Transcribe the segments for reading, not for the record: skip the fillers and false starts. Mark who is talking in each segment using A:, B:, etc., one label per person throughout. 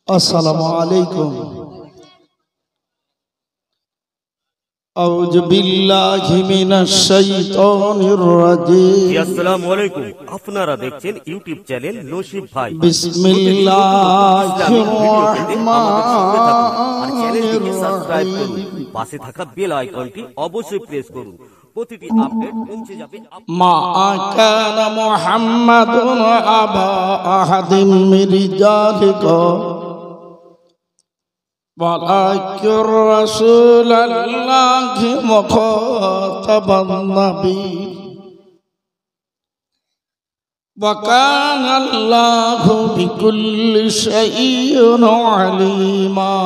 A: अस्सलामु अलैकुम। औज़ु बिल्लाहि मिनश शाइतानिर रजीम।
B: আসসালামু আলাইকুম। আপনারা দেখছেন ইউটিউব চ্যানেল নসিব ভাই।
A: বিসমিল্লাহির
B: আমাদের সঙ্গে থাকুন আর চ্যানেলটিকে
A: রহমানির
B: সাবস্ক্রাইব করুন।
A: রহিম।
B: পাশে থাকা বেল আইকনটি অবশ্যই প্রেস করুন। প্রতিটি আপডেট পৌঁছে যাবে।
A: মা কানা মুহাম্মাদুন আবা আহাদিম মির রিজালিকুম ওয়ালাকির রাসূলুল্লাহি মুখাতাবান নবী ওয়া কানা আল্লাহু বিকুল্লি শাইইন আলীমা।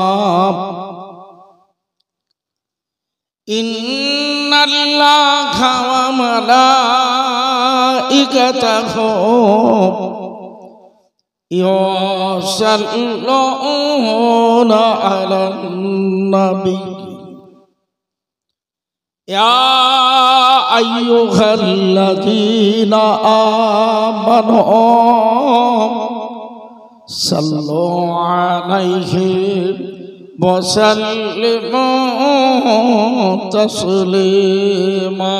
A: ইন্নাল্লাহা ওয়া মালাইকাতাহু ইউসাল্লুনা আলান নবী ইয়া আইয়ুহাল্লাযীনা আমানু সাল্লু আলাইহি ওয়া সাল্লিমু তাসলিমা।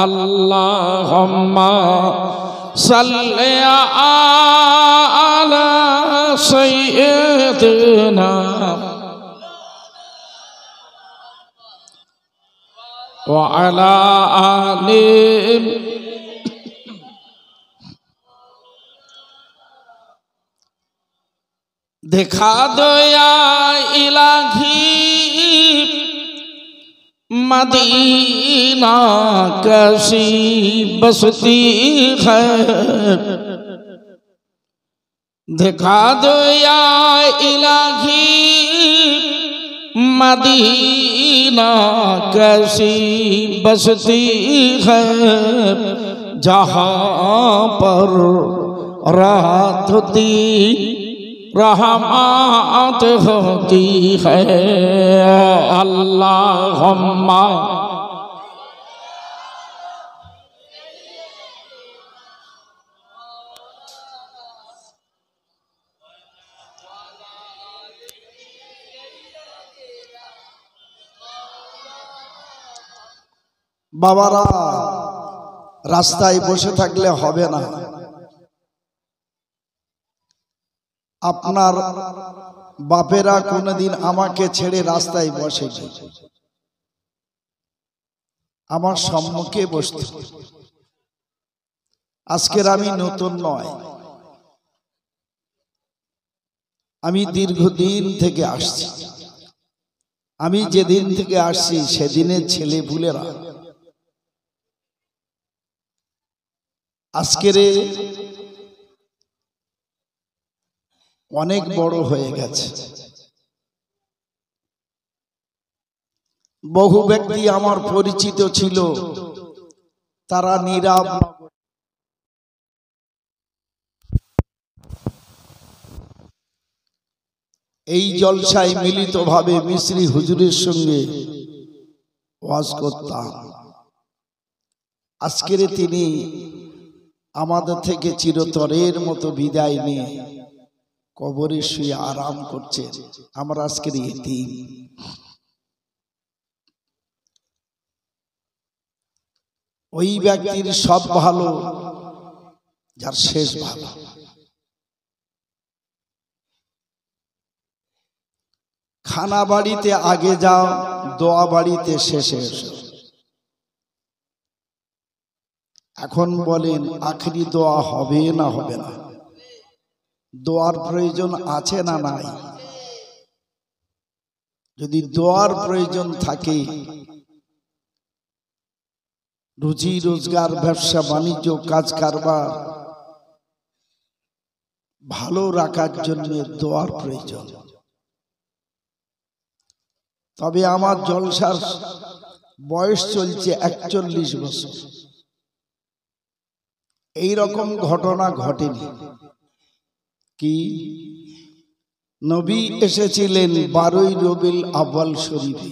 A: আল্লাহুম্মা সাল্লি আলা সাইয়্যিদিনা ওয়া আলা আলিহি। दिखा दो या इलाही मदीना कैसी बसती है। दिखा दो या इलाही मदीना कैसी बसती है। जहाँ पर रात होती रहमत होती है। अल्लाहुम्मा বাবারা রাস্তায় বসে থাকলে হবে না। আপনার বাপেরা কোনদিন আমাকে ছেড়ে রাস্তায় বসেনি, আমার সম্মুখে বসত। আজকের আমি নতুন নয়, আমি দীর্ঘদিন থেকে আসছি। আমি যেদিন থেকে আসছি সেদিনের ছেলে পুলেরা আজকের অনেক বড় হয়ে গেছে। বহু ব্যক্তি আমার পরিচিত ছিল, তারা নীরব। এই জলসায় মিলিতভাবে মিশরি হুজুরের সঙ্গে ওয়াজ করতাম। আজকের তিনি আমাদের থেকে চিরতরের মতো বিদায় নিয়ে কবরে শুয়ে আরাম করছেন। আমরা আজকের এতিম। ওই ব্যক্তির সব ভালো যার শেষ ভালো। খানা বাড়িতে আগে যাও, দোয়া বাড়িতে শেষে এসো। এখন বলেন আখরি দোয়া হবে না হবে না? দোয়ার প্রয়োজন আছে না নাই? যদি দোয়ার প্রয়োজন থাকে, রুজি রোজগার, ব্যবসা বাণিজ্য, কাজ কারবার ভালো রাখার জন্য দোয়ার প্রয়োজন। তবে আমার জলসার বয়স চলছে 41 বছর। এই রকম ঘটনা ঘটেনি। কি নবী এসেছিলেন 12ই রবিউল আউয়াল শরীফে।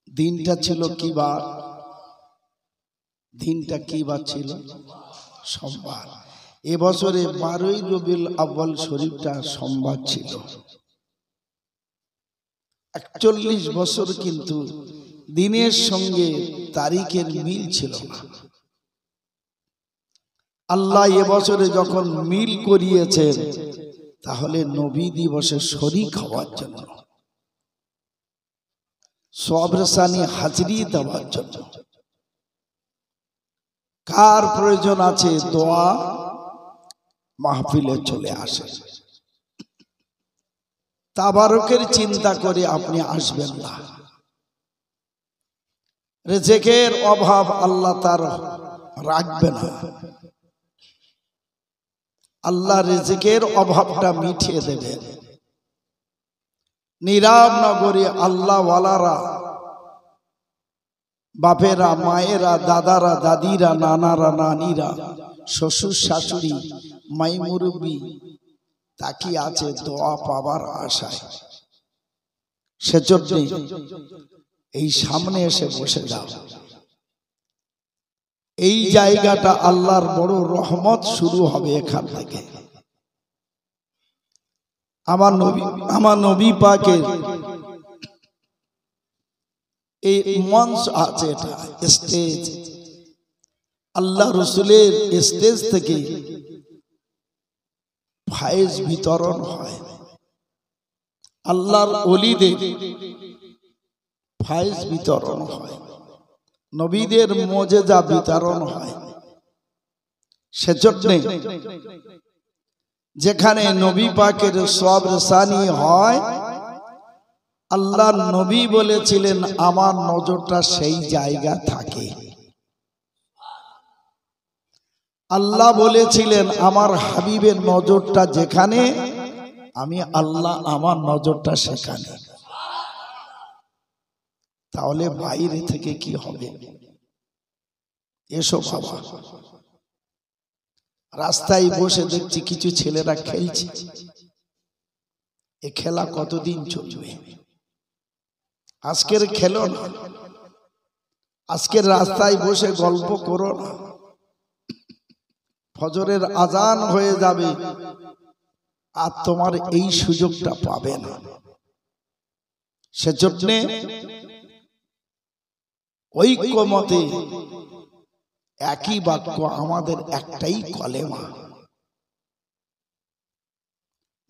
A: দিনটা ছিল কি বার? দিনটা কি বার ছিল? সোমবার। এবছরে 12ই রবিউল আউয়াল শরীফটা সোমবার ছিল। 41 বছর কিন্তু দিনের সঙ্গে তারিখের মিল ছিল না। আল্লাহ এবছরে যখন মিল করিয়েছেন, তাহলে নবী দিবসে শরীক হওয়ার জন্য, সবরসানি হাজিরি দেওয়ার জন্য। কার প্রয়োজন আছে দোয়া, মাহফিলে চলে আসে। তাবারকের চিন্তা করে আপনি আসবেন না। রিজিকের অভাব আল্লাহ তার রাখবে না। আল্লাহ রিজিকের অভাবটা মিটিয়ে দেবেন। নীরব নগরে আল্লাহ ওয়ালারা, বাপেরা, মায়েরা, দাদারা, দাদিরা, নানারা, নানিরা, শ্বশুর শাশুড়ি, মাই মুরব্বী তাকিয়ে আছে দোয়া পাবার আশায়। সেজন্য এই সামনে এসে বসে যাও। এই জায়গাটা আল্লাহর বড় রহমত শুরু হবে এখান থেকে। আমার নবী পাকের এই মঞ্চ আছে, এটা স্টেজ। আল্লাহ রসুলের স্টেজ থেকে ফায়েজ বিতরণ হয়। আল্লাহর ওলিদের ফায়েজ বিতরণ হয়, নবীদের মুজিজা বিতরণ হয়। সেজন্য যেখানে নবী পাকের সবরসানি হয়, আল্লাহ নবী বলেছিলেন আমার নজরটা সেই জায়গা থাকে। আল্লাহ বলেছিলেন আমার হাবিবের নজরটা যেখানে, আমি আল্লাহ আমার নজরটা সেখানে। তাহলে বাইরে থেকে কি হবে? এসো বাবা। রাস্তায় বসে দেখছি কিছু ছেলেরা খেলছে। এ খেলা কতদিন চলবে? আজকের খেলো না, আজকের রাস্তায় বসে গল্প করো না। ফজরের আজান হয়ে যাবে আর তোমার এই সুযোগটা পাবে না। সেজন্য ঐক্যমতে একই বাক্য, আমাদের একটাই কলেমা,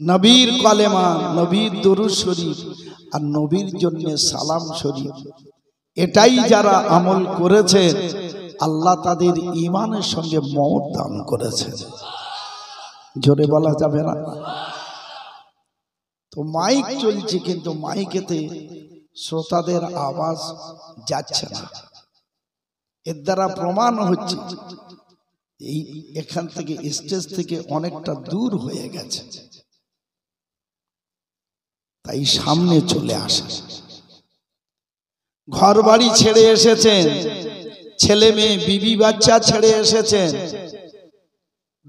A: নবীর কলেমা, নবীর দরুদ শরীফ আর নবীর জন্য সালাম শরীফ। এটাই যারা আমল করেছে, আল্লাহ তাদের ঈমানের সঙ্গে মওত দান করেছেন। জোরে বলা যাবে না? তো মাইক চলছে, কিন্তু মাইকেতে শ্রোতাদের আওয়াজ যাচ্ছে না। এর দ্বারা প্রমাণ হচ্ছে এই এখান থেকে, স্টেজ থেকে অনেকটা দূর হয়ে গেছে। তাই সামনে চলে আসে। ঘর বাড়ি ছেড়ে এসেছেন, ছেলে মেয়ে বিবি বাচ্চা ছেড়ে এসেছেন,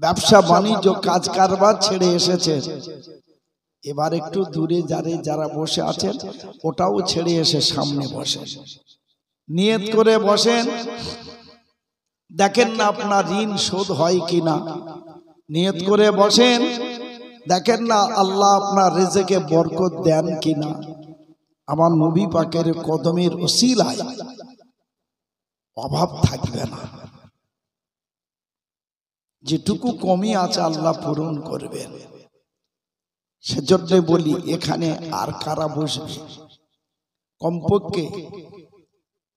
A: ব্যবসা বাণিজ্য কাজ কারবার ছেড়ে এসেছেন। এবার একটু দূরে যারা বসে আছেন ওটাও ছেড়ে এসে সামনে বসেন। নিয়ত করে বসেন, দেখেন না আপনার ঋণ শোধ হয় কিনা। নিয়ত করে বসেন, দেখেন না আল্লাহ আপনার রিজিকে বরকত দেন কিনা। আমার নবী পাকের কদমের ওসিলায় অভাব থাকবে না। যেটুকু কমই আছে আল্লাহ পূরণ করবেন। সেজন্য বলি, এখানে আর কারা বসবে? কমপক্ষে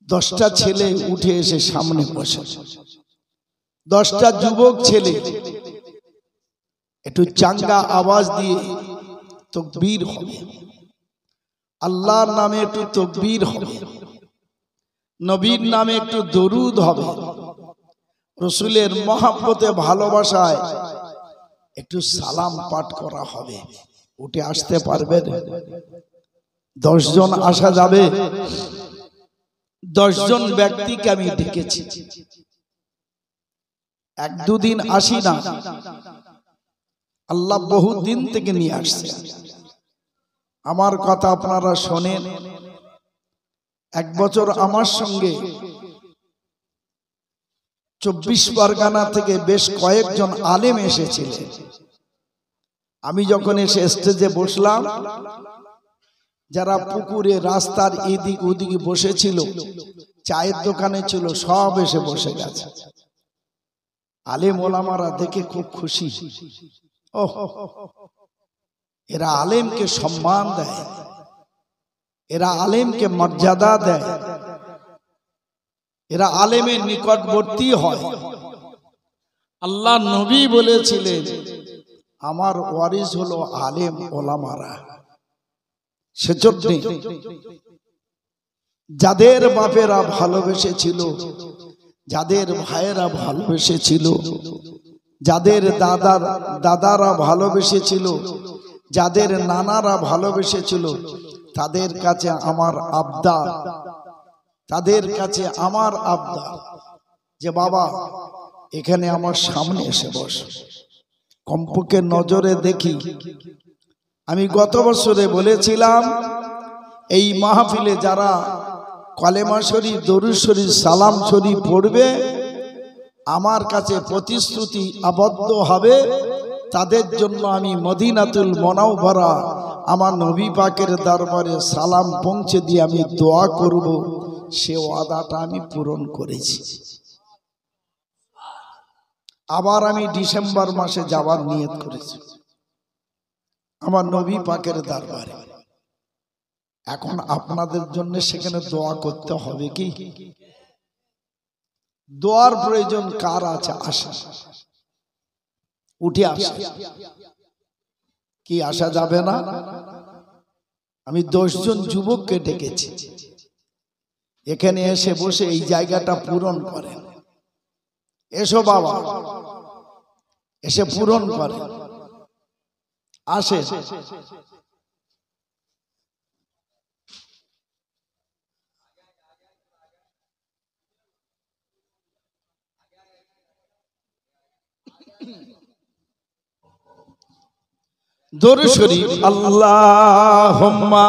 A: 10টা ছেলে উঠে এসে সামনে বসে, 10টা যুবক ছেলে একটু চাঙ্গা আওয়াজ দিয়ে তাকবীর হবে, আল্লাহর নামে একটু তাকবীর হবে, নবীর নামে একটু দরুদ হবে, রসুলের মহব্বতে ভালোবাসায় একটু সালাম পাঠ করা হবে। উঠে আসতে পারবেন? 10 জন আসা যাবে? 10 জন ব্যক্তিকে আমি ডেকেছি। 1-2 দিন আসি না, আল্লাহ বহু দিন থেকে নিয়ে আসছে। আমার কথা আপনারা শোনেন। 1 বছর আমার সঙ্গে 24 পরগনা থেকে বেশ কয়েকজন আলেম এসেছিলেন। আমি যখন এসে স্টেজে বসলাম, যারা পুকুরে রাস্তার এদিক ওদিকে বসেছিল, চায়ের দোকানে ছিল, সব এসে বসে গেছে। আলেম ওলামারা দেখে খুব খুশি। ও, এরা আলেমকে সম্মান দেয়, এরা আলেমকে মর্যাদা দেয়, এরা আলেমের নিকটবর্তী হয়। আল্লাহ নবী বলেছিলেন, আমার ওয়ারিস হলো আলেম ওলামারা। সেজন্য যাদের বাপেরা ভালোবেসেছিল, যাদের ভাইয়েরা ভালোবেসেছিল, যাদের দাদারা ভালোবেসেছিল, যাদের নানারা ভালোবেসেছিল, তাদের কাছে আমার আবদার, তাদের কাছে আমার আবদার যে বাবা এখানে আমার সামনে এসে বস, কমপক্ষে নজরে দেখি। আমি গত বছরে বলেছিলাম, এই মাহফিলে যারা কলেমা শরীফ, দরুদ শরীফ, সালাম শরীফ পড়বে, আমার কাছে প্রতিশ্রুতি আবদ্ধ হবে, তাদের জন্য আমি মদিনাতুল মুনাওয়ারা আমার নবী পাকের দরবারে সালাম পৌঁছে দিয়ে আমি দোয়া করব। সে ওয়াদাটা আমি পূরণ করেছি। আবার আমি ডিসেম্বর মাসে যাওয়ার নিয়ত করেছি আমার নবী পাকের দরবারে। এখন আপনাদের জন্য সেখানে দোয়া করতে হবে। কি দোয়ার প্রয়োজন কার আছে? আসা, উঠে আসা। কি আসা যাবে না? আমি 10 জন যুবককে ডেকেছি, এখানে এসে বসে এই জায়গাটা পূরণ করেন। এসো বাবা, এসে পূরণ করে আসে। দরুদ শরীফ আল্লাহুম্মা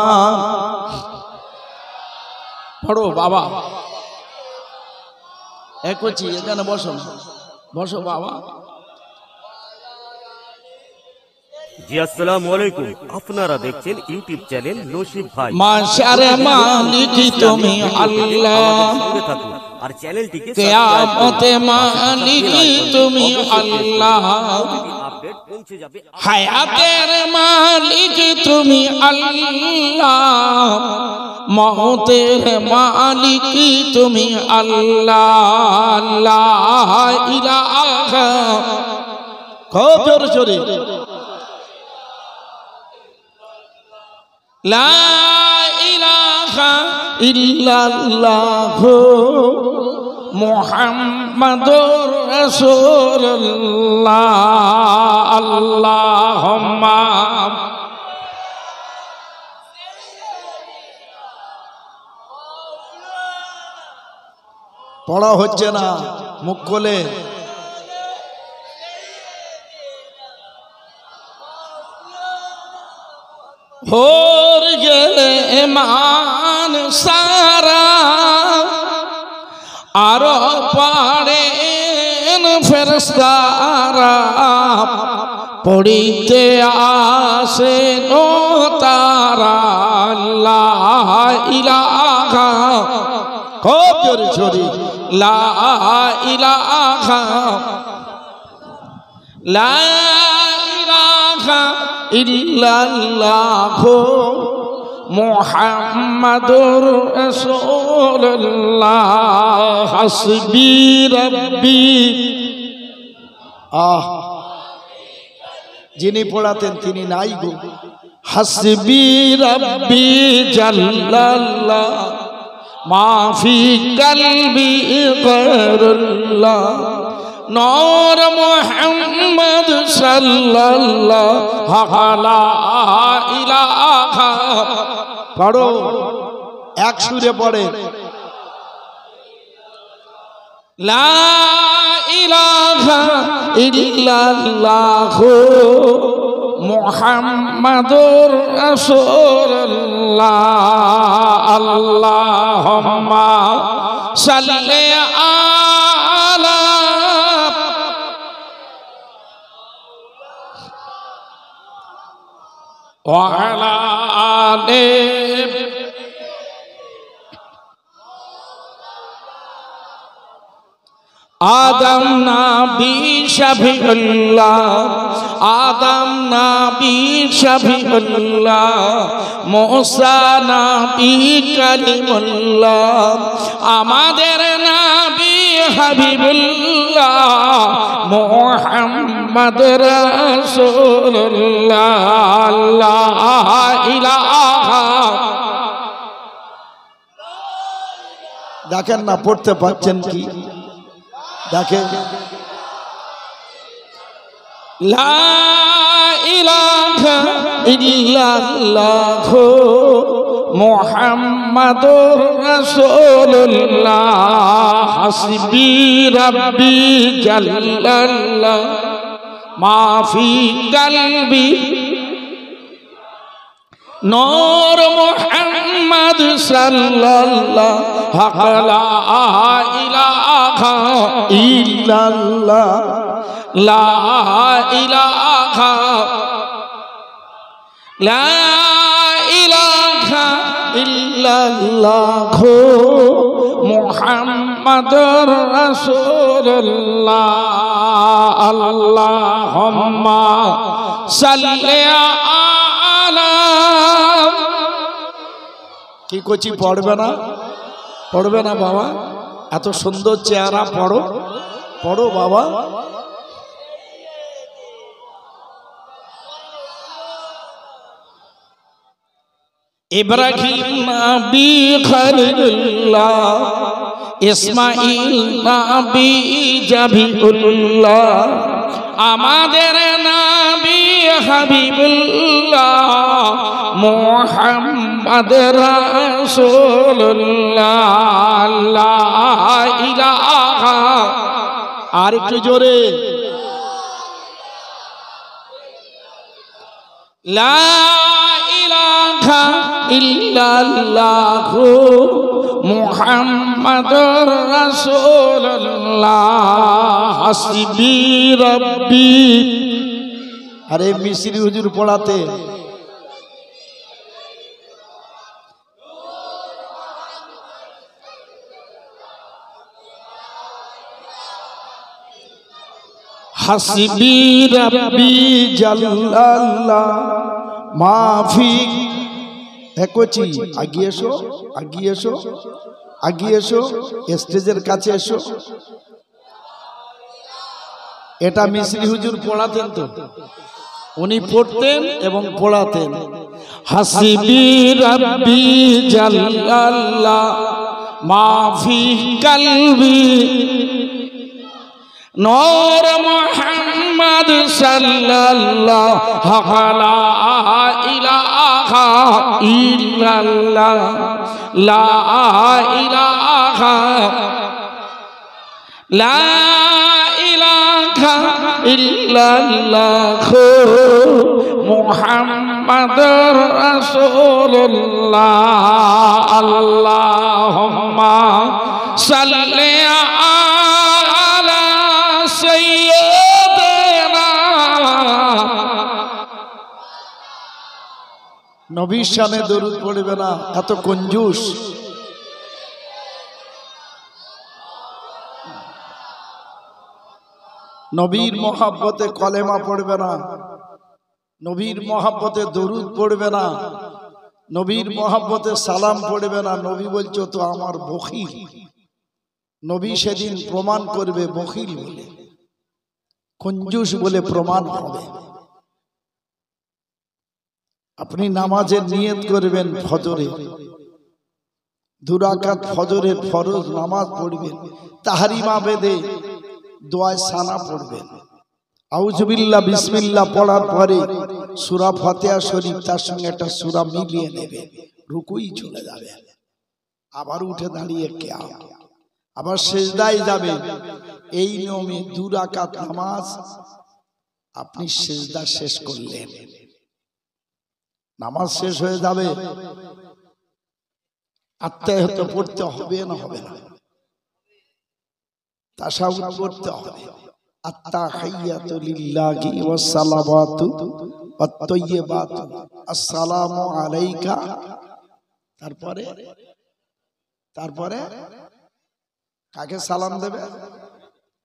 A: পড়ো বাবা। একছি এখানে বসো, বসো বাবা।
B: জি আসসালামু আলাইকুম, আপনারা দেখছেন ইউটিউব চ্যানেল নসিব ভাই।
C: মাশারে মালিক তুমি আল্লাহ,
B: সঙ্গে থাকুন আর চ্যানেলটিকে
C: কিয়ামতে মালিক তুমি আল্লাহ,
B: আপডেট পৌঁছে যাবে।
C: হায়াতের মালিক তুমি আল্লাহ, মওতের মালিক তুমি আল্লাহ। লা ইলাহা,
A: খুব জোরে জোরে,
C: লা ইলাহা ইল্লাল্লাহ মুহাম্মাদুর রাসূলুল্লাহ। আল্লাহুম্মা
A: পড়া হচ্ছে না, মুখ খোলে।
C: ভোর গেলে মান সারা, আরো পারেন ফেরেশতারা, পড়িতে আসে নো তারা। লা ইলাহা,
A: খুব জোরে জোরে,
C: লা ইলাহা, লা ইলাহা ইল্লাল্লাহ মুহাম্মাদুর রাসূলুল্লাহ। হাসবি রাব্বি,
A: যিনি পড়াতেন তিনি নাই গো।
C: হাসবি রাব্বি জাল্লাল্লাহ, মাফি কলবি গায়রুল্লাহ, নূর মুহাম্মদ সাল্লাল্লাহু লা ইলাহা।
A: পড়ো, এক সুরে পড়ে।
C: লা ইলাহা ইল্লাল্লাহ মুহাম্মাদুর রাসূলুল্লাহ। আল্লাহুম্মা সাল্লি আলা وعلى آله आदम नबी शफीउल्लाह आदम नबी शफीउल्लाह मूसा नबी कलीमुल्लाह আমাদের নবী হাবিবুল্লাহ মুহাম্মদ রাসূলুল্লাহ লা ইলাহা
A: দেখেন না পড়তে পারছেন কি দেখেন
C: লা ইলাহা ইল্লাল্লাহ মুহাম্মাদুর রাসূলুল্লাহ হাসবি রাব্বি জাল্লাল্লাহ মা ফি কলবি নূর মুহাম্মদ সাল্লাল্লাহু লা ইলাহা
A: ইল্লাল্লাহ
C: লা ইলাহা লা ইলাহা ইল্লাল্লাহ মুহাম্মাদুর রাসূলুল্লাহ আল্লাহুম্মা সাল্লি আলা
A: কি করছি পড়বে না বাবা এত সুন্দর চেহারা পড়ো বাবা
C: ইব্রাহিম নবী খলিলুল্লাহ ইসমাঈল নবী জাবিউল্লাহ আমাদের নবী হাবিবুল্লাহ মুহাম্মদ রাসূলুল্লাহ লা ইলাহা
A: আর একটু জোরে
C: লা ইলাহা ইল্লাল্লাহ মুহাম্মাদুর রাসূলুল্লাহ হাসবি রাব্বি
A: আরে মিশরি হুজুর পড়াতে
C: হাসবি রাব্বি
A: জাল্লাল্লাহ মাফি একচি আগিয়ে এসো স্টেজের কাছে এসো এটা মিশরি হুজুর পড়াতেন তো উনি পড়তেন এবং পড়াতেন
C: হাসবি রাব্বি জাল্লাল্লাহ মাফি কলবি নূর মুহাম্মদ সাল্লাল্লাহু লা ইলাহা ইল্লাল্লাহ লা ইলাহা লা ইলাহা ইল্লাল্লাহ মুহাম্মাদুর রাসূলুল্লাহ আল্লাহুম্মা সাল্লি
A: নবীর শানে দরুদ পড়বে না এত কঞ্জুস নবীর মহাব্বতে কলেমা পড়বে না নবীর মহাব্বতে দরুদ পড়বে না নবীর মহাব্বতে সালাম পড়বে না নবী বলছো তো আমার বখিল নবী সেদিন প্রমাণ করবে বখিল বলে কঞ্জুস বলে প্রমাণ হবে আপনি নামাজের নিয়ত করবেন ফজরে 2 রাকাত ফজরের ফরজ নামাজ পড়বেন তাহরিমা বেদে দোয়ায় সানা পড়বেন আউযুবিল্লাহ বিসমিল্লাহ পড়ার পরে সূরা ফাতিহা শরীফ তার সঙ্গে একটা সূরা মিলিয়ে নেবেন রুকুই চলে যাবে আবার উঠে দাঁড়িয়ে কিয়াম আবার সিজদায় যাবেন এই নিয়মে 2 রাকাত নামাজ আপনি সিজদা শেষ করলেন নামাজ শেষ হয়ে যাবে আত্তাহিয়াত পড়তে হবে না তাশাহুদ পড়তে হবে আত্তাহিয়াতু লিল্লাহি ওয়াস সালাওয়াতু ওয়াত তাইয়্যিবাতু আসসালামু আলাইকা, তারপরে তারপরে কাকে সালাম দেবে?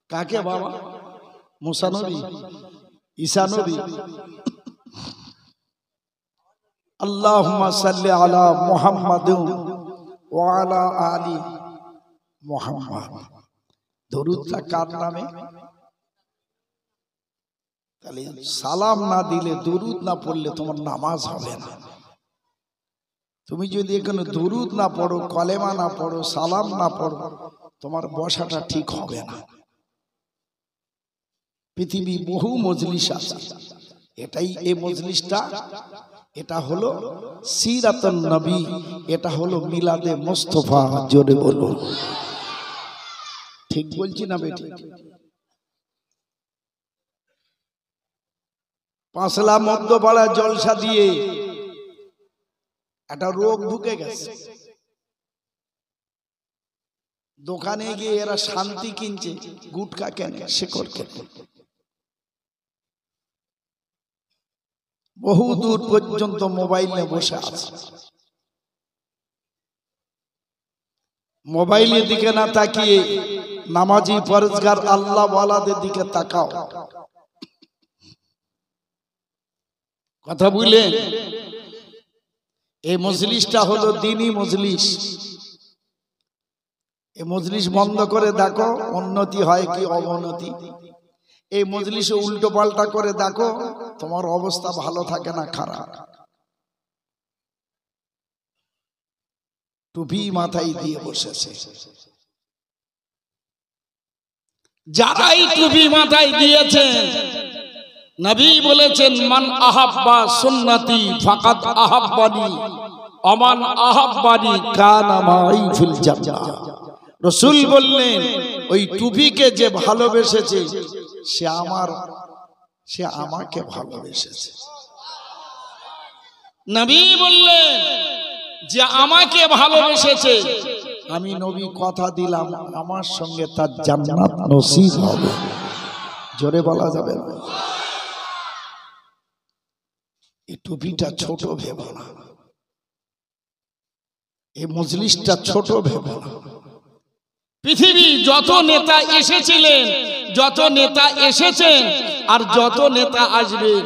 A: কাকে বাবা? মুসা নবী, ঈসা নবী? আল্লাহুম্মা সাল্লি আলা মুহাম্মাদিন ওয়া আলা আলি মুহাম্মাদ। দরুদটা কার নামে? তাহলে সালাম না দিলে, দরুদ না পড়লে তোমার নামাজ হবে না। তুমি যদি এখানে দরুদ না পড়ো, কলেমা না পড়ো, সালাম না পড়ো, তোমার বসাটা ঠিক হবে না। পৃথিবী বহু মজলিস আছে, এটাই এই মজলিসটা। এটা হলো সিরাতুন নবী, এটা হলো মিলাদে মুস্তাফা। জোরে বলুন, ঠিক বলছি না বেটি? পাঁচলা মধ্যপাড়া জলসা দিয়ে একটা রোগ ঢুকে গেছে। দোকানে গিয়ে এরা শান্তি কিনছে, গুটকা কেনে, শেকড় কেনে। বহু দূর পর্যন্ত মোবাইল নিয়ে বসে আছে। মোবাইলের দিকে না তাকিয়ে নামাজি পরেজগার আল্লাহ ওয়ালাদের দিকে তাকাও। কথা বুঝলেন? এই মজলিসটা হলো দ্বীনি মজলিস। এই মজলিস বন্ধ করে দেখো উন্নতি হয় কি অবনতি। এই মজলিসে উল্টো পাল্টা করে দেখো তোমার অবস্থা ভালো থাকে না খারাপ। টুপি মাথায় দিয়ে বসেছে,
C: যারাই টুপি মাথায় দিয়েছেন, নবী বলেছেন মান আহাব্বা সুন্নতি ফাকাদ আহাব্বানি ওমান আহাব্বানি
A: কানা মাই ফিল জান্নাহ। রাসূল বললেন ওই টুপিকে যে ভালোবেসেছে সে আমাকে ভালোবেসেছে।
C: নবী বললেন যে আমাকে ভালোবেসেছে,
A: আমি নবী কথা দিলাম আমার সঙ্গে তার জান্নাত নসিব হবে। জোরে বলা যাবে না? এই টুপিটা ছোট ভেবো না, এই মজলিসটা ছোট ভেবো না।
C: পৃথিবী যত নেতা এসেছিলেন, যত নেতা এসেছেন আর যত নেতা আসবেন,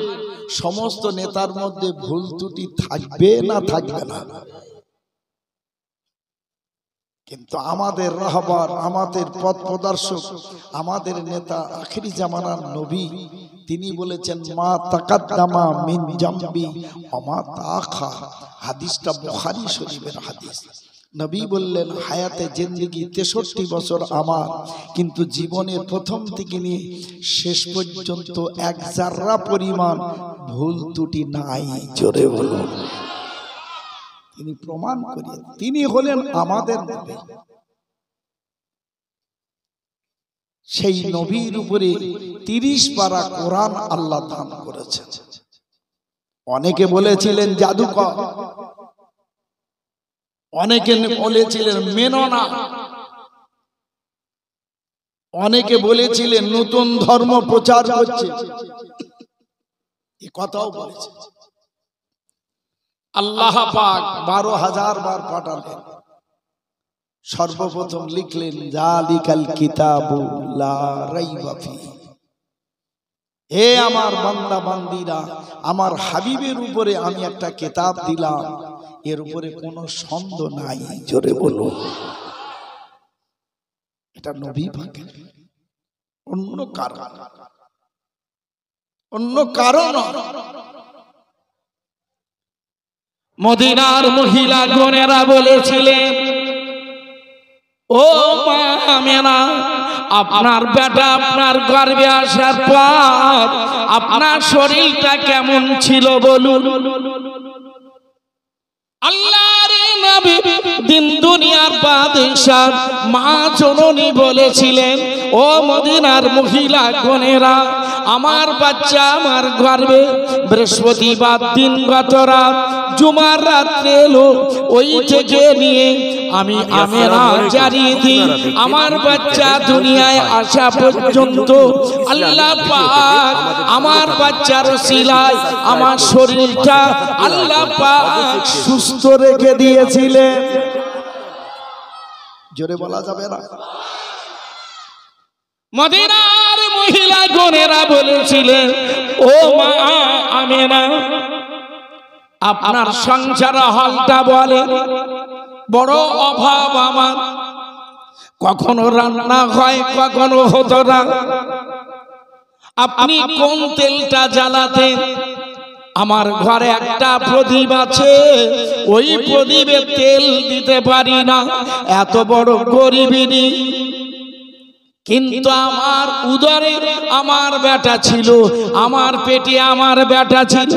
A: সমস্ত নেতার মধ্যে ভুল ত্রুটি থাকবে না থাকবে না? কিন্তু আমাদের রাহবার, আমাদের পথ প্রদর্শক, আমাদের নেতা আখিরি জামানার নবী, তিনি বলেছেন মা তাকাদ্দামা মিন জামবি ওয়া মা তাআখা। হাদিসটা বুখারী শরীফের হাদিস। নবী বললেন হায়াতে জিন্দেগি 63 বছর আমার, কিন্তু জীবনের প্রথম থেকে নিয়ে শেষ পর্যন্ত এক জাররা পরিমাণ ভুল ত্রুটি নাই। জোরে বলুন। তিনি প্রমাণ করেন, তিনি হলেন আমাদের নবী। সেই নবীর উপরে 30 পারা কোরআন আল্লাহ দান করেছেন। অনেকে বলেছিলেন জাদুকর, অনেকে বলেছিলেন মেনো না, অনেকে বলেছিলেন নতুন ধর্ম প্রচার করছে, এই কথাও বলেছে।
C: আল্লাহ পাক
A: 12,000 বার পাঠালেন। সর্বপ্রথম লিখলেন জালিকাল কিতাবু লা রাইবা ফিহি। হে আমার বান্দা বান্দীরা, আমার হাবিবের উপরে আমি একটা কিতাব দিলাম, এর উপরে কোনো সন্দেহ নাই। জোরে বলুন। এটা নবী পাকের, অন্য কারণ।
C: মদিনার মহিলা গণেরা বলেছিলেন ও মা আমেনা, আপনার বেটা আপনার গর্ভে আসার পর আপনার শরীরটা কেমন ছিল বলুন। আল্লাহর নবী দিন দুনিয়ার বাদশাহ মা জননী বলেছিলেন ও মদিনার মহিলা গণেরা, আমার বাচ্চা আমার গর্ভে বৃহস্পতিবার দিন গত রাত জুমার রাত্রে এলো, ওই থেকে নিয়ে আমি আমেনা জারি দিই আমার বাচ্চা দুনিয়ায় আসা পর্যন্ত আল্লাহ পাক আমার বাচ্চার সিলাই আমার শরীরটা আল্লাহ পাক
A: সুস্থ রেখে দিয়েছিলেন। জোরে বলা যাবে না?
C: মদিনার মহিলা গণেরা বলেছিলেন, ও মা আমেনা, আপনার সংসার হালটা বলে, বড় অভাব আমার, কখনো রান্না হয় কখনো হতো না। আপনি কোন তেলটা জ্বালাতেন? আমার ঘরে একটা প্রদীপ আছে, ওই প্রদীপে তেল দিতে পারি না, এত বড় গরিবিনী। কিন্তু আমার উদরে আমার বেটা ছিল, আমার পেটে আমার বেটা ছিল।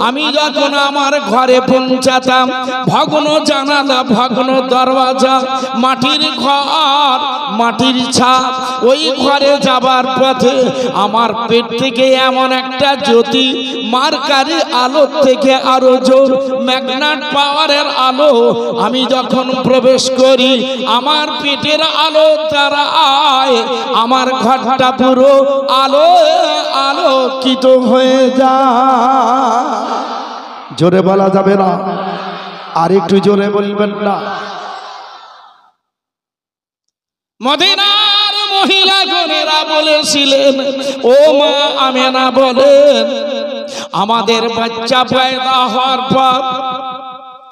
C: আমি যখন আমার ঘরে পৌঁছাতাম, ভগ্ন জানালা ভগ্ন দরওয়াজা, মাটির ঘর মাটির ছাদ, ওই ঘরে যাবার পথে আমার পেট থেকে এমন একটা জ্যোতি মার্কারি আলোর থেকে আরো জোর ম্যাগনেট পাওয়ারের আলো, আমি যখন প্রবেশ করি আমার পেটের আলো দ্বারা আমার ঘরটা পুরো আলো আলোকিত হয়ে যায়।
A: জোরে বলা যাবে না? আর একটু জোরে বলবেন না?
C: মদিনার মহিলা গণেরা বলেছিলেন, ও মা আমেনা বলেন, আমাদের বাচ্চা পয়দা হওয়ার পর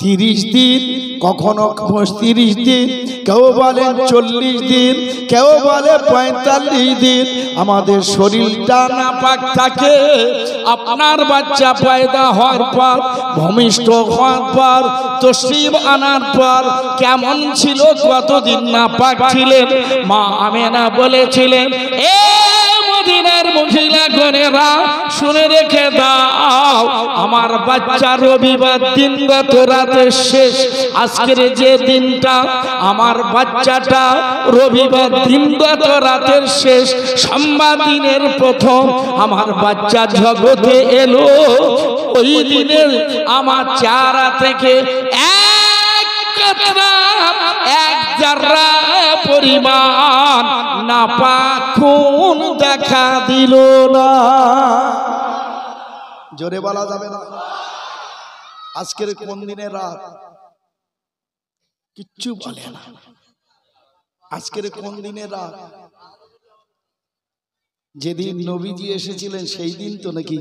A: 30 দিন, কখনো 35 দিন, কেউ বলেন 40 দিন, কেউ বলে 45 দিন আমাদের শরীরটা
C: নাপাক থাকে। আপনার বাচ্চা পয়দা হওয়ার পর, ভূমিষ্ঠ হওয়ার পর, তসরিফ আনার পর কেমন ছিল, কতদিন নাপাক ছিলেন? মা আমেনা বলেছিলেন, এ মদিনার মহিলা গণেরা শুনে রেখে দাও, আমার বাচ্চা রবিবার দিন গত রাতে শেষ। আজকের যে দিনটা আমার বাচ্চাটা রবিবার দিন গত রাতের শেষ, সোমবার দিনের প্রথম আমার বাচ্চা জগতে এলো। ওই দিনের আমার চেহারা থেকে এক জাররা পরিমাণ নাপাক খুন দেখা দিল না।
A: জোরে বলা যাবে না? আজকের কোন দিনের রাত কিচ্ছু বলে না। আজকের কোন দিনের রাত? যেদিন নবীজি এসেছিলেন সেই দিন তো নাকি?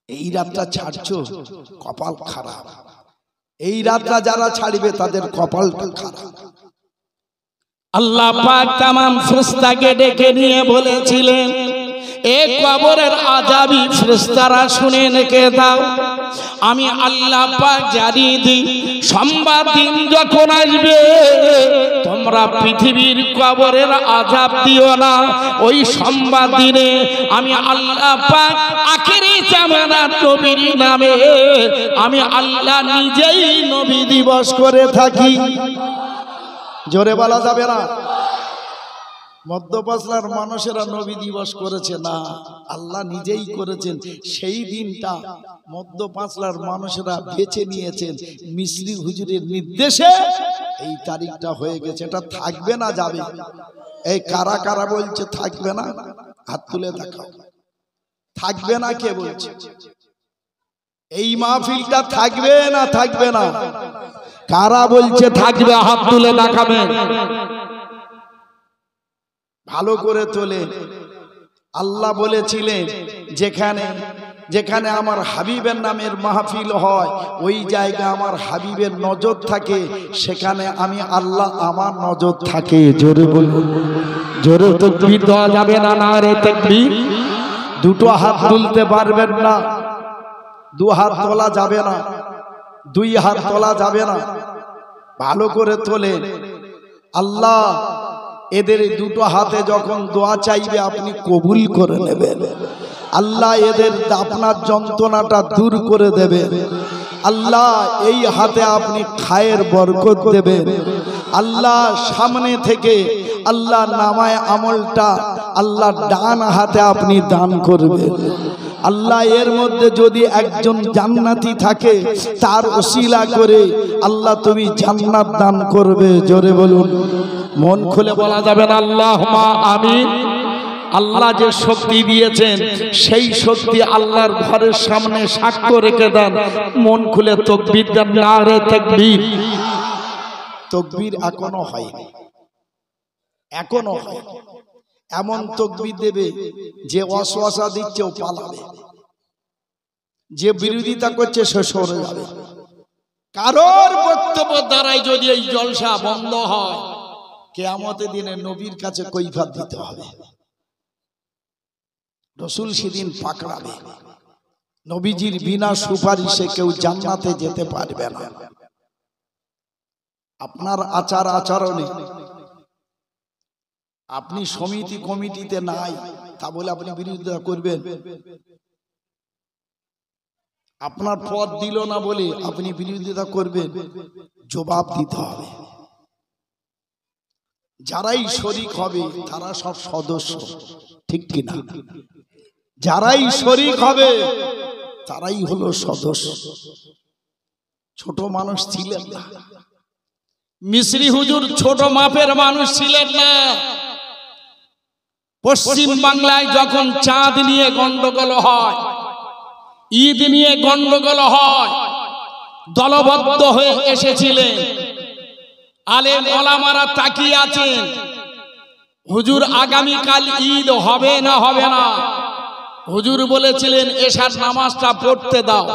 A: এই রাতটা ছাড়ছো, কপাল খারাপ। এই রাতটা যারা ছাড়বে তাদের কপালটা খারাপ।
C: আল্লাহ পাক তামাম ফেরেশতাকে ডেকে নিয়ে বলেছিলেন, এ কবরের আযাবী ফেরেশতারা শুনে রেখে দাও, আমি আল্লাহ পাক জানিয়ে দিই, সোমবার দিন যখন আসবে তোমরা পৃথিবীর কবরের আযাব দিও না। ওই সোমবার দিনে আমি আল্লাহ পাক আখিরি জামানার নবীর নামে আমি আল্লাহ নিজেই নবী দিবস করে থাকি।
A: জোরে বলা যাবে না? মধ্যপাসলার মানুষেরা নবী দিবস করেছে না, আল্লাহ নিজেই করেছেন। সেই দিনটা মধ্যপাসলার মানুষেরা বেছে নিয়েছেন, মিশরি হুজুরের নির্দেশে এই তারিখটা হয়ে গেছে। এটা থাকবে না যাবে? এই কারা কারা বলছে থাকবে না? হাত তুলে দেখাও। থাকবে না কে বলছে? এই মাহফিলটা থাকবে না থাকবে না? কারা বলছে থাকবে? হাত তুলে দেখাবেন। ভালো করে তোলে। আল্লাহ বলেছিলেন যেখানে যেখানে আমার হাবিবের নামের মাহফিল হয় ওই জায়গা আমার হাবিবের নজর থাকে, সেখানে আমি আল্লাহ আমার নজর থাকে। জোরে বলুন, জোরে তাকবীর দেওয়া যাবে না? নারে তাকবীর। দুটো হাত তুলতে পারবেন না, দু হাত তোলা যাবে না, দুই হাত তোলা যাবে না। ভালো করে তোলে। আল্লাহ এদের দুটো হাতে যখন দোয়া চাইবে আপনি কবুল করে নেবেন। আল্লাহ এদের আপনার যন্ত্রণাটা দূর করে দেবেন। আল্লাহ এই হাতে আপনি খায়ের বরকত দেবেন। আল্লাহ সামনে থেকে আল্লাহ নামায় আমলটা আল্লাহ ডান হাতে আপনি দান করবেন। আল্লাহ এর মধ্যে যদি একজন জান্নাতি থাকে তার ওসিলা করে আল্লাহ তুমি জান্নাত দান করবে। জোরে বলুন,
C: মন খুলে বলা যাবে না আল্লাহুম্মা আমিন। আল্লাহ যে শক্তি দিয়েছেন সেই শক্তি আল্লাহর ঘরের সামনে সাক্ষ্য রেখে দেন। মন খুলে তাকবীর দেন, নারে তাকবীর।
A: তাকবীর এখনো হয়নি, এখনো হয়। এমন তাকবীর দেবে যে ওয়াসওয়াসা দিচ্ছে ও পালাবে, যে বিরোধিতা করছে সে সরে যাবে। কারোর বক্তব্য দ্বারাই যদি এই জলসা বন্ধ হয়, কিয়ামতের দিনে নবীর কাছে কৈফিয়ত দিতে হবে। রাসূল সেদিন পাকড়াবে। নবীজির বিনা সুপারিশে কেউ জান্নাতে যেতে পারবে না। আপনার আচার আচরণে আপনি সমিতি কমিটিতে নাই তা বলে আপনি বিরোধিতা করবেন? আপনার পদ দিল না বলে আপনি বিরোধিতা করবেন? জবাব দিতে হবে। যারাই শরীক হবে তারা সব সদস্য, ঠিক কিনা? যারাই শরীক হবে তারাই হলো সদস্য। ছোট মানুষ ছিলেন না।
C: মিশরি হুজুর ছোট মাপের মানুষ ছিলেন না। পশ্চিম বাংলায় যখন চাঁদ নিয়ে গন্ডগোল হয়, ঈদ নিয়ে গন্ডগোল হয়, দলবদ্ধ হয়ে এসেছিলেন। আলেম ওলামারা তাকিয়ে আছেন, হুজুর আগামীকাল ঈদ হবে না হবে না? হুজুর বলেছিলেন এশার নামাজটা পড়তে দাও।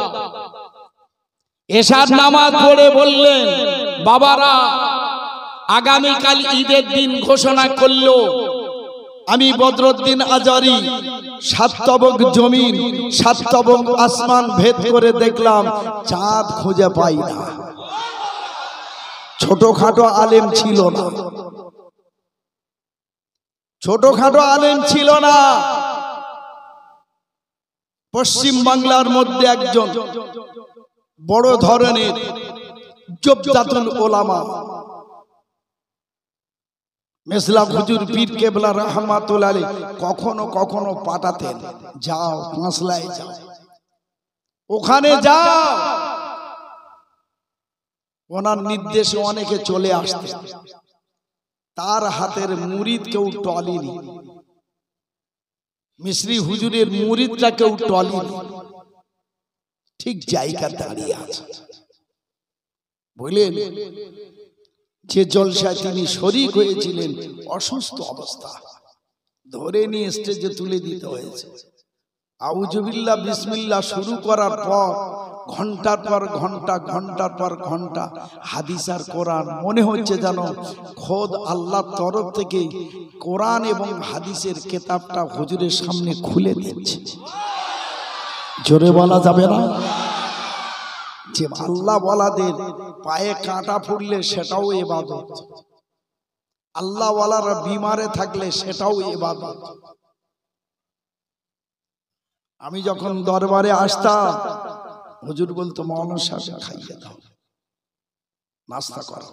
C: এশার নামাজ পড়ে বললেন, বাবারা আগামীকাল ঈদের দিন ঘোষণা করলো।
A: আমি বদরুদ্দিন আজারি 7 তবক জমিন 7 তবক আসমান ভেদ করে দেখলাম, চাঁদ খুঁজে পাই না। ছোটখাটো আলেম ছিল না, ছোটখাটো আলেম ছিল না। পশ্চিম বাংলার মধ্যে একজন বড় ধরনের জবদাতুল ওলামা মেসলা হুজুর পীর কেবলা রাহমাতুল্লাহ আলাইহি কখনো কখনো পাঠাতেন, যাও মাসলায় যাও, ওখানে যাও। ওনার নির্দেশে অনেকে চলে আসতেন। তার হাতের মুরিদ কেউ টলেনি, মিশরি হুজুরের মুরিদরা কেউ টলেনি, ঠিক জায়গা দাঁড়িয়ে আছে। বলেন যে জলসায় তিনি শরীক হয়েছিলেন অসুস্থ অবস্থা, ধরে নিয়ে স্টেজে তুলে দিতে হয়েছে। আউযুবিল্লাহ বিসমিল্লাহ শুরু করার পর ঘন্টার পর ঘন্টা, ঘন্টার পর ঘন্টা হাদিস আর কোরআন, মনে হচ্ছে যেন খোদ আল্লাহর তরফ থেকে কোরআন এবং হাদিসের কিতাবটা হুজুরের সামনে খুলে দিচ্ছে। জোরে বলা যাবে না যে আল্লাহ ওয়ালাদের পায়ে কাঁটা ফুটলে সেটাও ইবাদত, আল্লাহ ওয়ালারা বিমারে থাকলে সেটাও ইবাদত। আমি যখন দরবারে আসতাম হুজুর বলতো মাওলানা সাহেব খাইয়ে দাও, নাস্তা করো।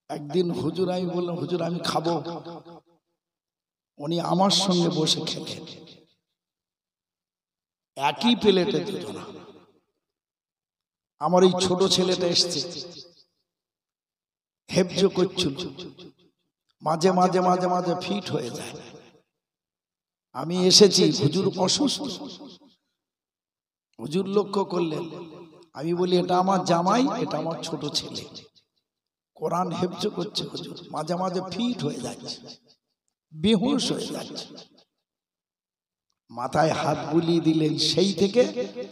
A: একদিন হুজুর, আমি বললাম হুজুর আমি খাবো, উনি আমার সঙ্গে বসে খেলেন, একই প্লেটে দিত না। আমার এই ছোট ছেলেটা এসছে, হেফজ করছিল, মাঝে মাঝে মাঝে মাঝে ফিট হয়ে যায়। আমি এসেছি, হুজুর অসুস্থ। হুজুর লক্ষ্য করলেন, আমি বলি এটা আমার জামাই, এটা আমার ছোট ছেলে, কোরআন হেফজ করছে। হুজুর মাঝে মাঝে ফিট হয়ে যাচ্ছে, বেহুশ হয়ে যাচ্ছে। মাথায় হাত বুলিয়ে দিলেন, সেই থেকে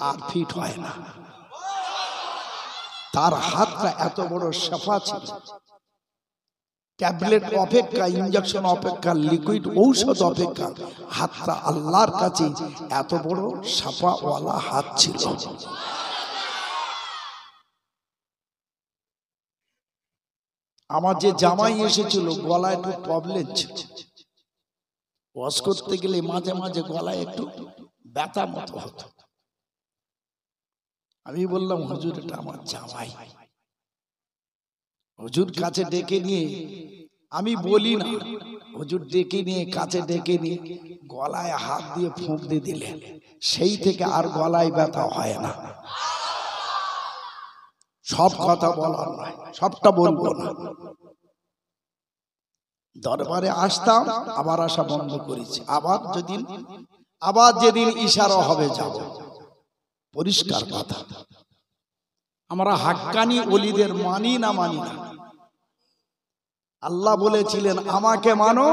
A: আর ফিট হয় না। তার হাতটা এত বড় সাফা ছিল, ট্যাবলেট অপেক্ষা, ইনজেকশন অপেক্ষা, লিকুইড ঔষধ অপেক্ষা হাতটা আল্লাহর কাছে এত বড় সাফাওয়ালা হাত ছিল। আমার যে জামাই এসেছিল গলায় একটু প্রবলেম ছিল, ওয়াজ করতে গেলে মাঝে মাঝে গলায় একটু ব্যথা মতো হতো। আমি বললাম হুজুর এটা আমার জামাই। হুজুর কাছে ডেকে নিয়ে, আমি বলি না, হুজুর ডেকে নিয়ে কাছে ডেকে নিয়ে গলায় হাত দিয়ে ফুঁক দিয়ে দিলেন, সেই থেকে আর গলায় ব্যথা হয় না। সব কথা বলার নয়, সবটা বলবো না। দরবারে আসতাম, আবার আসা বন্ধ করেছি। আবার যেদিন ইশারা হবে যাব। পরিষ্কার কথা, আমরা হাক্কানি ওলিদের মানি না মানি না। আল্লাহ বলেছিলেন আমাকে মানো,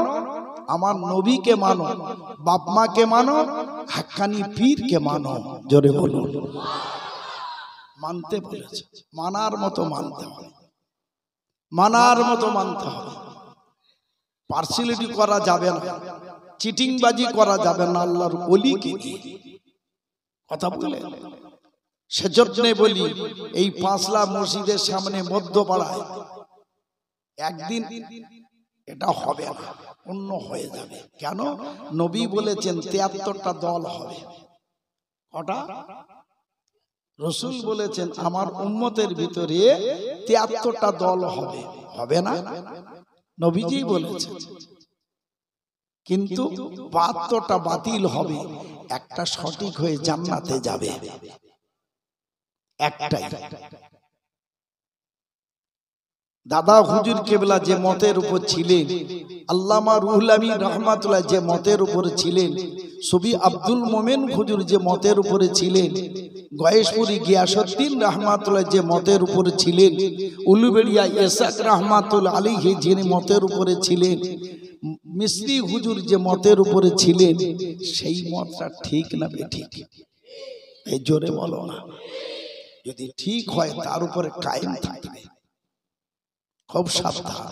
A: আমার নবীকে মানো, বাপ মাকে মানো, হাক্কানি পীরকে মানো। জোরে বলুন। মানতে বলেছে, মানার মতো মানতে হবে, মানার মতো মানতে হবে। পার্সিয়ালিটি করা যাবে না, চিটিংবাজি করা যাবে না আল্লাহর ওলিকে নিয়ে। কথা বলে সেজন্য বলি, এই পাঁচলা মসজিদের সামনে মধ্যপাড়ায় একদিন এটা হবে না, অন্য হয়ে যাবে। কেন? নবী বলেছেন ৭৩টা দল হবে। কটা? রসুল বলেছেন আমার উম্মতের ভিতরে ৭৩টা দল হবে। হবে না? নবীজি বলেছেন। কিন্তু ৭২টা বাতিল হবে, একটা সঠিক হয়ে জান্নাতে যাবে। একটাই। দাদা হুজুর কেবলা যে মতের উপর ছিলেন, আল্লামা রুহুল আমিন রহমাতুল্লাহ যে মতের উপরে ছিলেন, সুফি আব্দুল মোমেন হুজুর যে মতের উপরে ছিলেন, গয়েশপুরি গিয়াসউদ্দিন রহমাতুল্লাহ যে মতের উপরে ছিলেন, উলুবেড়িয়া ইসাক রহমাতুল্লাহ আলাইহি যে মতের উপরে ছিলেন, মিসরি হুজুর যে মতের উপরে ছিলেন, সেই মতটা ঠিক না বেঠিক? এই জোরে বলো না। যদি ঠিক হয় তার উপরে কায়েম থাকবে। খুব সাবধান,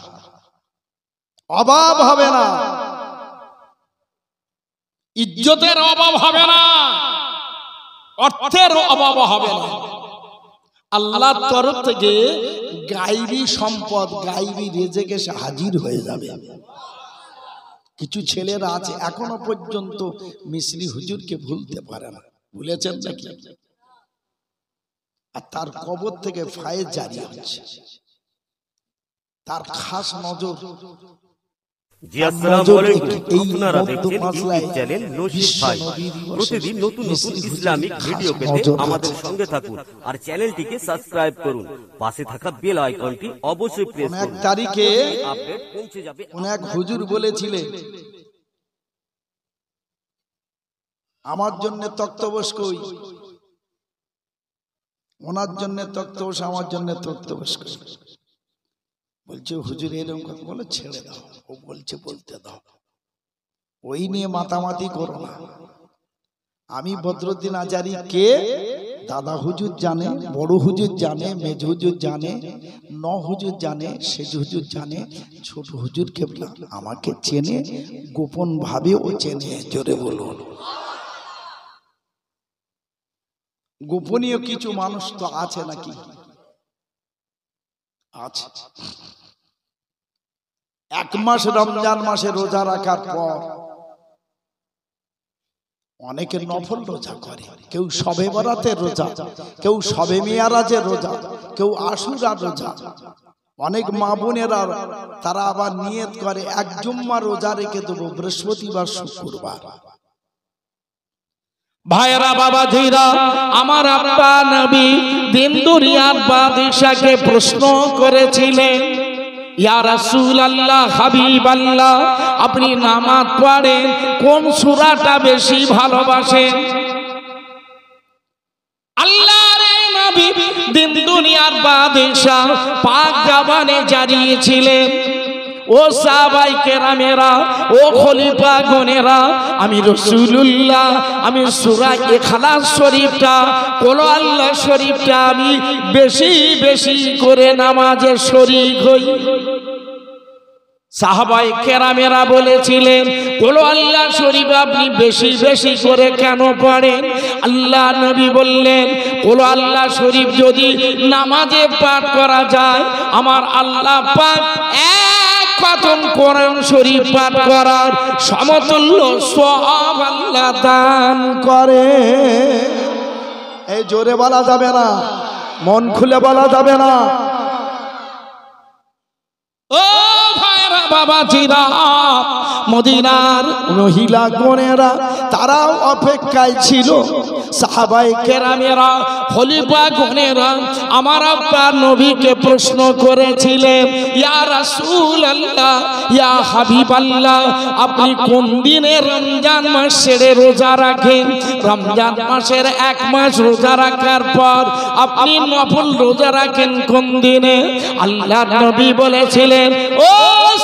A: অভাব হবে না,
C: ইজ্জতের অভাব হবে না, অর্থের অভাব হবে না। আল্লাহর তরফ থেকে গায়বী সম্পদ, গায়বী রিজিক এসে হাজির হয়ে যাবে।
A: কিছু ছেলেরা আছে এখনো পর্যন্ত মিসরি হুজুরকে ভুলতে পারে না। ভুলেছেন নাকি? আর তার কবর থেকে ফায়েজ জারি হচ্ছে। তার খাস নজর।
B: জি আসসালামু আলাইকুম, আপনারা দেখছেন ইউটিউব চ্যানেল নসিব ভাই। প্রতিদিন নতুন নতুন ইসলামিক ভিডিও পেতে আমাদের সঙ্গে থাকুন আর চ্যানেলটিকে সাবস্ক্রাইব করুন। পাশে থাকা বেল আইকনটি অবশ্যই প্রেস করুন।
A: এক তারিখে
B: আপডেট পৌঁছে যাবে।
A: অনেক হুজুর বলেছিলেন আমার জন্য তক্তপোষ কই, ওনার জন্য তক্তপোষ, আমার জন্য তক্তপোষ কই। বলছে হুজুর এরকম কথা বলে ছেড়ে দাও, ও বলছে বলতে দাও, ওই নিয়ে মাতামাতি করো না। আমি বদরুদ্দিন আজারি কে দাদা হুজুর জানে, বড় হুজুর জানে, মেজ হুজুর জানে, ন হুজুর জানে, সেজ হুজুর জানে, ছোট হুজুর কেবলা আমাকে চেনে, গোপন ভাবে ও চেনে। জোরে বলুন। গোপনীয় কিছু মানুষ তো আছে নাকি? আছে। এক মাস রমজান মাসে রোজা রাখার পর অনেকে নফল রোজা করে, কেউ শবে বরাতের রোজা, কেউ শবে মিয়ারাজের রোজা, কেউ আশুরার রোজা। অনেক মা বোনেরা তারা আবার নিয়ত করে এক জুম্মা রোজা রেখে দেবো, বৃহস্পতিবার শুক্রবার।
C: ভাইরা বাবা ধীরা, আমার আব্বা নবী দিন দুনিয়ার বাদশাকে প্রশ্ন করেছিলেন, ইয়া রাসূলুল্লাহ, হাবিবাল্লাহ, আপনি নামাজ পড়েন, কোন সূরাটা বেশি ভালোবাসেন? আল্লাহর নবী দিন দুনিয়ার বাদশা পাক জবানে জানিয়েছিলেন, ও সাহাবায়ে কেরামেরা, ও খলিফা গণেরা, আমি রাসূলুল্লাহ আমি সূরা ইখলাস শরীফটা, কুল আল্লাহ শরীফটা আমি বেশি বেশি করে নামাজে শরীক হই। সাহাবায়ে কেরামেরা বলেছিলেন, কুল আল্লাহ শরীফ আপনি বেশি বেশি করে কেন পড়েন? আল্লাহ নবী বললেন, কুল আল্লাহ শরীফ যদি নামাজে পাঠ করা যায়, আমার আল্লাহ পাক খতম কোরআন শরীফ পাঠ করার সমতুল্য সওয়াব আল্লাহ দান করে।
A: এই জোরে বলা যাবে না, মন খুলে বলা যাবে না।
C: ও ভাইরা বাবাজিরা, মদিনার মহিলা গণেরা তারাও অপেক্ষায় ছিল। সাহাবায়ে কেরামেরা, খলিফা গণেরা আমার আব্বা নবীকে প্রশ্ন করেছিলেন, ইয়া রাসূলুল্লাহ, ইয়া হাবিবাল্লাহ, আপনি কোন দিনে রমজান মাস ছেড়ে রোজা রাখেন? রমজান মাসের 1 মাস রোজা রাখার পর আপনি নফল রোজা রাখেন কোন দিনে? আল্লাহর নবী বলেছিলেন, ও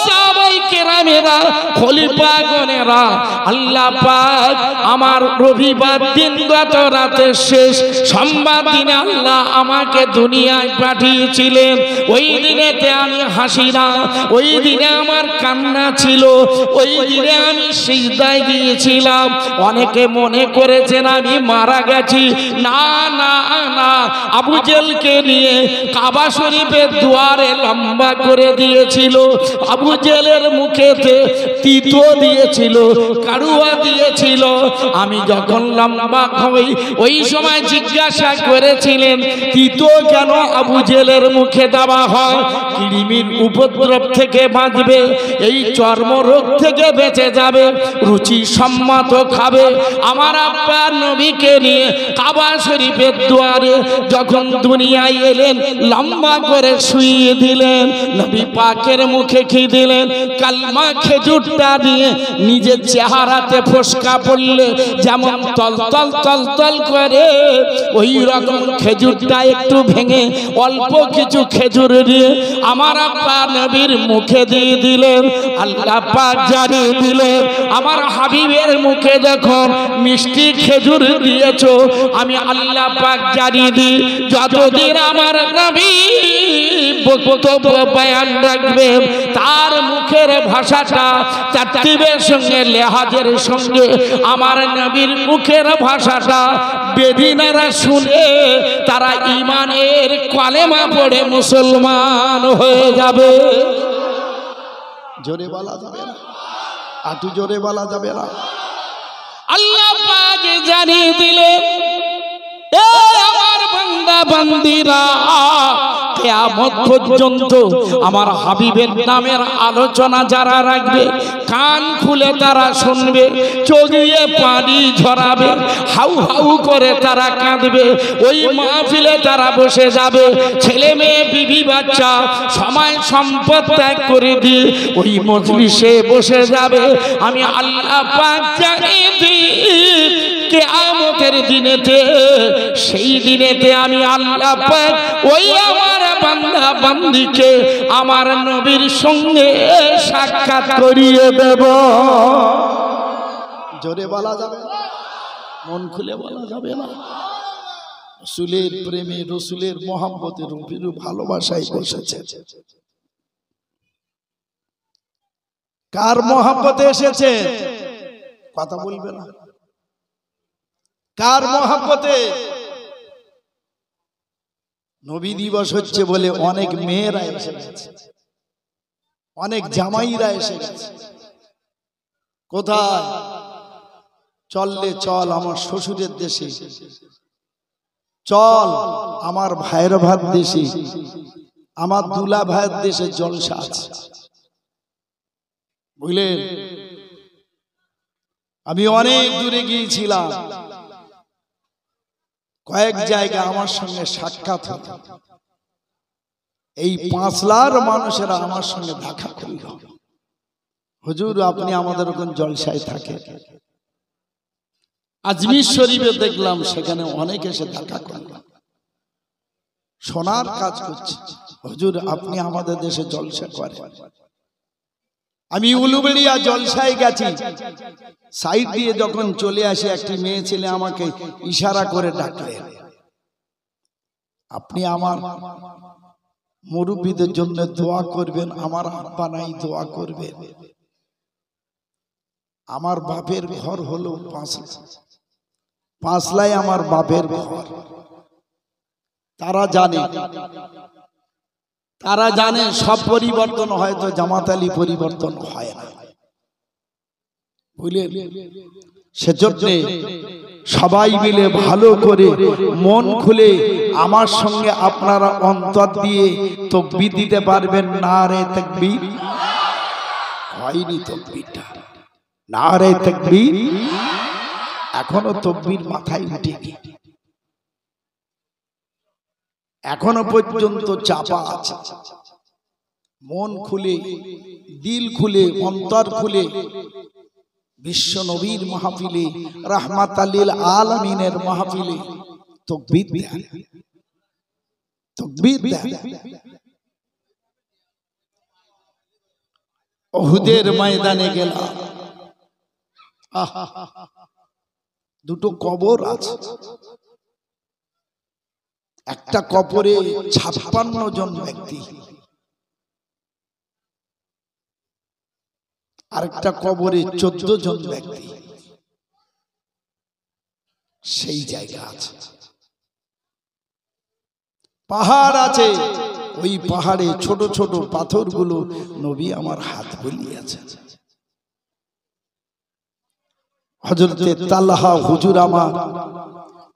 C: সাহাবায়ে কেরামেরা, খলিফা গণেরা, আল্লাহ পাক আমার রবিবার দিন গত রাতে শেষ সোমবার দিনে আল্লাহ আমাকে দুনিয়ায় পাঠিয়েছিলেন। ওই দিনেতে আমি হাসি না, ওই দিনে আমার কান্না ছিল, ওই দিনে আমি সিজদায় গিয়েছিলাম। অনেকে মনে করেছেন আমি মারা গেছি। না না না, আবু জেলকে নিয়ে কাবা শরীফের দুয়ারে লম্বা করে দিয়েছিল। আবু জেলের মুখেতে তিতো দিয়েছিল, কাড়ুয়া দিয়েছিল। আমি যখন লম্বা হই ওই সময় জিজ্ঞাসা করেছিলেন, তিতো কেন আবু জেলের মুখে দেওয়া হয়? কৃমির উপদ্রব থেকে বাঁচবে, এই চর্মরোগ থেকে বেঁচে যাবে, রুচি সম্মত খাবে। আমার আব্বা নবীকে নিয়ে কাবা শরীফের দুয়ারে যখন দুনিয়ায় এলেন, লম্বা করে শুইয়ে দিলেন। নবী পাকের মুখে কি দিলেন? কালমা খেজুরটা দিয়ে নিজের চেহারাতে ফোসকা পড়লে যেমন তলতল তলতল করে, ওই রকম খেজুরটা একটু ভেঙে অল্প কিছু খেজুর দিয়ে আমার আব্বা নবীর মুখে দিয়ে দিলেন। আল্লাহ পাক জানিয়ে দিলেন, আমার হাবিবের মুখে যখন মিষ্টি খেজুর দিয়েছো, আমি আল্লাহ পাক জানিয়ে দিই, যতদিন আমার নবী বক্তব্য বয়ান রাখবে, তার মুখের ভাষাটা তারতিবের সঙ্গে, লেহাজের সঙ্গে আমার নবীর মুখের ভাষাটা বেদিনারা শুনে তারা ঈমানের কলেমা পড়ে মুসলমান হয়ে যাবে।
A: জোরে বলা যাবে না, আটু জোরে বলা যাবে না।
C: আল্লাহ পাক জানিয়ে দিলেন, এ আমার বান্দা বান্দিরা, কিয়ামত পর্যন্ত আমার হাবিবের নামের আলোচনা যারা রাখবে, কান খুলে তারা শুনবে, চোখ দিয়ে পানি ঝরাবে, হাউ হাউ করে তারা কাঁদবে। ওই মাহফিলে তারা বসে যাবে, ছেলে মেয়ে বিবি বাচ্চা সময় সম্পদ ত্যাগ করে দিয়ে ওই মজলিসে বসে যাবে। আমি আল্লাহ পাক জানিয়ে দিই, কিয়ামতের দিনেতে, সেই দিনেতে আমি আল্লাহ পাক ওই আমার বান্দা বান্দিকে আমার নবীর সঙ্গে সাক্ষাৎ করিয়ে দেব।
A: জোরে বলা যাবে না, মন খুলে বলা যাবে না। রসুলের প্রেমে, রসুলের মহব্বতে, রবির ভালোবাসায় বসেছে। কার মহব্বতে এসেছে? কথা বলবে না। কার মহব্বতে? নবী দিবস হচ্ছে বলে অনেক মেয়েরা এসে গেছে, অনেক জামাইরা এসে গেছে। কোথায়? চললে চল আমার শ্বশুরের দেশে, চল আমার ভাইয়ের ভাত দেশে, আমার দুলা ভাইয়ের দেশে জলসা আছে। বুঝলেন? আমি অনেক দূরে গিয়েছিলাম, কয়েক জায়গায় আমার সঙ্গে সাক্ষাৎ হতো। এই পাঁচলার মানুষেরা আমার সঙ্গে দেখা করল, হুজুর আপনি আমাদের ওখানে জলসায় থাকে। আজমির শরীফে দেখলাম সেখানে অনেক এসে দেখা করল, সোনার কাজ করছে। হুজুর আপনি আমাদের দেশে জলসা করেন। আমি উলুবেড়িয়া জলসায় গেছি, সাইড দিয়ে যখন চলে আসে একটি মেয়ে ছেলে আমাকে ইশারা করে ডাকলেন, আপনি আমার মুরব্বীদের জন্য দোয়া করবেন, আমার আব্বা নাই দোয়া করবেন। আমার বাপের ঘর হলো পাঁচলায়, আমার বাপের ঘর। তারা জানে সব পরিবর্তন হয়তো জামাত আলী পরিবর্তন হয় না, বুঝলেন? সেজন্য সবাই মিলে ভালো করে মন খুলে আমার সঙ্গে আপনারা অন্তর দিয়ে তাকবীর দিতে পারবেন। নারে তাকবীর, হয়নি তকবীরটা। নারে তাকবীর, এখনো তকবীর মাথায় উঠেনি, এখনো পর্যন্ত চাপা আছে। মন খুলে, দিল খুলে, অন্তর খুলে বিশ্ব নবীর মাহফিলে, রাহমাতাল লিল আলামিনের মাহফিলে তাকবীর দেন, তাকবীর দেন। উহুদের ময়দানে গেলাম, দুটো কবর আছে, একটা কবরে 56 জন ব্যক্তি, আরেকটা কবরে 14 জন ব্যক্তি। সেই জায়গা আছে, পাহাড় আছে, ওই পাহাড়ে ছোট ছোট পাথরগুলো নবী আমার হাত বুলিয়েছে। হযরতে তালহা হুজুর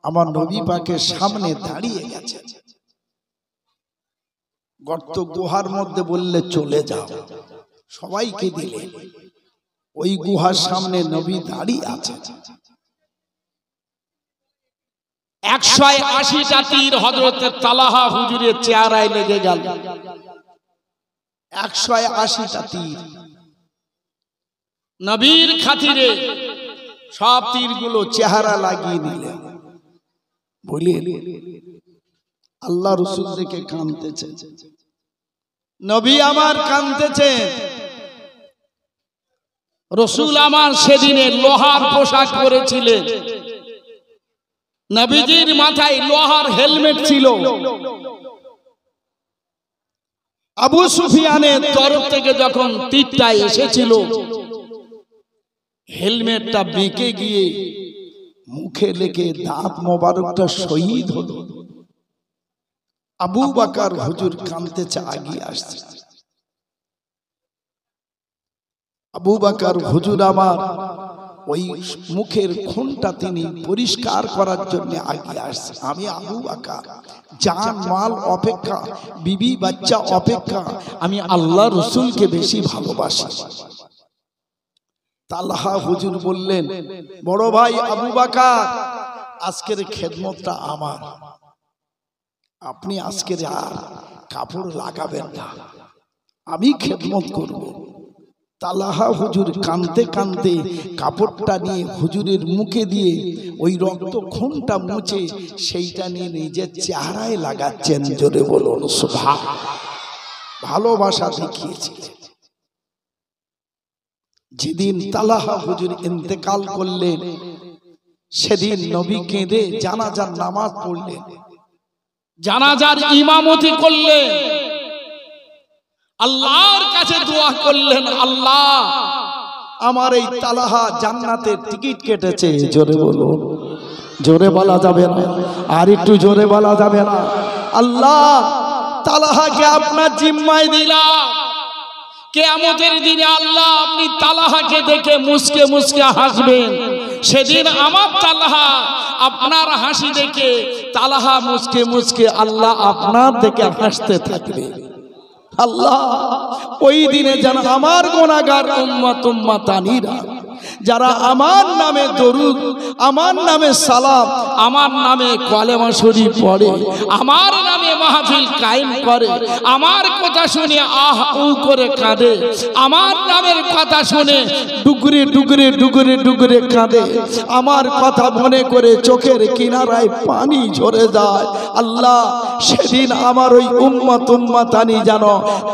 A: আমার নবী পাকের সামনে দাঁড়িয়ে গেছে। গর্ত গুহার মধ্যে বললে চলে যাও, সবাইকে দিলে। ওই গুহার সামনে নবী দাঁড়িয়ে আছে।
C: 180টা তীর হযরতে তালহা হুজুরের চেহারায় লেগে গেল।
A: 180টা তীর
C: নবীর খাতিরে
A: সব তীরগুলো চেহারা লাগিয়ে নিলেন। বলে আল্লাহ রাসূল দেখে কাঁদতেছে, নবী আমার কাঁদতেছে।
C: রাসূল আমার সেদিনে লোহার পোশাক পরেছিলেন, নবীজির মাথায় লোহার হেলমেট ছিল। আবু সুফিয়ানের তরফ থেকে যখন তীরটা এসেছিল,
A: হেলমেটটা বেঁকে গিয়ে মুখে লেগে দাঁত মোবারকটা শহীদ হলো। আবু বকর হুজুর কাঁদতেছে, আগিয়ে আসছে। আবু বকর হুজুর আমার ওই মুখের খুনটা তিনি পরিষ্কার করার জন্য আগিয়ে আসছে। আমি আবু বকর জান মাল অপেক্ষা, বিবি বাচ্চা অপেক্ষা আমি আল্লাহ রাসূলকে বেশি ভালোবাসি। তালহা হুজুর বললেন, বড় ভাই আবু বকর, আজকের খেদমতটা আমার, আপনি আজকের আর কাপড় লাগাবেন না, আমি খেদমত করব। তালহা হুজুর কাঁদতে কাঁদতে কাপড়টা নিয়ে হুজুরের মুখে দিয়ে ওই রক্ত খুনটা মুছে সেইটা নিয়ে নিজের চেহারায় লাগাচ্ছেন। জোরে বলুন সুবহানাল্লাহ। ভালোবাসা দেখিয়েছিলেন। যেদিন তালহা হুজুর ইন্তেকাল করলেন, সেদিন নবী কেঁদে জানাজার নামাজ পড়লেন,
C: জানাজার ইমামতি করলেন, আল্লাহর কাছে দোয়া করলেন, আল্লাহ
A: আমার এই তালহা জান্নাতের টিকিট কেটেছে। জোরে বলুন, জোরে বলা যাবে না, আর একটু জোরে বলা যাবে না। আল্লাহ তালহাকে আপনার জিম্মায় দিলাম।
C: কিয়ামতের দিনে আল্লাহ আপনি তালহাকে দেখে মুসকে মুসকে হাসবেন। সেদিন আমার তালহা আপনার হাসি দেখে তালহা মুসকে মুসকে আল্লাহ আপনার দেখে হাসতে থাকবে।
A: আল্লাহ ওই দিনে যেন আমার গুনাহগার উম্মত উম্মাতানিরা যারা আমার নামে দরুদ, আমার নামে সালাম,
C: আমার নামে কলেমা শরীফ পড়ে, আমার নামে মাহফিল কায়েম করে, আমার কথা শুনে আহ উ করে কাঁদে, আমার নামের কথা শুনে
A: ডুগরে ডুগরে ডুগরে ডুগরে কাঁদে, আমার কথা মনে করে চোখের কিনারায় পানি ঝরে যায়। আল্লাহ সেদিন আমার ওই উম্মত উম্মাতানি যেন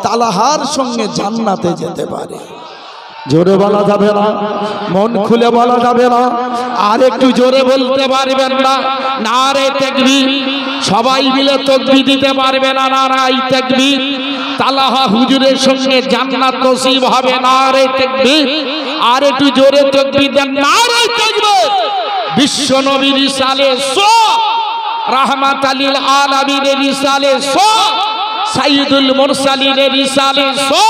A: তালহার সঙ্গে জান্নাতে যেতে পারে। জোরে বলা যাবে না, মন খুলে বলা যাবে না,
C: আর একটু জোরে বলতে পারবেন না? নারে তাকবীর, সবাই মিলে তাকবীর দিতে পারবে না? নারাই তাকবীর। তালহা হুজুরের সঙ্গে জান্নাত নসিব হবে। নারে তাকবীর, আর একটু জোরে তাকবীর দেন। নারে তাকবীর। বিশ্ব নবীর রিসালে সো, রাহমাতাল লিল আলামিনের রিসালে সো, সাইয়্যিদুল মুরসালিনের রিসালে সো,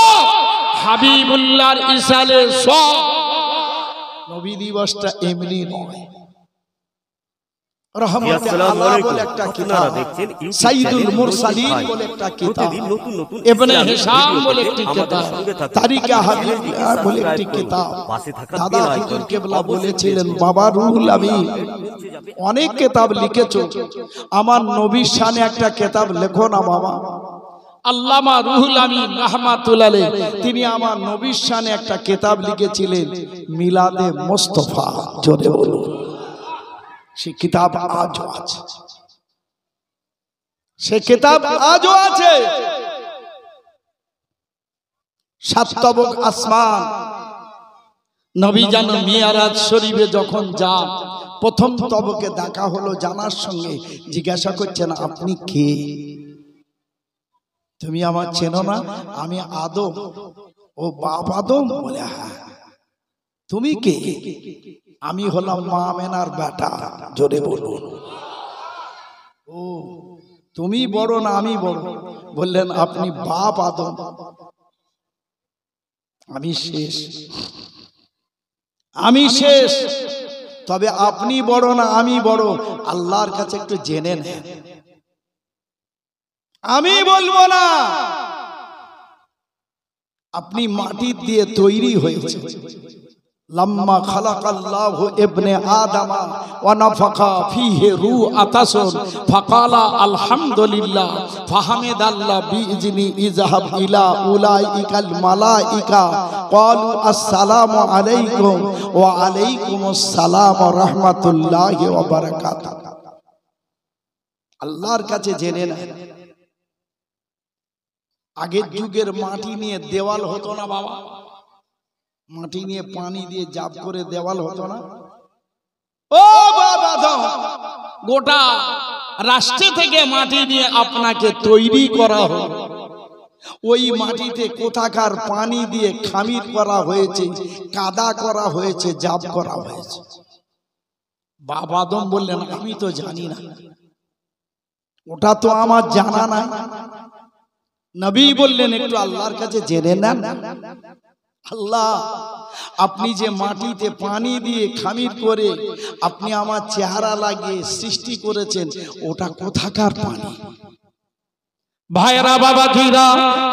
C: হাবিবুল্লাহর ইসালে সো।
A: নবী দিবসটা এমনি নয়, রহমতে আল্লাহ বলে একটা কিতাব, সাইয়্যিদুল মুরসালিন বলে একটা কিতাব, ইবনে হিশাম বলে একটি কিতাব, তারিকা হাবিবিল্লাহ বলে একটি কিতাব। দাদা হুজুর কেবলা বলেছিলেন, বাবা রুহুল আমিন অনেক কিতাব লিখেছো, আমার নবীর শানে একটা কিতাব লেখো না বাবা। আল্লামা রুহুল আমিন রাহমাতুল্লাহ আলাইহি তিনি আমার নবীর শানে একটা কিতাব লিখেছিলেন, মিলাদে মুস্তাফা। জোরে বলুন। সে কিতাব আজও আছে, সে কিতাব আজও আছে। সাত তবক আসমান, নবী যেন মিরাজ শরীফে যখন যান, প্রথম তবকে দেখা হলো, জানার সঙ্গে জিজ্ঞাসা করছেন, আপনি কে? তুমি আমার চেনো না? আমি আদম। ও বাপ আদম? বলে হ্যাঁ। তুমি কে? আমি হলাম মা আমেনার বেটা। জোরে বলুন। ও তুমি বড় না আমি বড়? বললেন, আপনি বাপ আদম, আমি শেষ। আমি শেষ, তবে আপনি বড় না আমি বড়, আল্লাহর কাছে একটু জেনে নেন। আমি বলবো না। আপনি মাটি দিয়ে তৈরি হয়েছে। লাম্মা খালাকাল্লাহু ইবনে আদামা ওয়া নাফাখা ফীহি রূআতাসুন ফাকালা আলহামদুলিল্লাহ ফাহামিদাল্লাহ বিইজনি ইযহাব ইলা উলাইকাল মালাইকা ক্বালু আসসালামু আলাইকুম ওয়া আলাইকুমুস সালাম ওয়া রাহমাতুল্লাহি ওয়া বারাকাতুহু। আল্লাহর কাছে জেনে নেন, আগের যুগের মাটি নিয়ে দেওয়াল হতো না বাবা, মাটি নিয়ে পানি দিয়ে জাপ করে দেওয়াল হতো না। ও বাবা, গোটা রাষ্ট্র থেকে মাটি দিয়ে আপনাকে তৈরি করা হলো, ওই মাটিতে কোথাকার পানি দিয়ে খামির করা হয়েছে, কাদা করা হয়েছে, জাপ করা হয়েছে। বাবা আদম বললেন, আমি তো জানি না, ওটা তো আমার জানা নাই। নবী বললেন, একটু আল্লাহর কাছে জেনে নেন। আল্লাহ, আপনি যে মাটিতে পানি দিয়ে খামির করে আপনি আমার চেহারা লাগিয়ে সৃষ্টি করেছেন, ওটা কোথাকার পানি?
C: ভাইরা বাবা জিরা,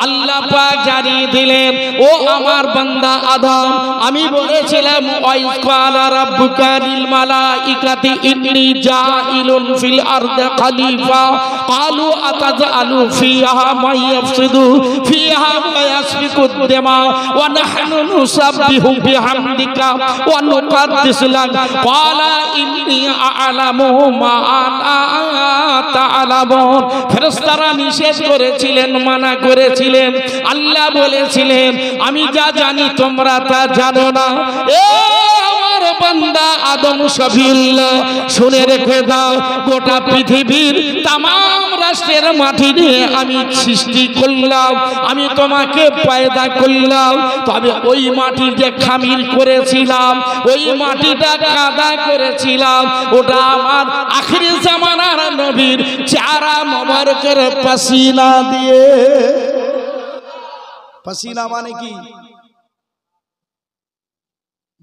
C: আল্লাহ পাক জানিয়ে দিলেন, ও আমার বান্দা আদম, আমি বলেছিলাম ওয়াইজ ক্বালা রাব্বুকা লিল মালাইকাতি ইন্নী জাইলুন ফিল আরদি খলিফা ক্বালু আতাজআলু ফিহা মান ইয়াফসিদু ফিহা ওয়া ইয়াসফিকুদ দিমা ওয়া নাহনু নুসাব্বিহু বিহামদিকা ওয়া নুকাদ্দিসু লাক ক্বালা ইন্নী আ'লামু মা লা তা'লামুন। ফেরেশতারা নিষেধ করেছিলেন, মানা করেছিলেন। আল্লাহ বলেছিলেন, আমি যা জানি তোমরা তা জানো না। এ আমার বান্দা আদম শফিউল্লাহ, শুনে রেখে দাও, গোটা পৃথিবীর तमाम রাষ্ট্রের মাটি দিয়ে আমি সৃষ্টি করলাম, আমি তোমাকে পয়দা করলাম, তবে ওই মাটি যে খামির করেছিলাম, ওই মাটিটা কাদা করেছিলাম, ওটা আমার আখিরি জামানার নবীর চেহারা মোবারকের পাসিনা দিয়ে। পাসিনা মানে কি?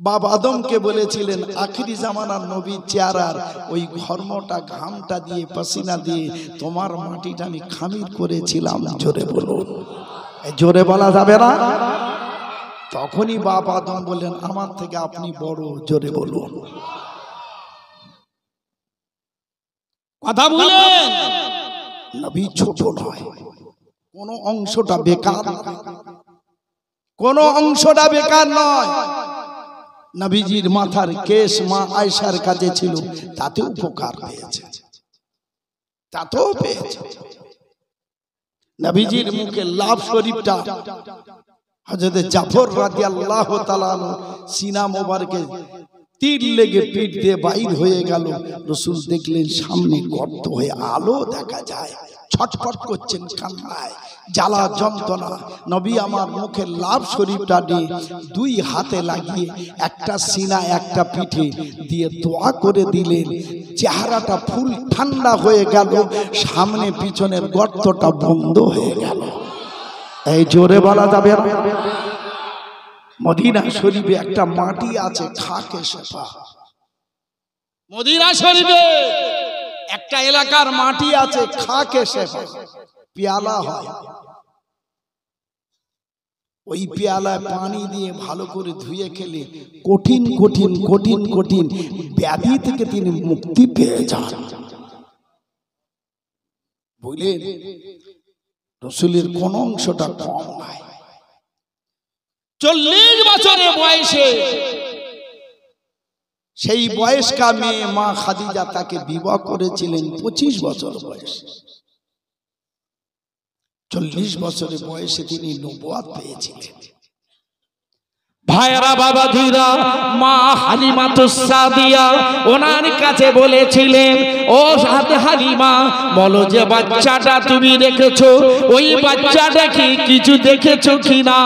C: বাবা আদমকে বলেছিলেন, আখিরি জামানার নবীর চেহারার ওই ঘর্মটা, ঘামটা দিয়ে, পাসিনা দিয়ে তোমার মাটিটা আমি খামির করেছিলাম। জোরে বলুন। জোরে বলা যাবে না? তখনই বাবা আদম বললেন, আমার থেকে আপনি বড়। জোরে বলুন। কথা বলেন। নবী ছোট নয়, কোন অংশটা বেকার, কোন অংশটা বেকার নয়। নবীজির মাথার কেশ মা আয়েশার কাছে ছিল, তাতে উপকার পেয়েছে, তাতেও পেয়েছে। নবীজির মুখে লাভ শরীফটা হযরত জাফর রাদিয়াল্লাহু তাআলা সিনা মোবারকে তীর লেগে পিঠ দিয়ে বাইর হয়ে গেল। রাসূল দেখলেন সামনে গর্ত হয়ে আলো দেখা যায়, ছটফট করছেন কান্নায়, জ্বালা যন্ত্রণা। নবী আমার মুখের লাভ শরীফটা দিয়ে দুই হাতে লাগিয়ে একটা সিনা একটা পিঠে দিয়ে দোয়া করে দিলেন। চেহারাটা ফুল ঠান্ডা হয়ে গেল, সামনে পিছনের গর্তটা বন্ধ হয়ে গেল। এই জোরে বলা যাবে না? মদিনা শরীফে একটা মাটি আছে, খাকে সেপা। মদিনা শরীফে একটা এলাকার
A: মাটি আছে খাক এসে পেয়ালা হয়, ওই পেয়ালায় পানি দিয়ে ভালো করে ধুয়ে খেলে কঠিন কঠিন কঠিন কঠিন ব্যাধি থেকে তিনি মুক্তি পেয়ে যান। বুঝলেন, রসুলের কোন অংশটা কম নয়।
C: 40 বছরের বয়সে
A: সেই বয়স্কা মেয়ে মা খাদিজা তাকে বিবাহ করেছিলেন 25 বছর বয়সে। 40 বছরের বয়সে তিনি নবুয়ত পেয়েছিলেন।
C: ভাইরা বাবা ধীরা, মা হালিমাতুস সাদিয়া ওনার কাছে বলেছিলেন, ও হালিমা বলো যে বাচ্চাটা তুমি রেখেছো, ওই বাচ্চাটা কি কিছু দেখেছো কিনা?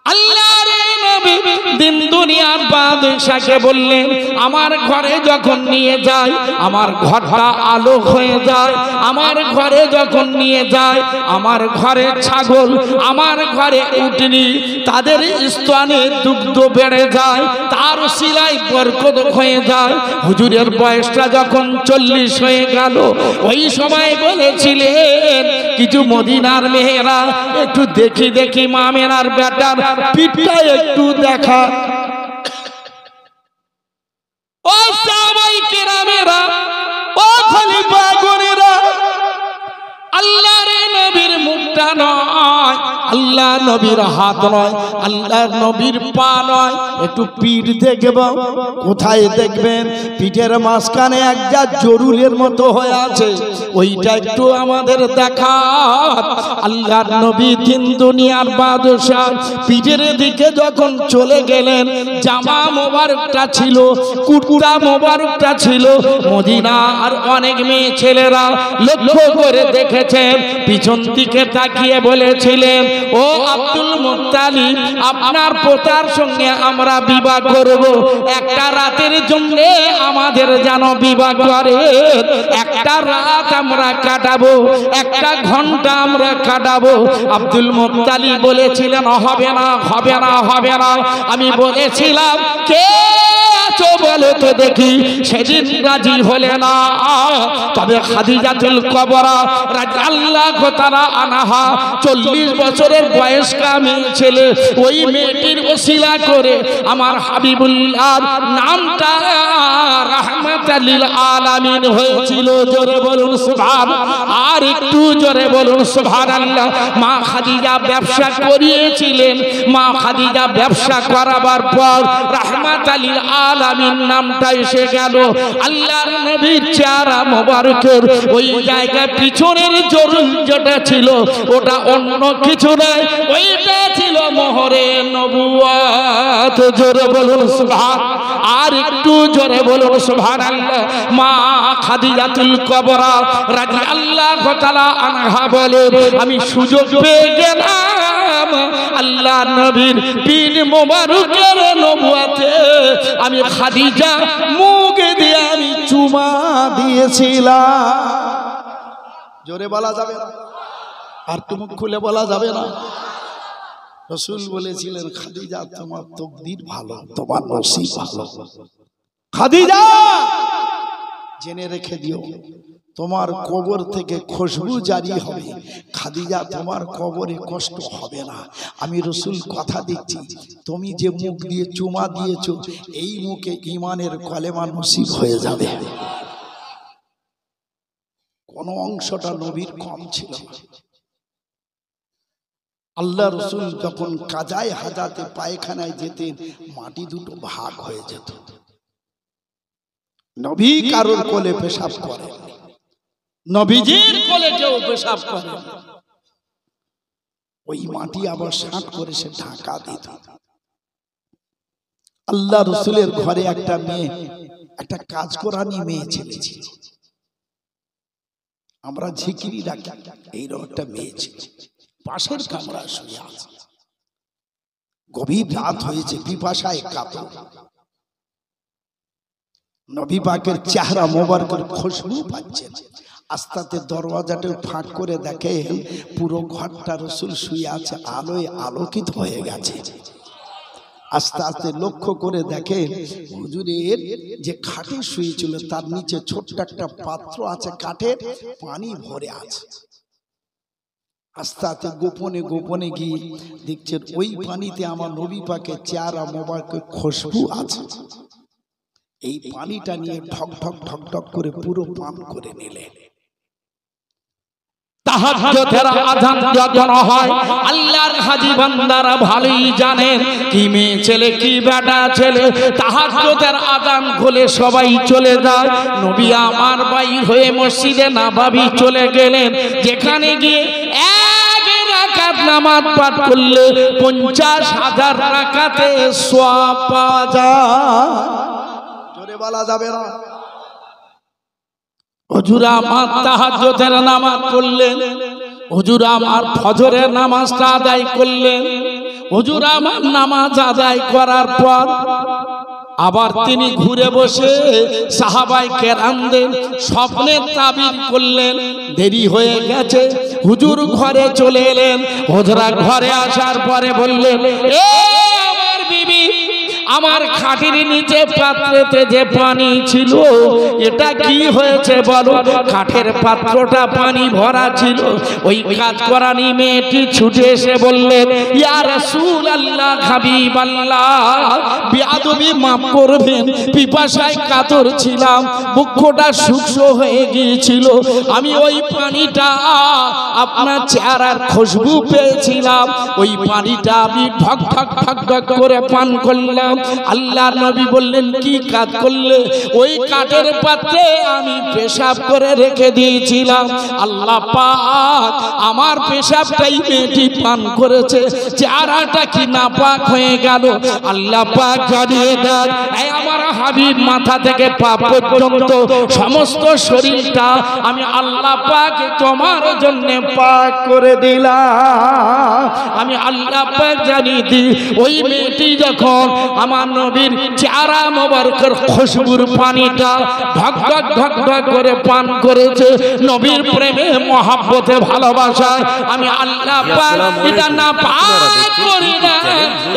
C: আল্লাহর নবী দিন দুনিয়ার বাদশাকে বললেন, আমার ঘরে যখন নিয়ে যায় আমার ঘরটা আলো হয়ে যায়, আমার ঘরে যখন নিয়ে যায় আমার ঘরে ছাগল, আমার ঘরে উটনি, তাদের স্তনে দুগ্ধ বেড়ে যায়, তার সিলাই বরকত হয়ে যায়। হুজুরের বয়সটা যখন 40 হয়ে গেল, ওই সময় বলেছিলেন কিছু মদিনার মেয়েরা একটু দেখি দেখি মামেরার বেটার পিঠটা একটু দেখা। ও সাহাবায়ে কেরামেরা, ও খলিফা গণেরা, আল্লাহর নবীর মুখটা নয়, আল্লাহ নবীর হাত নয়, আল্লাহর নবীর পা নয়, একটু পিঠ দেখব। কোথায় দেখবেন? পিঠের মাঝখানে একটা জরুলের মতো হয়ে আছে, ওইটা একটু আমাদের দেখা। আল্লাহর নবী দিন দুনিয়ার বাদশা পিঠের দিকে যখন চলে গেলেন, জামা মোবারকটা ছিল, কুর্তা মোবারকটা ছিল, মদিনার অনেক মেয়ে ছেলেরা লক্ষ্য করে দেখেছেন, পিছন দিকে তাকিয়ে বলেছিলেন, ও আব্দুল মুত্তালিব, আপনার পোতার সঙ্গে আমরা বিবাহ করব, একটা রাতের জন্য আমাদের যেন বিবাহ করে, একটা রাত আমরা কাটাবো, একটা ঘন্টা আমরা কাটাবো। আব্দুল মুত্তালিব বলেছিলেন, হবে না হবে না হবে না। আমি বলেছিলাম, কে আছো বলো তো দেখি। সেদিন রাজি হলে না, তবে খাদিজাতুল কুবরা রাদিয়াল্লাহু তাআলা আনহা 40 বছরের বয়স্কা মেয়ে ছেলে, ওই মেয়েটির ওসিলা করে আমার হাবিবুল্লাহ নামটা রাহমাতাল লিল আলামিন হয়েছিল। জোরে বলুন সুবহানাল্লাহ, আর একটু জোরে বলুন সুবহানাল্লাহ। মা খাদিজা ব্যবসা করিয়েছিলেন, মা খাদিজা ব্যবসা করাবার পর রাহমাতাল লিল আলামিন নামটা এসে গেল। আল্লাহর নবীর চেহারা মোবারকের ওই জায়গায় পিছনের জরুল যেটা ছিল ওটা অন্য কিছু নয়, ওইটা ছিল মোহরে নবুয়ত। জোরে বলুন সুবহানাল্লাহ, আর একটু জোরে বলুন সুবহানাল্লাহ। মা খাদিজাতুল কুবরা রাদিয়াল্লাহু তাআলা আনহা বলে, আমি সুযোগ পেয়ে গেলাম আল্লাহর নবীর পীর মোবারকের নবুয়তে আমি খাদিজা মুখ দিয়ে আমি চুমা দিয়েছিলাম।
A: জোরে বলা যাবে না, আর তো মুখ খুলে বলা যাবে না। রাসূল বলেছিলেন, খাদিজা তোমার তকদির ভালো, তোমার নসিব ভালো। খাদিজা জেনে রেখে দিও, তোমার কবর থেকে খুশবু জারি হবে। খাদিজা তোমার কবরে কষ্ট হবে না। আমি রাসূল কথা দিচ্ছি, তুমি যে মুখ দিয়ে চুমা দিয়েছো এই মুখে ঈমানের কলেমা নসিব হয়ে যাবে। কোন অংশটা নবীর কম ছিল না। আল্লাহ রাসূল যখন কাজায় হাজাতে পায়খানায় যেতেন, মাটি দুটো ভাগ হয়ে যেত। নবী কারোর কোলে পেশাব করেন, নবীজির কোলে কেউ পেশাব করেন, ওই মাটি আবার সাত করে সে ঢাকা দিত। আল্লাহ রাসূলের ঘরে একটা মেয়ে, একটা কাজ করানি মেয়ে ছেলে ছিল, আমরা ঝিকিরি রাখি, এইরকম একটা মেয়ে ছিল। পাশের কামরা শুয়ে আছে, গভীর রাত হয়েছে, পিপাসায় কাতর। নবী পাকের চেহারা মোবারকের খুশবু পাচ্ছেন। আস্তে দরওয়াজাটা ফাঁক করে দেখে পুরো ঘরটা রাসূল শুয়ে আছে, আলোয় আলোকিত হয়ে গেছে। আস্তে আস্তে লক্ষ্য করে দেখে হুজুরের যে খাটে শুয়েছিল তার নিচে ছোট্ট একটা পাত্র আছে কাঠের, পানি ভরে আছে। আস্তে আস্তে গোপনে গোপনে গিয়ে দেখছেন ওই পানিতে আমার নবী পাকের চেহারা মোবারকের খুশবু আছে। এই পানিটা নিয়ে ঢক ঢক ঢক ঢক করে পুরো পান করে নিলেন।
C: তাহাজ্জুদের আযান যখন হয় আল্লাহর হাজী বান্দারা ভালোই জানেন কি মেয়ে ছেলে কি বেটা ছেলে, তাহাজ্জুদের আযান খুলে সবাই চলে যায়। নবী আমার বাইর হয়ে মসজিদে নববী চলে গেলেন, যেখানে গিয়ে এক রাকাত নামাজ পাঠ করলে 50,000 রাকাতে সওয়াব পাওয়া যায়।
A: জোরে বলা যাবে না?
C: হুজুর আমার তাহাজ্জুদের নামাজ পড়লেন, হুজুর আমার ফজরের নামাজটা আদায় করলেন। হুজুর আমার নামাজ আদায় করার পর আবার তিনি ঘুরে বসে সাহাবায়ে কেরামদের স্বপ্নের তাবির করলেন। দেরি হয়ে গেছে, হুজুর ঘরে চলে এলেন। হুজুরা ঘরে আসার পরে বললেন, এ আমার বিবি, আমার খাটের নিচে পাত্রেতে যে পানি ছিল এটা কি হয়েছে বলো? কাঠের পাত্রটা পানি ভরা ছিল। ওই কাজ করানি মেয়েটি ছুটে এসে বললেন, ইয়া রাসূলুল্লাহ, হাবিবাল্লাহ, বেয়াদবি মাফ করবেন, পিপাসায় কাতর ছিলাম, মুখটা শুষ্ক হয়ে গিয়েছিল। আমি ওই পানিটা আপনার চেহারার খুশবু পেয়েছিলাম, ওই পানিটা আমি ঢক ঢক ঢক ঢক করে পান করলাম। আল্লাহর নবী বললেন, কি কাজ করলে? ওই কাঠের পাত্রে আমি পেশাব করে রেখে দিয়েছিলাম। আল্লাহ পাক আমার পেশাবটাই মেয়েটি পান করেছে, চেহারাটা কি নাপাক হয়ে গেল। আল্লাহ পাক জানিয়ে দেন, এই আমার হাবিব মাথা থেকে পা পর্যন্ত সমস্ত শরীরটা আমি আল্লাহ পাক তোমার জন্য পাক করে দিলাম। আমি আল্লাহ পাক জানিয়ে দিই, ওই মেয়েটি যখন আমার নবীর চেহারা মোবারকের খুশবুর পানিটা ঢক ঢক ঢক ঢক করে পান করেছে, নবীর প্রেমে মহব্বতে ভালোবাসায় আমি আল্লাহ পাক এটা না পাক করি না।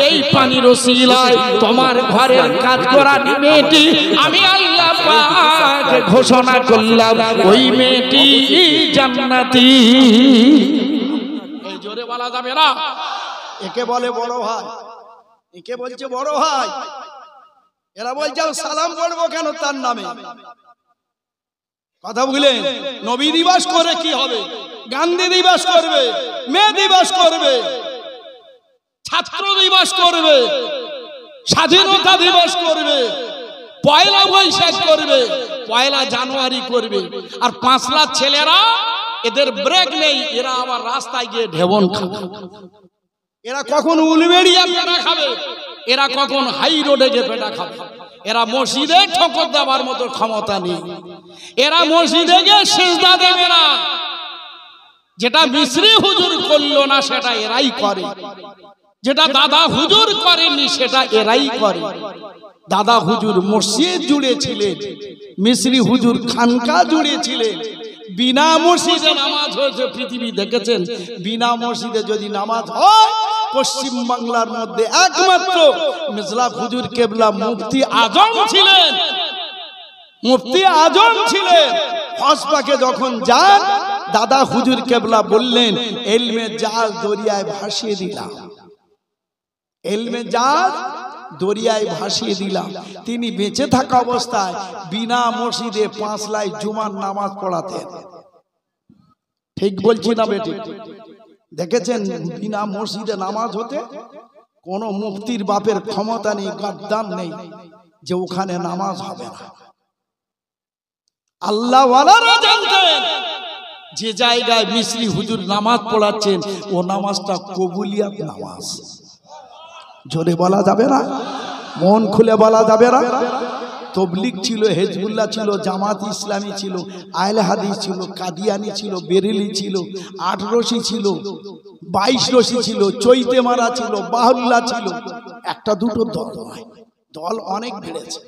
C: এই পানির ওসিলায় তোমার ঘরের কাজ করা মেয়েটি আমি আল্লাহ পাক ঘোষণা করলাম ওই মেয়েটি জান্নাতি। এই জোরে বলা যাবে না?
A: একে বলে বড় ভাই, একে বলছে বড় ভাই। এরা বলছে সালাম করবো কেন তার নামে? কথা বুঝলেন? নবী দিবস করে কি হবে? গান্ধী দিবস করবে, মে দিবস করবে, ছাত্র দিবস করবে, স্বাধীনতা দিবস করবে, পয়লা বৈশাখ করবে, পয়লা জানুয়ারি করবে। আর 5 লাখ ছেলেরা, এদের ব্রেক নেই, এরা আবার রাস্তায় গিয়ে ঢেবন খাবে। এরা কখন উলবেড়িয়া পেটা খাবে, এরা কখন হাই রোডে গিয়ে পেটা খাবে। এরা মসজিদে ঠোকর দেওয়ার মতো ক্ষমতা নেই। এরা মসজিদে গিয়ে সিজদা দেবে না। যেটা মিশরি হুজুর করলো না সেটা এরাই করে, যেটা দাদা হুজুর করেনি সেটা এরাই করে। দাদা হুজুর মসজিদ জুড়েছিলেন, মিশরি হুজুর খানকা জুড়েছিলেন। বিনা মসজিদে নামাজ হয়েছে পৃথিবী দেখেছেন? বিনা মসজিদে যদি নামাজ হয়, পশ্চিম বাংলার মধ্যে একমাত্র মিজলা হুজুর কেবলা মুফতি আজম ছিলেন। মুফতি আজম ছিলেন। হজ পাকে যখন যান, দাদা হুজুর কেবলা বললেন, এলমে জাহাজ দরিয়ায় ভাসিয়ে দিলাম, এলমে জাহাজ দরিয়ায় ভাসিয়ে দিলাম। তিনি বেঁচে থাকা অবস্থায় বিনা মসজিদে 5 লাই জুমার নামাজ পড়াতেন। ঠিক বলছি না বেটি? দেখেছেন বিনা মসজিদে নামাজ হতে? কোন মুফতির বাপের ক্ষমতা নেই, গাদ্দার নেই যে ওখানে নামাজ হবে না। আল্লাহ ওয়ালারা জানতেন যে জায়গায় মিশরি হুজুর নামাজ পড়াচ্ছেন ও নামাজটা কবুলিয়াত নামাজ। জোরে বলা যাবে না? মন খুলে বলা যাবে না? তবলিগ ছিল, হেজবুল্লাহ ছিল, জামাত ইসলামী ছিল, আহলে হাদিস ছিল, কাদিয়ানি ছিল, বেরেলি ছিল, 8 রশি ছিল, 22 রশি ছিল, চৈতে মারা ছিল, বাহুল্লাহ ছিল। একটা দুটো দল নয়, দল অনেক বেড়েছে।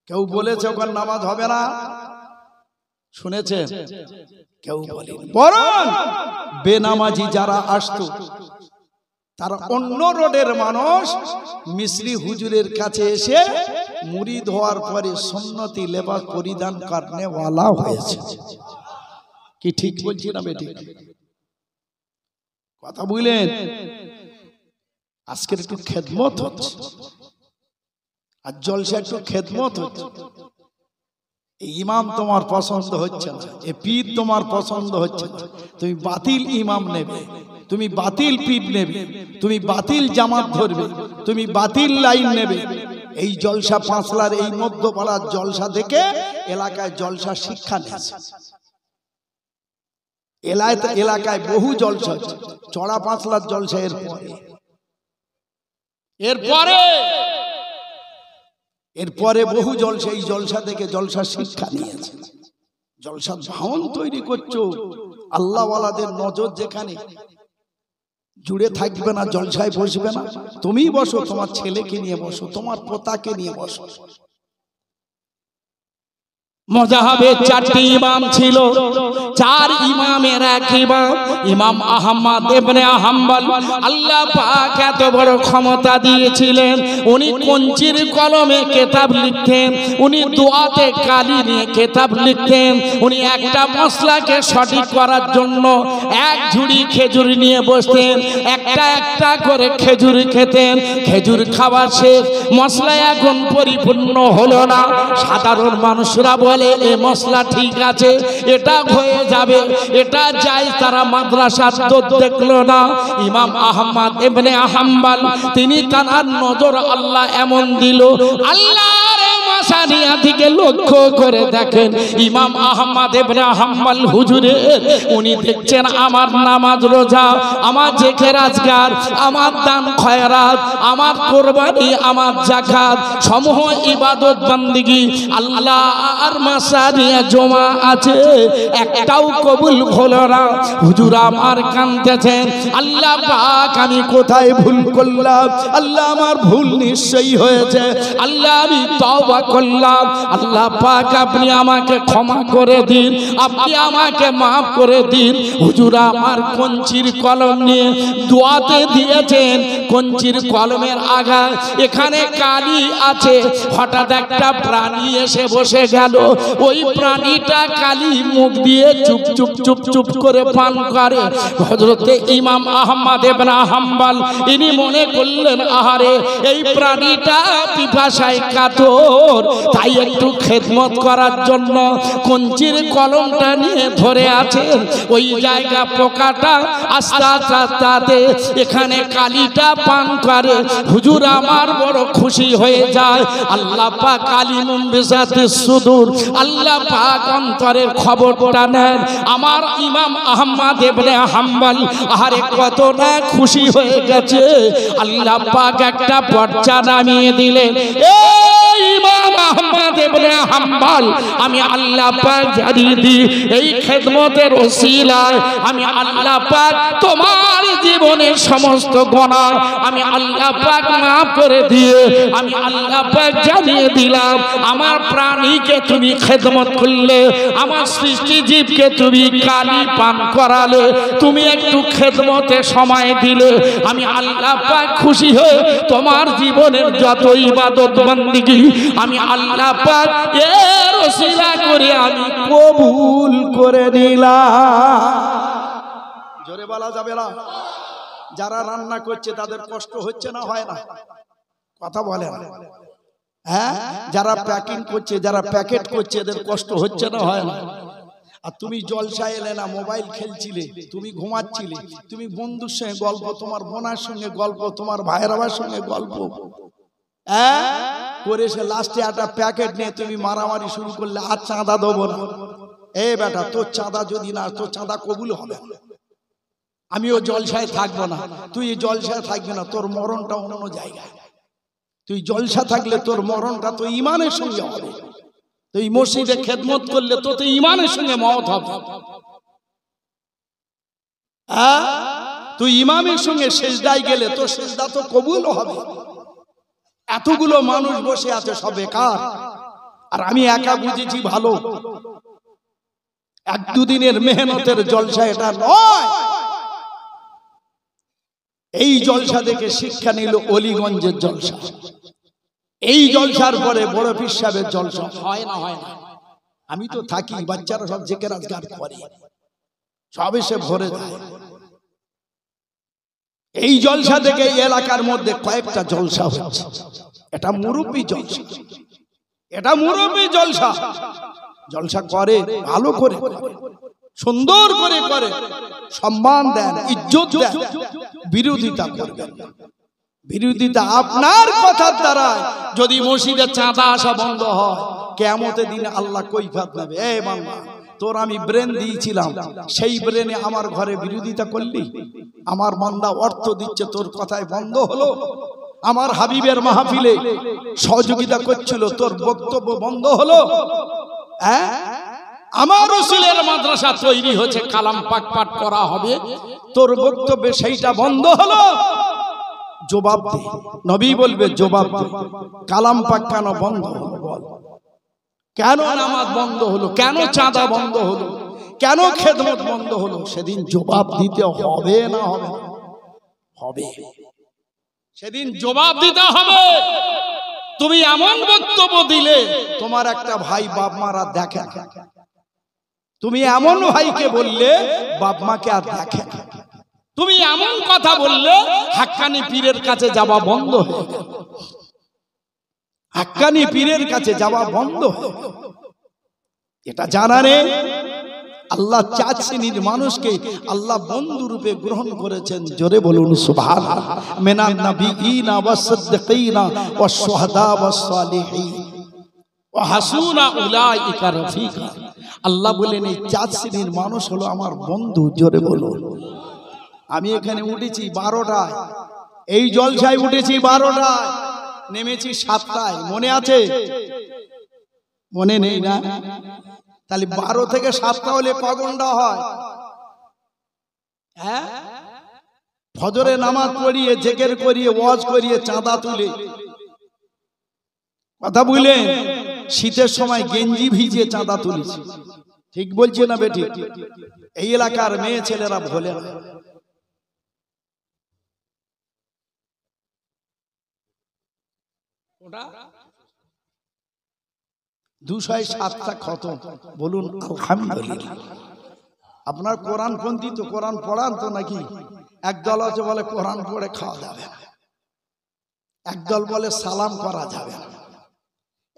A: কেউ বলেছে ওখানে নামাজ হবে না? শুনেছেন? কেউ বলেনি। বরং বেনামাজি যারা আসতো তারা অন্য রোডের মানুষ মিশরি হুজুরের কাছে এসে মুরিদ হওয়ার পরে সুন্নতি লেবাস পরিধান করনে ওয়ালা হয়েছে। কি ঠিক বলছি না বেঠিক? কথা বুঝলেন? আজকের একটু খেদমত হচ্ছে, আর জলসা একটু খেদমত হচ্ছে। ইমাম তোমার পছন্দ হচ্ছে না, এ পীর তোমার পছন্দ হচ্ছে না, তুমি বাতিল ইমাম নেবে, তুমি বাতিল পীর নেবে, তুমি বাতিল জামাত ধরবে, তুমি বাতিল লাইন নেবে। এই জলসা পাঁচলার এই মধ্যপাড়ার জলসা থেকে এলাকায় জলসা শিক্ষা নিয়েছে। এলাকায় বহু জলসা, চড়া পাঁচলার জলসা এরপরে বহু জলসা, এই জলসা থেকে জলসা শিক্ষা নিয়েছে। জলসা ভাওন তৈরি করছো, আল্লাহওয়ালাদের নজর যেখানে জুড়ে থাকবে না, জলসায় বসবে না। তুমি বসো, তোমার ছেলেকে নিয়ে বসো, তোমার পোতাকে নিয়ে বসো।
C: মজা হবে। চারটি ইমাম ছিল, চার ইমামের এক ইমাম, ইমাম আহমদ ইবনে হাম্বল। আল্লাহ পাক এত বড় ক্ষমতা দিয়েছিলেন, উনি কঞ্চির কলমে কিতাব লিখতেন, উনি দোয়াতে কালি নিয়ে কিতাব লিখতেন। উনি একটা মশলাকে সঠিক করার জন্য এক ঝুড়ি খেজুর নিয়ে বসতেন, একটা একটা করে খেজুর খেতেন। খেজুর খাওয়ার শেষ, মশলা এখন পরিপূর্ণ হলো না। সাধারণ মানুষরা বলে এ মশলা ঠিক আছে, এটা হয়ে যাবে, এটা যাই, তারা মাদ্রাসার দোদ দেখলো না। ইমাম আহমদ ইবনে হাম্বল, তিনি তার নজর আল্লাহ এমন দিল, আল্লাহর মাসানিয়া থেকে লক্ষ্য করে দেখেন ইমাম আহমদ ইবনে হাম্বল হুজুরের, উনি দেখছেন আমার নামাজ রোজা, আমার জিকির আজকার, আমার দান খয়রাত, আমার কুরবানি, আমার যাকাত, সমূহ ইবাদত বান্দিগি আল্লাহর মাসানিয়া জমা আছে, একটাও কবুল হলো না। হুজুর আমার কাঁদতেছেন, আল্লাহ পাক আমি কোথায় ভুল করলাম, আল্লাহ আমার ভুল নিশ্চয়ই হয়েছে, আল্লাহ আমি তওবা করলাম, আল্লাহ পাক আপনি আমাকে ক্ষমা করে দিন, আপনি আমাকে মাফ করে দিন। হুজুর আমার কঞ্চির কলম নিয়ে দোয়াতে দিয়েছেন, কঞ্চির কলমের আগায় এখানে কালি আছে। হঠাৎ একটা প্রাণী এসে বসে গেল, ওই প্রাণীটা কালি মুখ দিয়ে চুপ চুপ চুপ চুপ করে পান করে। হযরতে ইমাম আহমদ ইবনে হাম্বল ইনি মনে করলেন, আহারে এই প্রাণীটা পিপাসায় কাতর, তাই একটু খেদমত করার জন্য কঞ্চির কলমটা নিয়ে ধরে আছেন। ওই জায়গা পোকাটা আস্তে আস্তে এখানে কালিটা পান করে। হুজুর আমার বড় খুশি হয়ে যায়। আল্লাহ পাক আলিমুম বিজাতিস সুদূর, আল্লাহ পাক অন্তরের খবরটা নেন। আমার ইমাম আহমদ ইবনে হাম্বল আরে কত না খুশি হয়ে গেছে। আল্লাহ পাক একটা পর্চা নামিয়ে দিলেন, এই ইমাম আহমদ ইবনে হাম্বল, আমি আল্লাহ পাক জানিয়ে দিই, এই খেদমতের ওসিলায় আমি আল্লাহ পাক তোমার জীবনের সমস্ত গুনাহ আমি আল্লাহ পাক মাফ করে দিয়ে আমি আল্লাহ পাক জানিয়ে দিলাম, আমার প্রাণীকে তুমি খেদমত করলে, আমার সৃষ্টি জীবকে তুমি কালি পান করালে, তুমি একটু খেদমতে সময় দিলে, আমি আল্লাহ পাক খুশি হয়ে তোমার জীবনের যত ইবাদত বন্দেগী আমি আল্লাহ পাক এর ওসিলা করে আমি কবুল করে নিলাম।
A: জোরে বলা যাবে না? যারা রান্না করছে তাদের কষ্ট হচ্ছে না, হয় না? কথা বলে না? হ্যাঁ, যারা প্যাকিং করছে, যারা প্যাকেট করছে, এদের কষ্ট হচ্ছে না, হয় না? আর তুমি জলসা এলে না, মোবাইল খেলছিলে, তুমি ঘুমাচ্ছিলে, তুমি বন্ধুর সঙ্গে গল্প, তোমার বোনার সঙ্গে গল্প, তোমার ভাইয়ের বাবার সঙ্গে গল্প, হ্যাঁ করে সে লাস্টে একটা প্যাকেট নিয়ে তুমি মারামারি শুরু করলে, আর চাঁদা দেবো না। এ বেটা, তোর চাঁদা যদি না, তোর চাঁদা কবুল হবে, আমিও জলসায় থাকবো না। তুই জলসায় থাকবি না, তোর মরণটা অন্য জায়গায়। তুই জলসা থাকলে তোর মরণটা তো ইমানের সঙ্গে হবে। তুই মসজিদে খেদমত করলে তো ইমানের সঙ্গে মওত হবে। তুই ইমামের সঙ্গে সেজদায় গেলে তো সেজদা তো কবুল হবে। এতগুলো মানুষ বসে আছে, সব বেকার, আর আমি একা বুঝেছি ভালো। এক দুদিনের মেহনতের জলসা এটা নয়। এই জলসা দেখে শিক্ষা নিল অলিগঞ্জের জলসা। এই জলসার পরে বড় পীর সাহেবের জলসা হয় না হয় না। আমি তো থাকি, বাচ্চারা সব জেকে রাজগার করে, সব এসে ভরে যায়। এই জলসা থেকে এলাকার মধ্যে কয়েকটা জলসা হচ্ছে। এটা মুরব্বী জলসা, এটা মুরব্বী জলসা। জলসা করে ভালো করে, সুন্দর করে করে, সম্মান দেন, ইজ্জত দেন, বিরোধিতা করবেন। বিরোধিতা আপনার কথার দ্বারা যদি মসজিদে চাঁদা আসা বন্ধ হয়, কিয়ামতের দিনে আল্লাহ কৈফিয়ত নেবে। এই বান্দা, তোর আমি ব্রেন দিয়েছিলাম, সেই ব্রেনে আমার ঘরে বিরোধিতা করলি। আমার বান্দা অর্থ দিচ্ছে, তোর কথায় বন্ধ হলো। আমার হাবিবের মাহফিলে সহযোগিতা করছিল, তোর বক্তব্য বন্ধ হলো। হ্যাঁ, আমার রাসূলের মাদ্রাসা তৈরি হচ্ছে, কালাম পাক পাঠ করা হবে, তোর বক্তব্যে সেইটা বন্ধ হলো। জবাব দে, নবী বলবে জবাব দে, কালাম পাক কেন বন্ধ হলো বল? কেন নামাজ বন্ধ হলো? কেন চাঁদা বন্ধ হলো? কেন খেদমত বন্ধ হলো? সেদিন জবাব দিতে হবে না হবে? হবে। সেদিন জবাব দিতে হবে। তুমি এমন বক্তব্য দিলে, তোমার একটা ভাই বাপ মারা দেখে না। তুমি এমন ভাইকে বললে, বাপ মাকে আর দেখে না। তুমি এমন কথা বললে, হাক্কানি পীরের কাছে যাওয়া বন্ধ হয়ে গেল। হাক্কানি পীরের কাছে যাওয়া বন্ধ হয়ে গেল। এটা জানা নেই, আল্লাহ 4 শ্রেণীর মানুষকে আল্লাহ বন্ধু রূপে গ্রহণ করেছেন। জোরে বলুন সুবহানাল্লাহ। মিনান নাবিয়িনা ওয়াস সিদ্দিকিনা ওয়াস শুহাদা ওয়াস সালিহিন ওয়া হাসুনা উলাইকা রাফিকা। আল্লাহ বলেন এই 4 শ্রেণীর মানুষ হলো আমার বন্ধু। জোরে বলুন। আমি এখানে উঠেছি 12টায়, এই জলসায় উঠেছি 12টায়, নেমেছি 7টায়। মনে আছে? মনে নেই না? তাহলে 12 থেকে 7টা হলে ক ঘন্টা হয়? হ্যাঁ, ফজরে নামাজ পড়িয়ে, জিকির করিয়ে, ওয়াজ করিয়ে, চাঁদা তুলে, কথা বুঝলেন? শীতের সময় গেঞ্জি ভিজিয়ে চাঁদা তুলেছি। ঠিক বলছি না বেটি? এই এলাকার মেয়ে ছেলেরা ভোলে না। ওটা 207টা খতম। বলুন আলহামদুলিল্লাহ। আপনার কোরআন পন্থী তো, কোরআন পড়ান তো নাকি? একদল আছে বলে কোরআন পড়ে খাওয়া যাবে না, একদল বলে সালাম করা যাবে না,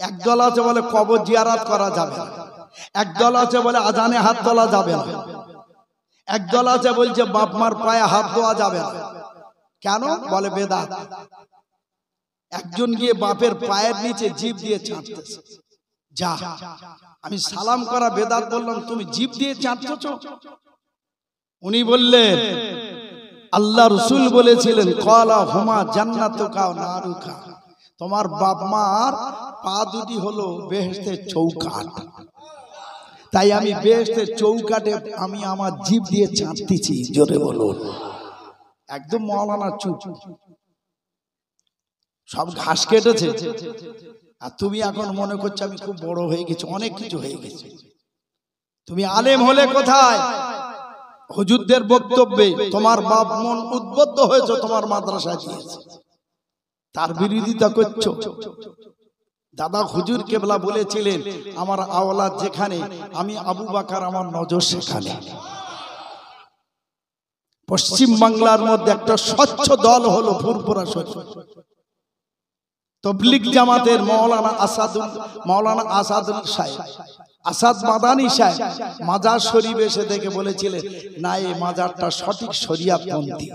A: একদল আছে বলে কবর জিয়ারত করা যাবে না, একদল আছে বলে আজানে হাত তোলা যাবে না, একদল আছে বলছে বাপ মার পায়ে হাত দেওয়া যাবে না। কেন? বলে বেদাত। একজন গিয়ে বাপের পায়ের নিচে জিভ দিয়ে চাটতেছে। যা, আমি সালাম করা বেদাত বললাম, তুমি জিভ দিয়ে চাটছো। উনি বললেন আল্লাহ রাসূল বলেছিলেন ক্বালা হুমা জান্নাতুকা ওয়া নারুকা, তোমার বাপ মার পা দুটি হলো বেহেশতের চৌকাঠ, তাই আমি বেহেশতের চৌকাঠে আমি আমার জিভ দিয়ে চাটতেছি। জোরে বলুন। একদম মাওলানা চুপ, সব ঘাস কেটেছে। আর তুমি এখন মনে করছো আমি খুব বড় হয়ে গেছি, অনেক কিছু হয়ে গেছে। তুমি আলেম হলে কোথায়? হুজুরদের বক্তব্যে তোমার বাপ মন উদ্বুদ্ধ হয়েছে, তোমার মাদ্রাসা দিয়েছে, তার বিরোধিতা করছো। দাদা হুজুর কেবলা বলেছিলেন আমার আওলাদ যেখানে, আমি আবু বকর আমার নজর সেখানে। পশ্চিম বাংলার মধ্যে একটা স্বচ্ছ দল হলো ফুরফুরা স্বচ্ছ তবলিগ জামাতের মাওলানা আসাদুল সাহেব, আসাদ মাদানী সাহেব মাজার শরীফ এসে দেখে বলেছিলেন না, এই মাজারটা সঠিক শরিয়াতপন্থী।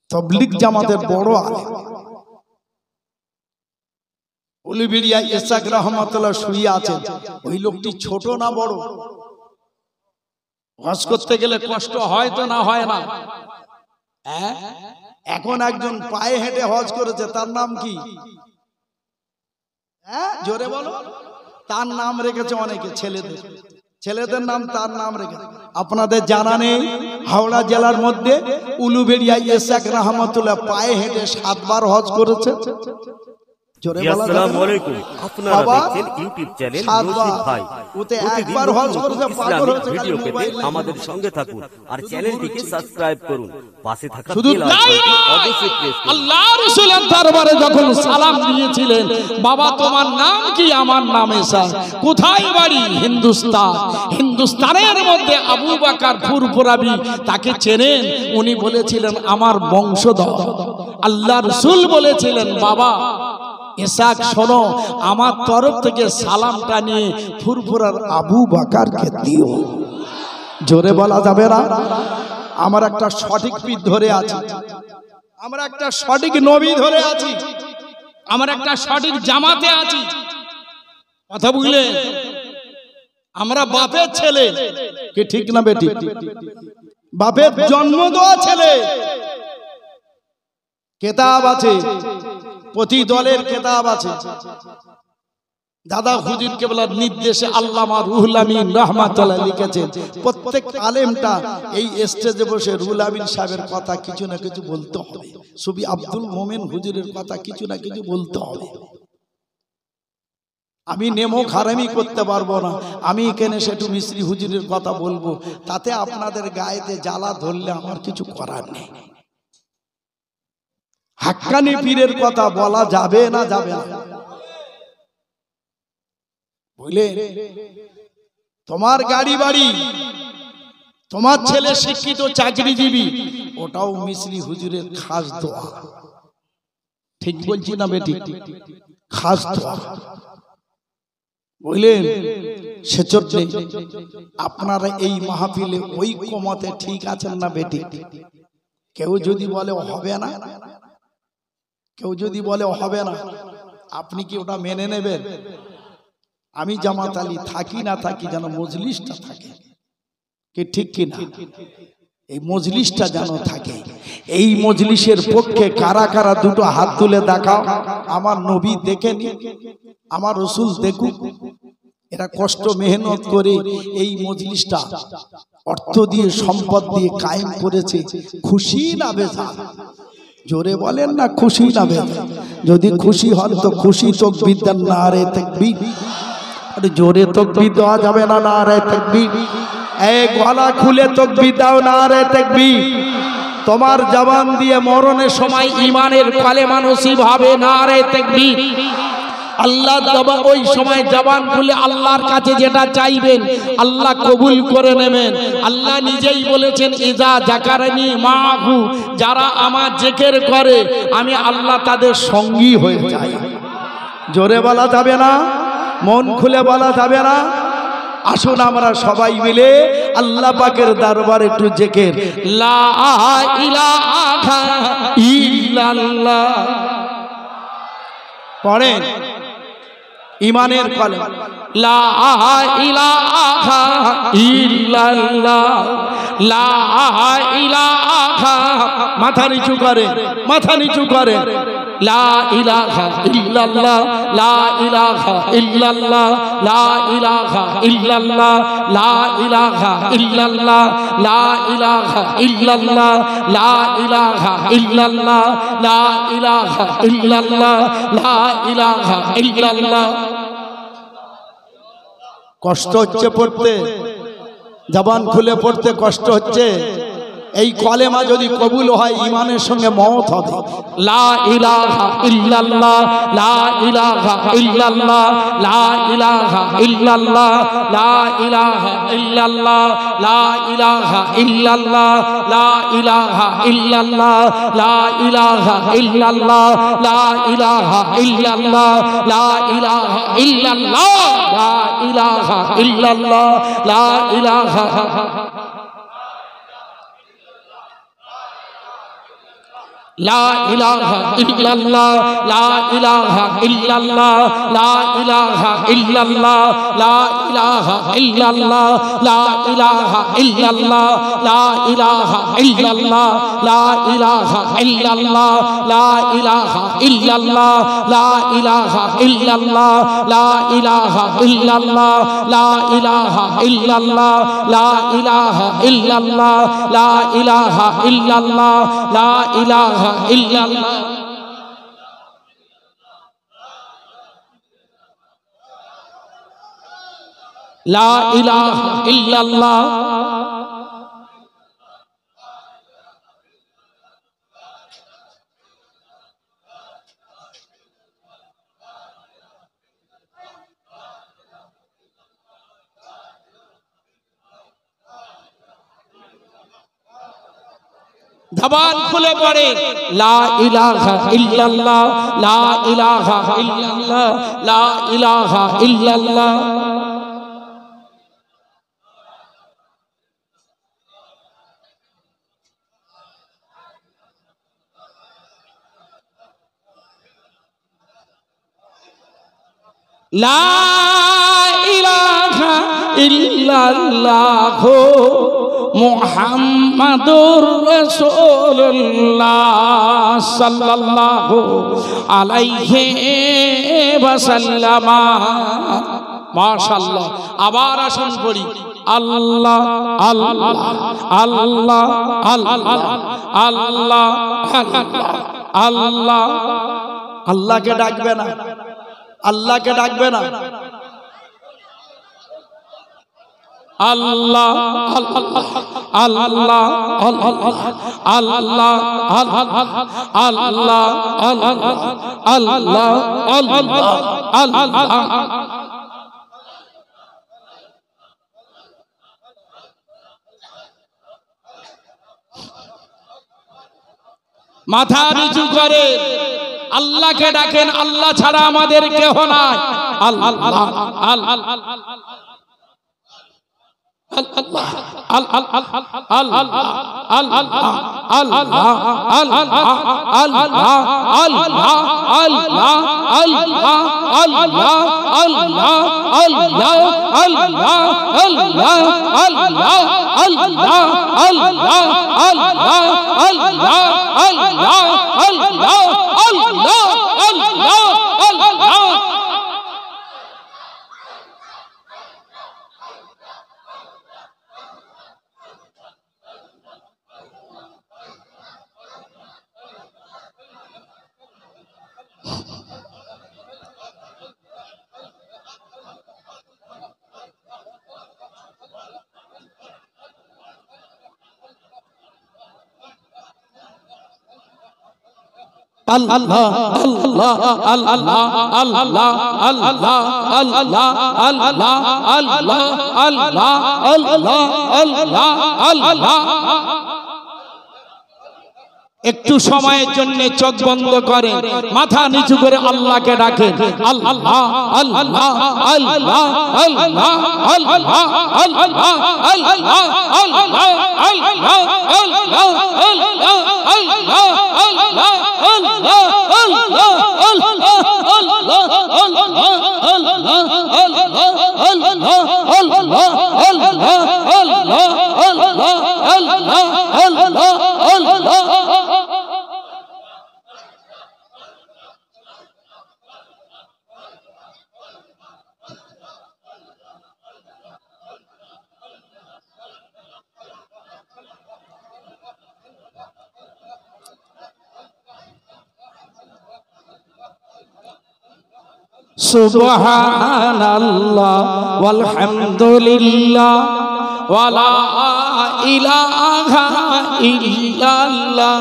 A: তবলিগ জামাতের বড় আলেম উলুবেড়িয়া ইসহাক রহমাতুল্লাহ শুয়ে আছেন। ওই লোকটি ছোট না বড়? হজ করতে গেলে কষ্ট হয় তো না হয় না? এখন একজন পায়ে হেঁটে হজ করেছে, তার নাম কি? জোরে বলো। তার নাম রেখেছে অনেকে, ছেলেদের নাম তার নাম রেখেছে। আপনাদের জানা নেই হাওড়া জেলার মধ্যে উলুবেড়িয়া ইসহাক রহমাতুল্লাহ পায়ে হেঁটে 7 বার হজ করেছে। জোরে
B: জি,
A: বলা যাবে
B: আসসালামু
A: না?
B: আলাইকুম। আপনারা
A: বাবা,
B: দেখছেন ইউটিউব চ্যানেল
A: সাতবার।
B: নসিব ভাই।
A: ওতে
B: প্রতিদিন
A: একবার
B: নতুন
A: হজ
B: নতুন
A: করেছে, পাগল
B: ইসলামিক
A: হয়েছে,
B: ভিডিও
A: খালি
B: পেতে
A: মোবাইল নিয়ে
B: আমাদের সঙ্গে থাকুন আর চ্যানেলটিকে সাবস্ক্রাইব করুন। পাশে থাকা
A: শুধু
B: বেল আইকনটি অবশ্যই প্রেস করুন।
C: আল্লাহ রাসূলের দরবারে যখন সালাম দিয়েছিলেন, বাবা তোমার নাম কি? আমার নাম এসা। কোথায় বাড়ি? হিন্দুস্তান। হিন্দুস্তানের মধ্যে আবু বকর ফুরফুরাবি, তাকে চেনেন? উনি বলেছিলেন আমার বংশধর। আল্লাহ রাসূল বলেছিলেন বাবা ইসাক শোনো, আমার তরফ থেকে সালামটা নিয়ে ফুরফুরার আবু বকরকে দিও। জোরে বলা যাবে না? আমার একটা সঠিক পীর ধরে আছে, আমরা একটা সঠিক নবী ধরে আছি, আমরা একটা সঠিক জামাতে আছি। কথা বুঝলেন? আমরা বাপের ছেলে, কি ঠিক না বেটি? বাপের জন্ম দেওয়া ছেলে। কেতাব আছে, প্রতি দলের কেতাব আছে। দাদা হুজুর কেবলার নির্দেশে আল্লামা রুহুল আমিন রাহমাতুল্লাহ লিখেছেন, প্রত্যেক আলেমটা এই স্টেজে বসে রুহুল আমিন সাহেবের কথা কিছু না কিছু বলতে হবে, সুবি আব্দুল মোমেন হুজুরের কথা কিছু না কিছু বলতে হবে। আমি নেমো খারামি করতে পারবো না, আমি এখানে সেটু মিস্ত্রি হুজুরের কথা বলবো, তাতে আপনাদের গায়েতে জ্বালা ধরলে আমার কিছু করার নেই। হাক্কানি পীরের কথা বলা যাবে না? যাবে না? বুঝলে? তোমার গাড়ি বাড়ি, তোমার ছেলে শিক্ষিত চাকরিজীবী, ওটাও মিস্ত্রি হুজুরের খাস দোয়া। ঠিক বলছি না বেটি? খাস দোয়া। বুঝলেন? সেজন্য আপনারা এই মাহফিলে ঐক্যমতে ঠিক আছেন না বেটি? কেউ যদি বলে হবে না, কেউ যদি বলে হবে না, আপনি কি ওটা মেনে নেবেন? আমি জামাত আলী থাকি না থাকি, যেন মজলিসটা থাকে, কি ঠিক কিনা? এই মজলিসটা যেন থাকে। এই মজলিসের পক্ষে কারা কারা দুটো হাত তুলে দেখাও। আমার নবী দেখেনি, আমার রসুল দেখুক। এরা কষ্ট মেহনত করে এই মজলিসটা অর্থ দিয়ে সম্পদ দিয়ে কায়েম করেছে। খুশি না বেজার? জোরে বলেন না, খুশি না বেজার? যদি খুশি হন তো খুশি তাকবীর দেন, নারে তাকবীর। আরে জোরে তাকবীর দেওয়া যাবে না? নারে তাকবীর। এই গলা খুলে তাকবীর দাও, নারে তাকবীর। তোমার জবান দিয়ে মরণের সময় ঈমানের কালেমা নসিব হবে, নারে তাকবীর। আল্লাহ ওই সময় জবান খুলে আল্লাহর কাছে যেটা চাইবেন আল্লাহ কবুল করে নেবেন। আল্লাহ নিজেই বলেছেন, ইজা যাকারানি মাহু, যারা আমার জিকির করে আমি আল্লাহ তাদের সঙ্গী হয়ে যাই। জোরে বলা যাবে না? মন খুলে বলা যাবে না? আসুন আমরা সবাই মিলে আল্লাহ পাকের দরবারে একটু জিকির, লা ইলাহা ইল্লাল্লাহ পড়েন। ঈমানের কলেমা, লা ইলাহা ইল্লাল্লাহ, লা ইলাহা। মাথা নিচু করে, মাথা নিচু করে। লা ইলাহা ইল্লাল্লাহ, লা ইলাহা ইল্লাল্লাহ, লা ইলাহা ইল্লাল্লাহ, লা ইলাহা ইল্লাল্লাহ, লা ইলাহা ইল্লাল্লাহ, লা ইলাহা ইল্লাল্লাহ, লা ইলাহা ইল্লাল্লাহ, লা ইলাহা ইল্লাল্লাহ। কষ্ট হচ্ছে পড়তে, জবান খুলে পড়তে কষ্ট হচ্ছে। এই কলেমা যদি কবুল হয় ঈমানের সঙ্গে মওত হবে। লা ইলাহা ইল্লাল্লাহ, লা ইলাহা ইল্লাল্লাহ, লা ইলাহা ইল্লাল্লাহ, লা ইলাহা ইল্লাল্লাহ, লা ইলাহা ইল্লাল্লাহ, লা ইলাহা ইল্লাল্লাহ, লা ইলাহা ইল্লাল্লাহ, লা ইলাহা ইল্লাল্লাহ, লা ইলাহা ইল্লাল্লাহ, লা ইলাহা ইল্লাল্লাহ, লা ইলাহা লা ইলাহা ইল্লাল্লাহ, লা ইলাহা ইল্লাল্লাহ, লা ইলাহা ইল্লাল্লাহ, লা ইলাহা ইল্লাল্লাহ, লা ইলাহা ইল্লাল্লাহ, লা ইলাহা ইল্লাল্লাহ, লা ইলাহা ইল্লাল্লাহ, লা ইলাহা ইল্লাল্লাহ, লা ইলাহা ইল্লাল্লাহ, লা ইলাহা ইল্লাল্লাহ, লা ইলাহা ইল্লাল্লাহ, লা ইলাহা ইল্লাল্লাহ, লা ইলাহা ইল্লাল্লাহ, লা ইলাহা ইল্লাল্লাহ। লা ইলাহা ইল্লাল্লাহ জবান খুলে পড়ে লা ইলাহা ইল্লাল্লাহ, লা ইলাহা ইল্লাল্লাহ, লা ইলাহা ইল্লাল্লাহ। লা ইলাহা ইল্লাল্লাহ মুহাম্মাদুর রাসূলুল্লাহ সাল্লাল্লাহু আলাইহি ওয়াসাল্লাম। মাশাআল্লাহ। আবার আসুন পড়ি আল্লাহ আল্লাহ আল্লাহ আল্লাহ আল্লাহ আল্লাহ।
A: আল্লাহকে ডাকবে না, আল্লাহকে ডাকবে না।
C: আল্লাহ আল্লাহ আল্লাহ আল্লাহ আল্লাহ আল্লাহ আল্লাহ আল্লাহ আল্লাহ। মাথা নিচু করে আল্লাহকে ডাকেন, আল্লাহ ছাড়া আমাদের কেহ নাই। আল্লাহ আল্লাহ আল্লাহ আল্লাহ আল্লাহ আল্লাহ আল্লাহ আল্লাহ আল্লাহ আল্লাহ আল্লাহ আল্লাহ আল্লাহ। একটু সময়ের জন্য চোখ বন্ধ করে মাথা নিচু করে আল্লাহকে ডাকেন। আল্লাহ আল্লাহ আল্লাহ আল্লাহ আল্লাহ আল্লাহ আল্লাহ আল্লাহ আল্লাহ আল্লাহ সুবহানাল্লাহ ওয়ালহামদুলিল্লাহ ওয়ালা ইলাহা ইল্লাল্লাহ।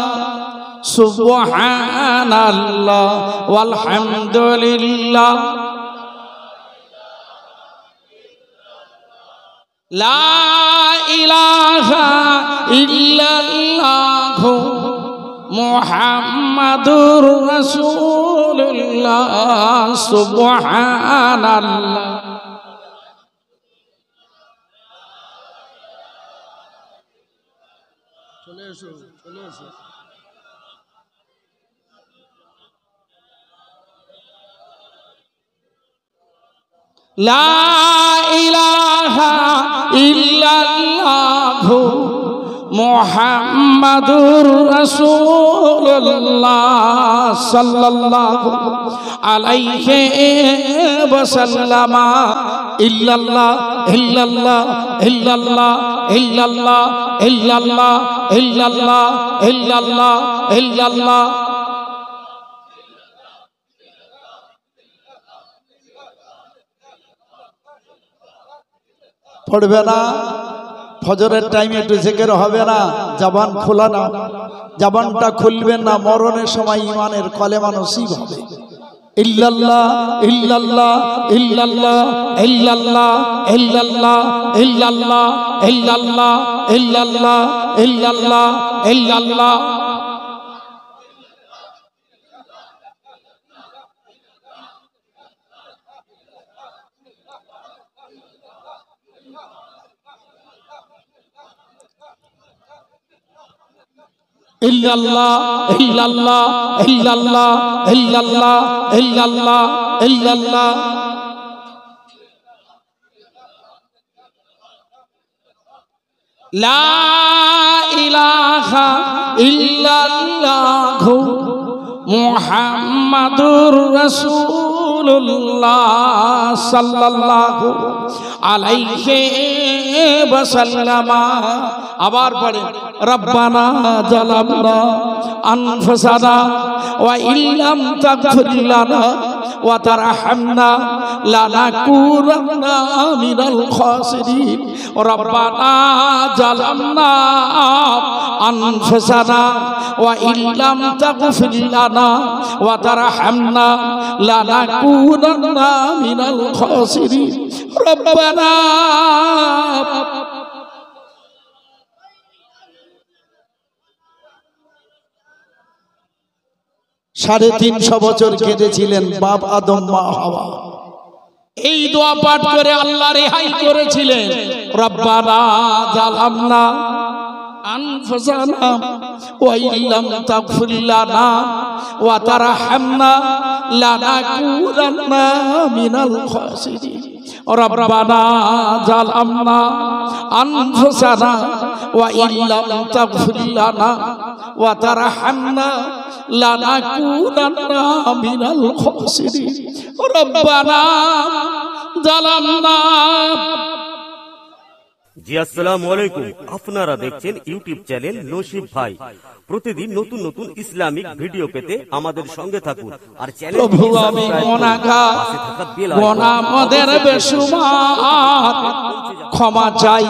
C: সুবহানাল্লাহ ওয়ালহামদুলিল্লাহ লা ইলাহা ইল্লাল্লাহ মুহাম্মাদুর রাসূলুল্লাহ। সুবহানাল্লাহ।
A: চলে এসো, চলে এসো।
C: লা ইলাহা ইল্লাল্লাহ মুহাম্মাদুর রাসূলুল্লাহ সাল্লাল্লাহু আলাইহি ওয়াসাল্লাম। ইল্লাল্লাহ ইল্লাল্লাহ ইল্লাল্লাহ ইল্লাল্লাহ ইল্লাল্লাহ ইল্লাল্লাহ ইল্লাল্লাহ ইল্লাল্লাহ।
A: পড়বে না? ফজরের টাইমে একটু জিকির হবে না? জবান খোলা না, জবানটা খুলবেন না, মরণের সময় ইমানের কলেমা নসিব হবে। ইল্লাল্লাহ ইল্লাল্লাহ ইল্লাল্লাহ ইল্লাল্লাহ ইল্লাল্লাহ ইল্লাল্লাহ ইল্লাল্লাহ ইল্লাল্লাহ ইল্লাল্লাহ ইল্লাল্লাহ। ইল্লাল্লাহ ইল্লাল্লাহ ইল্লাল্লাহ ইল্লাল্লাহ ইল্লাল্লাহ ইল্লাল্লাহ। লা ইলাহা ইল্লাল্লাহু মুহাম্মাদুর রাসূলুল্লাহ সাল্লাল্লাহু আলাইহি ওয়াসাল্লাম। আবার পড়ে রব্বানা জালামনা আনফুসানা ওয়া ইল্লাম তাগফির লানা ওয়া তারহামনা লানাকুনান্না মিনাল খাসিরিন। রব্বানা জালামনা আনফুসানা ওয়া ইল্লাম তাগফির লানা ওয়া তারহামনা লানাকুনান্না মিনাল খাসিরিন। রব্বানা। সাড়ে 300 বছর কেঁদেছিলেন বাপ আদম মা হাওয়া।
C: এই দোয়া পাঠ করে আল্লাহ রেহাই করেছিলেন। রব্বানা জালামনা আনফুসানা ওয়া ইল্লাম তাগফির লানা ওয়া তারহামনা লানাকুনান্না মিনাল খাসিরিন। রব্বানা জালামনা আনফুসানা ওয়া ইল্লাম তাগফির লানা ওয়া তারহামনা লানাকুনান্না মিনাল খাসিরিন। রব্বানা জালামনা।
B: জি আসসালামু আলাইকুম, আপনারা দেখছেন ইউটিউব চ্যানেল নসিব ভাই। প্রতিদিন নতুন নতুন ইসলামিক ভিডিও পেতে আমাদের সঙ্গে থাকুন আর চ্যানেল
C: প্রভু আমি গুনাহগার, গুনাহদের বেশুমার, ক্ষমা চাই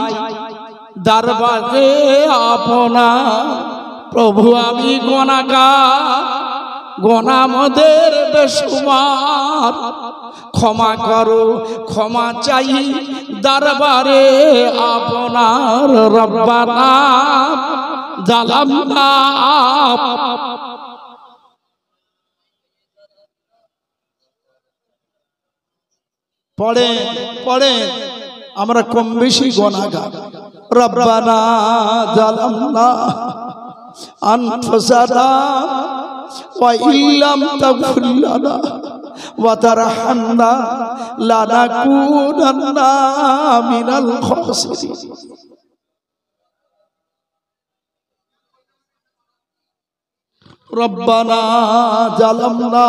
C: দরবারে আপনার। প্রভু আমি গুনাহগার, গুনাহদের বেশুমার, ক্ষমা করো, ক্ষমা চাই দরবারে আপনার। রব্বানা জালামনা।
A: পড়ে পড়ে আমরা কম বেশি গুনাহগার। রব্বানা জালামনা আনফুসানা ওয়া ইল্লাম তাগফির লানা ওয়া তারহামনা লানাকুনান্না মিনাল খাসিরিন। রব্বানা জালামনা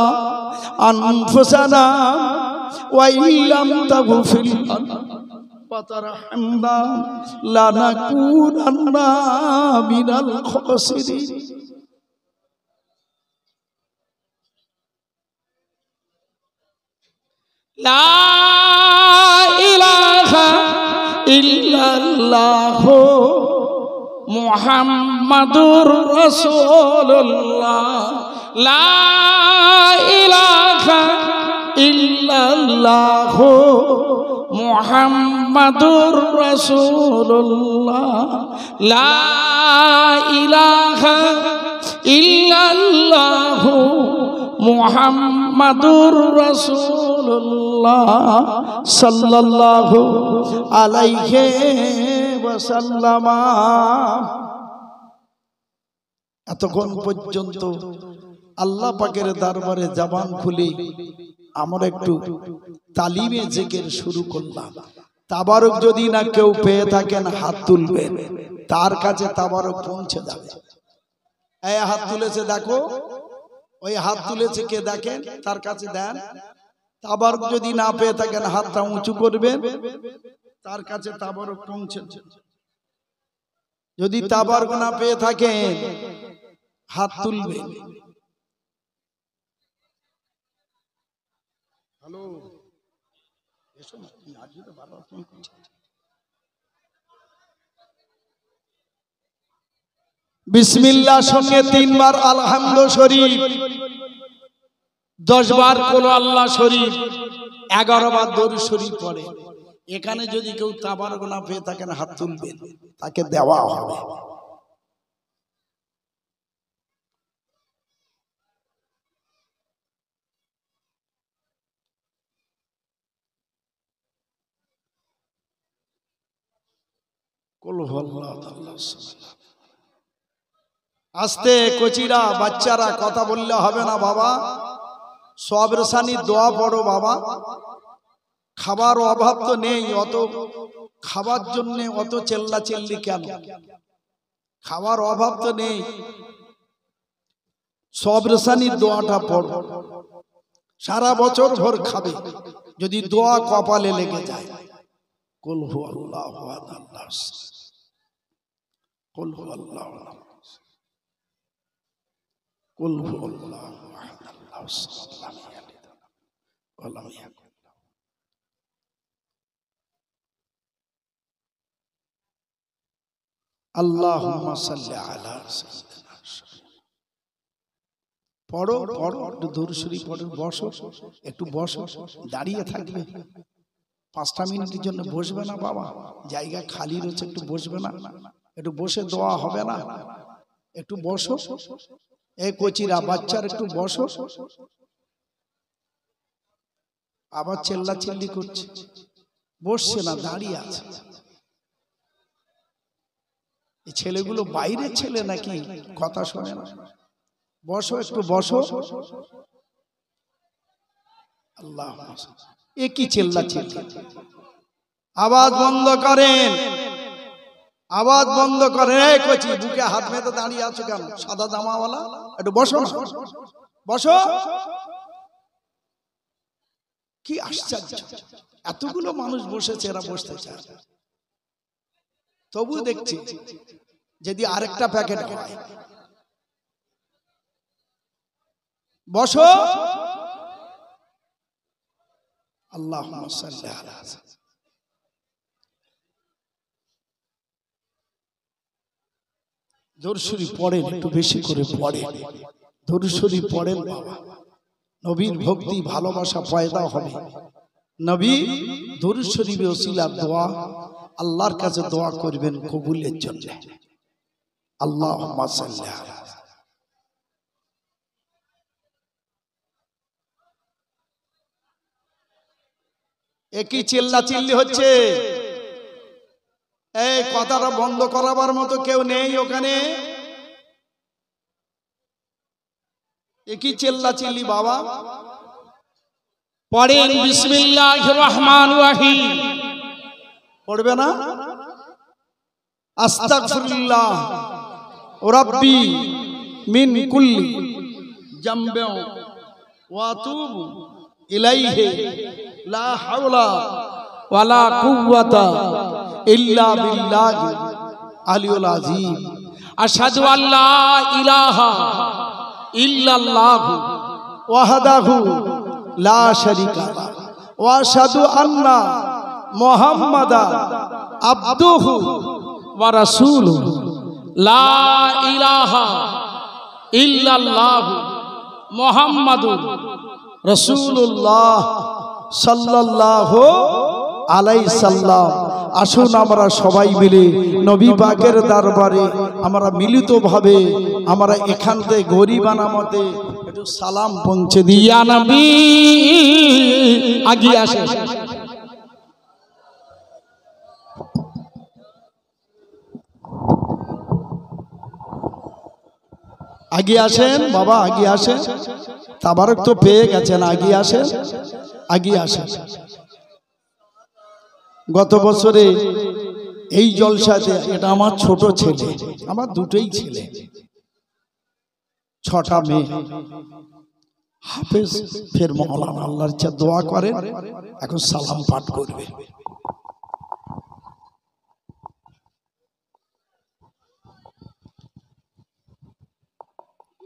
A: আনফুসানা ওয়া ইল্লাম তাগফির লানা ওয়া তারহামনা লানাকুনান্না মিনাল খাসিরিন।
C: লা ইলাহা ইল্লাল্লাহু মুহাম্মাদুর রাসূলুল্লাহ। লা ইলাহা ইল্লাল্লাহু মুহাম্মাদুর রাসূলুল্লাহ। লা ইলাহা ইল্লাল্লাহু মুহাম্মাদুর রাসূলুল্লাহ সাল্লাল্লাহু আলাইহি ওয়াসাল্লাম।
A: এতক্ষণ পর্যন্ত আল্লাহ পাকের দরবারে জবান খুলে আমরা একটু তালিমে জিকির শুরু করলাম। তাবারক যদি না কেউ পেয়ে থাকেন হাত তুলবেন, তার কাছে তাবারক পৌঁছে যাবে। এই হাত তুলেছে দেখো, ওই হাত তুলেছে কে দেখেন, তার কাছে দেন। তাবারক যদি না পেয়ে থাকেন হাতটা উঁচু করবেন, তার কাছে তাবারক পৌঁছে। যদি তাবারক না পেয়ে থাকেন হাত তুলবেন। হ্যালো, এসো না, তুমি আজকে তো ভালো তুমি বিসমিল্লাহ সঙ্গে 3 বার আলহামদু শরীফ,
C: 10 বার কুল আল্লাহ শরীফ, 11 বার দরুদ শরীফ পড়ে।
A: এখানে যদি কেউ তাবারক না পেয়ে থাকেন হাত তুলবেন, তাকে দেওয়া হবে। আস্তে কচিরা বাচ্চারা কথা বললে হবে না বাবা, সবরসানি দোয়া পড়ো বাবা। খাবার অভাব তো নেই, অত খাবার জন্য অত চেল্লা চেল্লি কেন? খাবার অভাব তো নেই, সবরসানি দোয়াটা পড়ো। সারা বছর ভর খাবে যদি দোয়া কপালে লেগে যায়। কুল হু আল্লাহু আহাদ, আল্লাহু সামাদ, কুল হু আল্লাহু আহাদ, কুল হু আল্লাহু আহাদ, আল্লাহু সামাদ, লাম ইয়ালিদ ওয়া লাম ইউলাদ। আল্লাহুম্মা সাল্লি আলা সাইয়্যিদিনা। পড়ো পড়ো, একটু দরুদ শরীফ পড়ো। বসো, একটু বসো, দাঁড়িয়ে থাকবে 5টা মিনিটের জন্য বসবে না বাবা, জায়গা খালি রয়েছে, একটু বসবে না? একটু বসে দোয়া হবে না? একটু বসো। এই কচিরা বাচ্চার একটু বসো। আবার চেল্লা চিল্লি করছে, বসছে না, দাঁড়িয়ে আছে। এই ছেলেগুলো বাইরের ছেলে নাকি, কথা শোনে না? বসো, একটু বসো। আল্লাহ, এ কি চেল্লা চিল্লি? আওয়াজ বন্ধ করেন, আওয়াজ বন্ধ করেন। এই কচি, বুকে হাত মেতে দাঁড়িয়ে আছো কেন? সাদা জামাওয়ালা, একটু বসো না, বসো। কি আশ্চর্য, এতগুলো মানুষ বসেছে, এরা বসতে চায়। তবু দেখছি যদি আরেকটা প্যাকেট হয়। বসো। আল্লাহুম্মা সাল্লি আলা। দরুদ শরীফ পড়েন, একটু বেশি করে পড়েন, দরুদ শরীফ পড়েন বাবা। নবীর ভক্তি ভালোবাসা পয়দা হবে। নবী দরুদ শরীফে ওসিলা দোয়া, আল্লাহর কাছে দোয়া করবেন কবুলের জন্য। আল্লাহুম্মা সাল্লি আলা। একই চিল্লা চিল্লি হচ্ছে, এই কথাটা বন্ধ করাবার মতো কেউ নেই ওখানে। একই চিল্লা চিল্লি বাবা।
C: পড়েন বিসমিল্লাহির রহমানির রহিম।
A: পড়বে না? আস্তাগফিরুল্লাহ রাব্বি মিন কুল্লি জামবে ওয়া আতুবু ইলাইহি লা হাওলা ওয়ালা কুওয়াতা ইল্লা বিল্লাহি আলিয়ুল আযীম।
C: আশহাদু আল্লা ইলাহা ইল্লাল্লাহু
A: ওয়াহদাহু লা শারীকা লাহু ওয়া আশহাদু আন্না মুহাম্মাদান আবদুহু
C: ওয়া রাসূলুহু। লা ইলাহা ইল্লাল্লাহু মুহাম্মাদুর
A: রাসূলুল্লাহ সাল্লাল্লাহু আলাইহি সাল্লাম। আসুন আমরা সবাই মিলে নবী পাকের দরবারে আমরা মিলিতভাবে আমরা এখান থেকে গরিবানা মতে একটু সালাম পৌঁছে দিই।
C: ইয়া নবী আগিয়ে আসে।
A: আগিয়ে আসেন বাবা, আগিয়ে আসেন। তাবারক তো পেয়ে গেছেন, আগিয়ে আসেন, আগিয়ে আসেন। গত বছরে এই জলসাতে, এটা আমার ছোট ছেলে, আমার দুটোই ছেলে, 6টা মেয়ে। হাফেজ ফের মওলানা, আল্লাহর ইচ্ছা দোয়া করেন, এখন সালাম পাঠ করবে।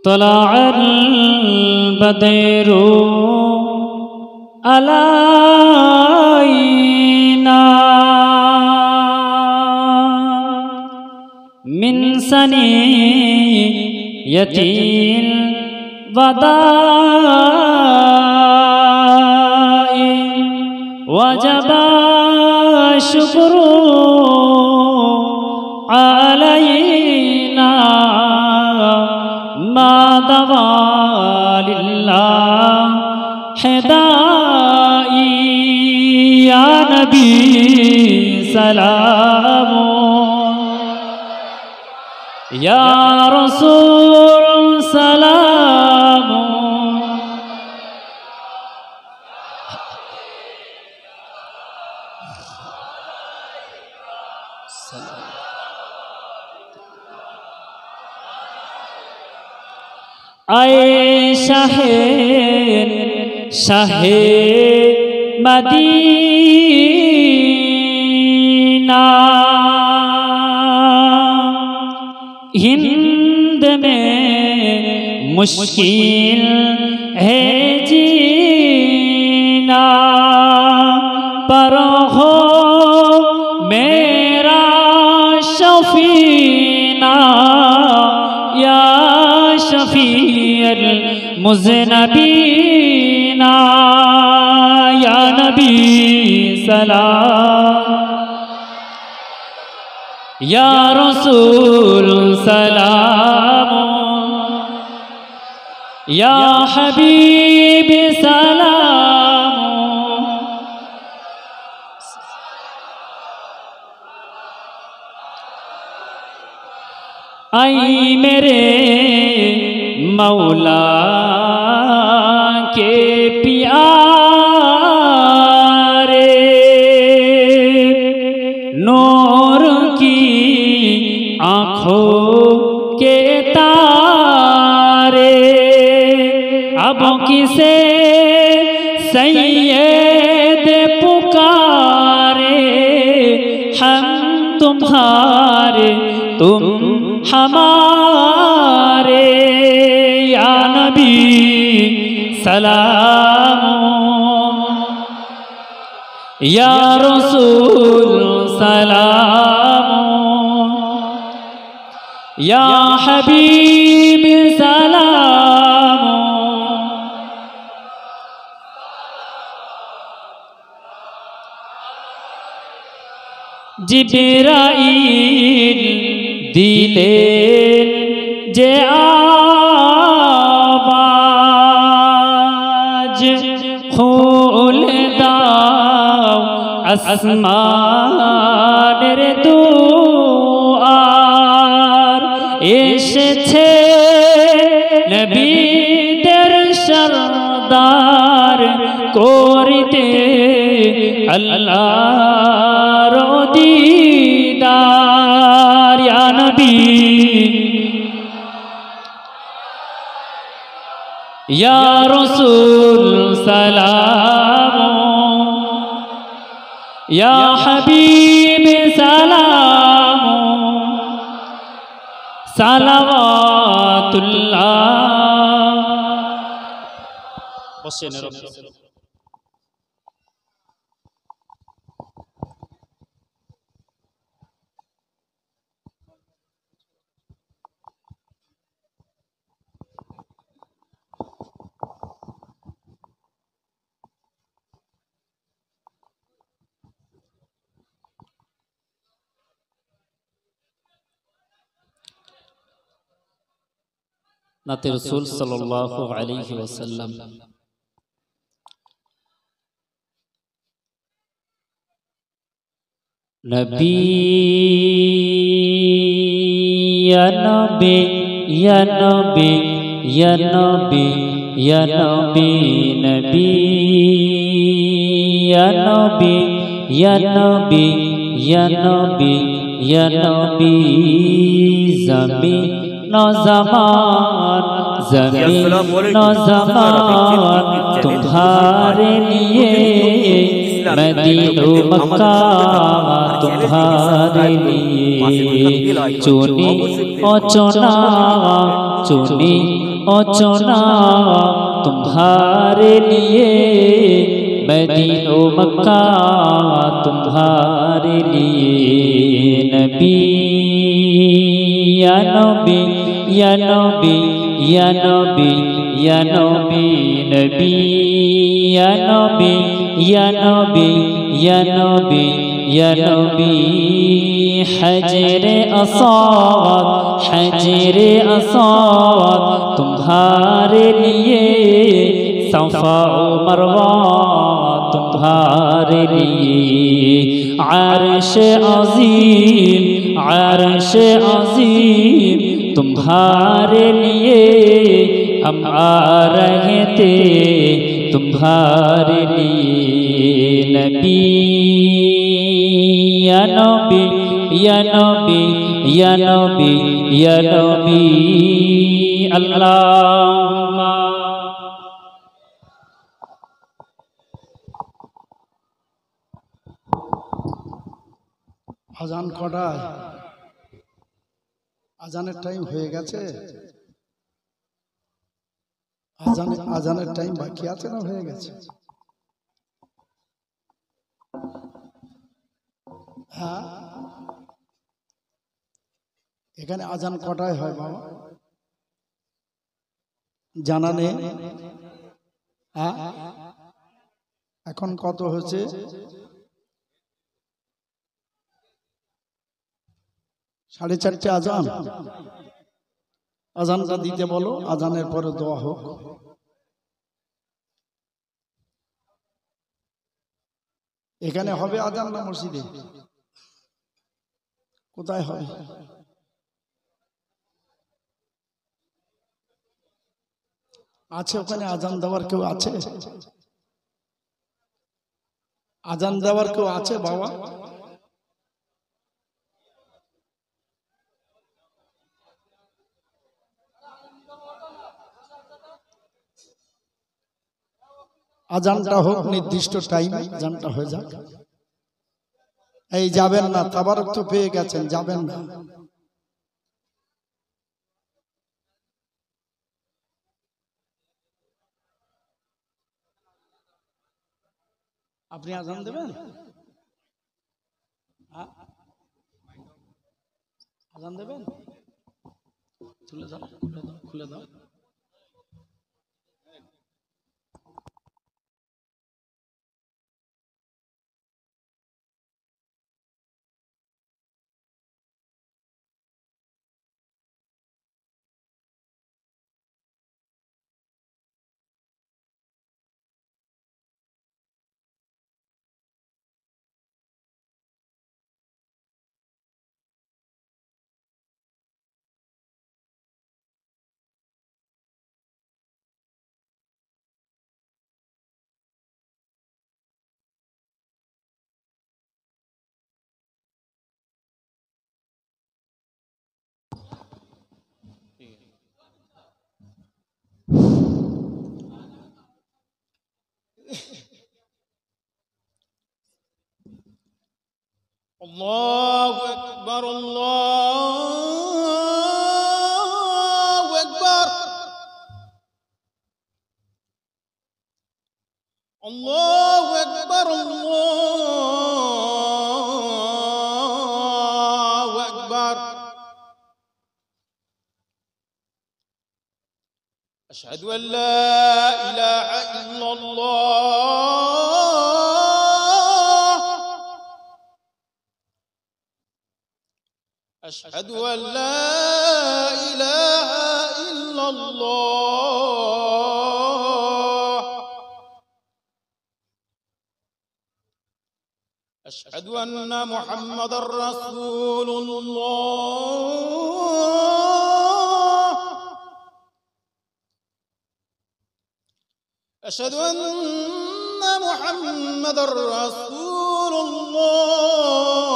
D: طلع البدر علينا मिन सनियतिल वदाई वजबा शुक्रू अलैना मा दवा लिल्लाह हिदाई या नबी सलामो या रसूल सलामो आए शाहे मदीना हिंद में मुश्किल है जीना पर हो मेरा शफीना या शफीअल मुज़नबीना या नबी सलाम या रसूल सलाम या हबीब सलाम आई मेरे मौला के प्यारे नूर की आँखों के तारे अब किसे सैयद पुकारे हम तुम्हारे तुम हमारे या नबी सलाम या रसूल सलाम या हबीब सलाम जिब्राईल दिलेर जे आवाज खोल दाओ আসমানের দুয়ার এসেছে নবীদের সরদার করিতে আল্লাহর দিদার ইয়া নবী ইয়া রাসূল সালাম ইয়া হাবিব সালাম সালাওয়াতুল্লাহ বসেন नाते रसूल सल्लल्लाहु अलैहि वसल्लम नबी या नबी या नबी या नबी या नबी नबी या नबी या नबी या नबी या नबी ज़मीन नौजवान ज़मीन नौजवान तुम्हारे लिए मदीना मक्का तुम्हारे लिए चुनी ओ चुना चुनी ओ चुना तुम्हारे लिए मदीना मक्का तुम्हारे लिए नबी ইয়া নবী ইয়া নবী ইয়া নবী ইয়া নবী নবী ইয়া নবী ইয়া নবী ইয়া নবী ইয়া নবী হজরে আসওয়াদ হজরে আসওয়াদ तुम्हारे लिए सफा मरवा तुम्हारे लिए अर्श अज़ीम तुम्हारे लिए हम आ रहे थे तुम्हारे लिए नबी या नबी या नबी या नबी या नबी अल्लाहुम्मा
A: আজান কটায়? আজানের টাইম হয়ে গেছে? আজানের টাইম বাকি আছে না হয়ে গেছে? হ্যাঁ, এখানে আজান কটায় হয় বাবা জানা নেই? হ্যাঁ, এখন কত হচ্ছে? 4:30 আজান। আজানটা দিতে বলো, আজানের পরে দোয়া হোক। এখানে হবে আজান না মসজিদে? কোথায় হবে? আছে ওখানে আজান দেওয়ার কেউ আছে? আজান দেওয়ার কেউ আছে বাবা? আজানটা হোক নির্দিষ্ট টাইম, আজানটা হয়ে যাক। এই যাবেন না, তাবারক তো পেয়ে গেছেন, যাবেন না। আপনি আজান দেবেন? আজান দেবেন? খুলে দাও, খুলে দাও, খুলে দাও।
C: الله أكبر الله أكبر الله أكبر الله أكبر أشهد أن لا إله إلا الله أشهد أن لا إله إلا الله أشهد أن محمد رسول الله أشهد أن محمد رسول الله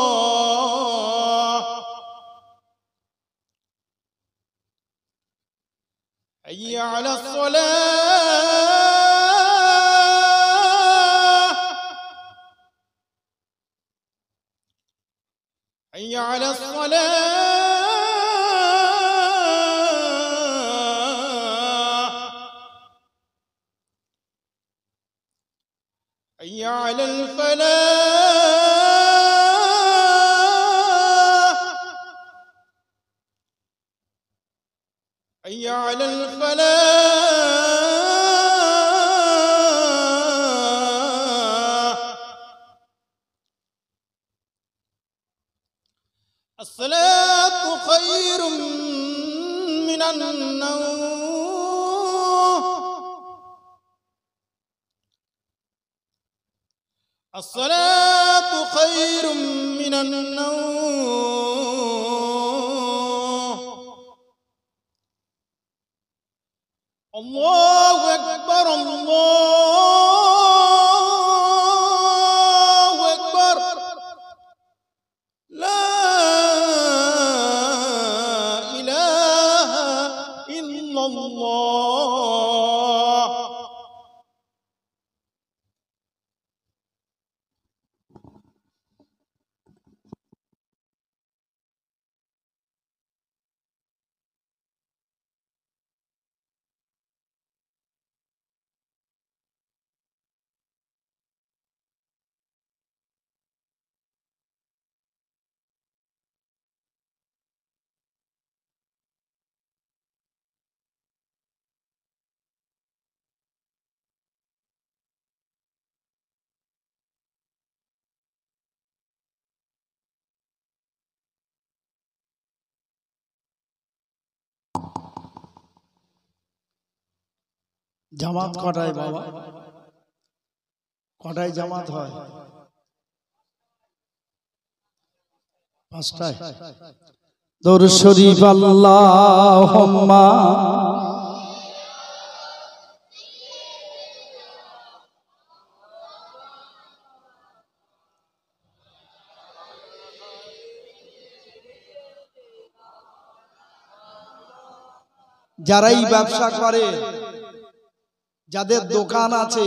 C: حي على الصلاة حي على الصلاة حي على الفلاح
E: حي على الفلاح الصلاة خير من النوم الصلاة خير من النوم الله أكبر الله أكبر لا إله إلا الله
A: জামাত কটায় বাবা? কটায় জামাত হয়? 5টায়। দরুদ শরীফ আল্লাহুম্মা যারাই ব্যবসা করে, যাদের দোকান আছে,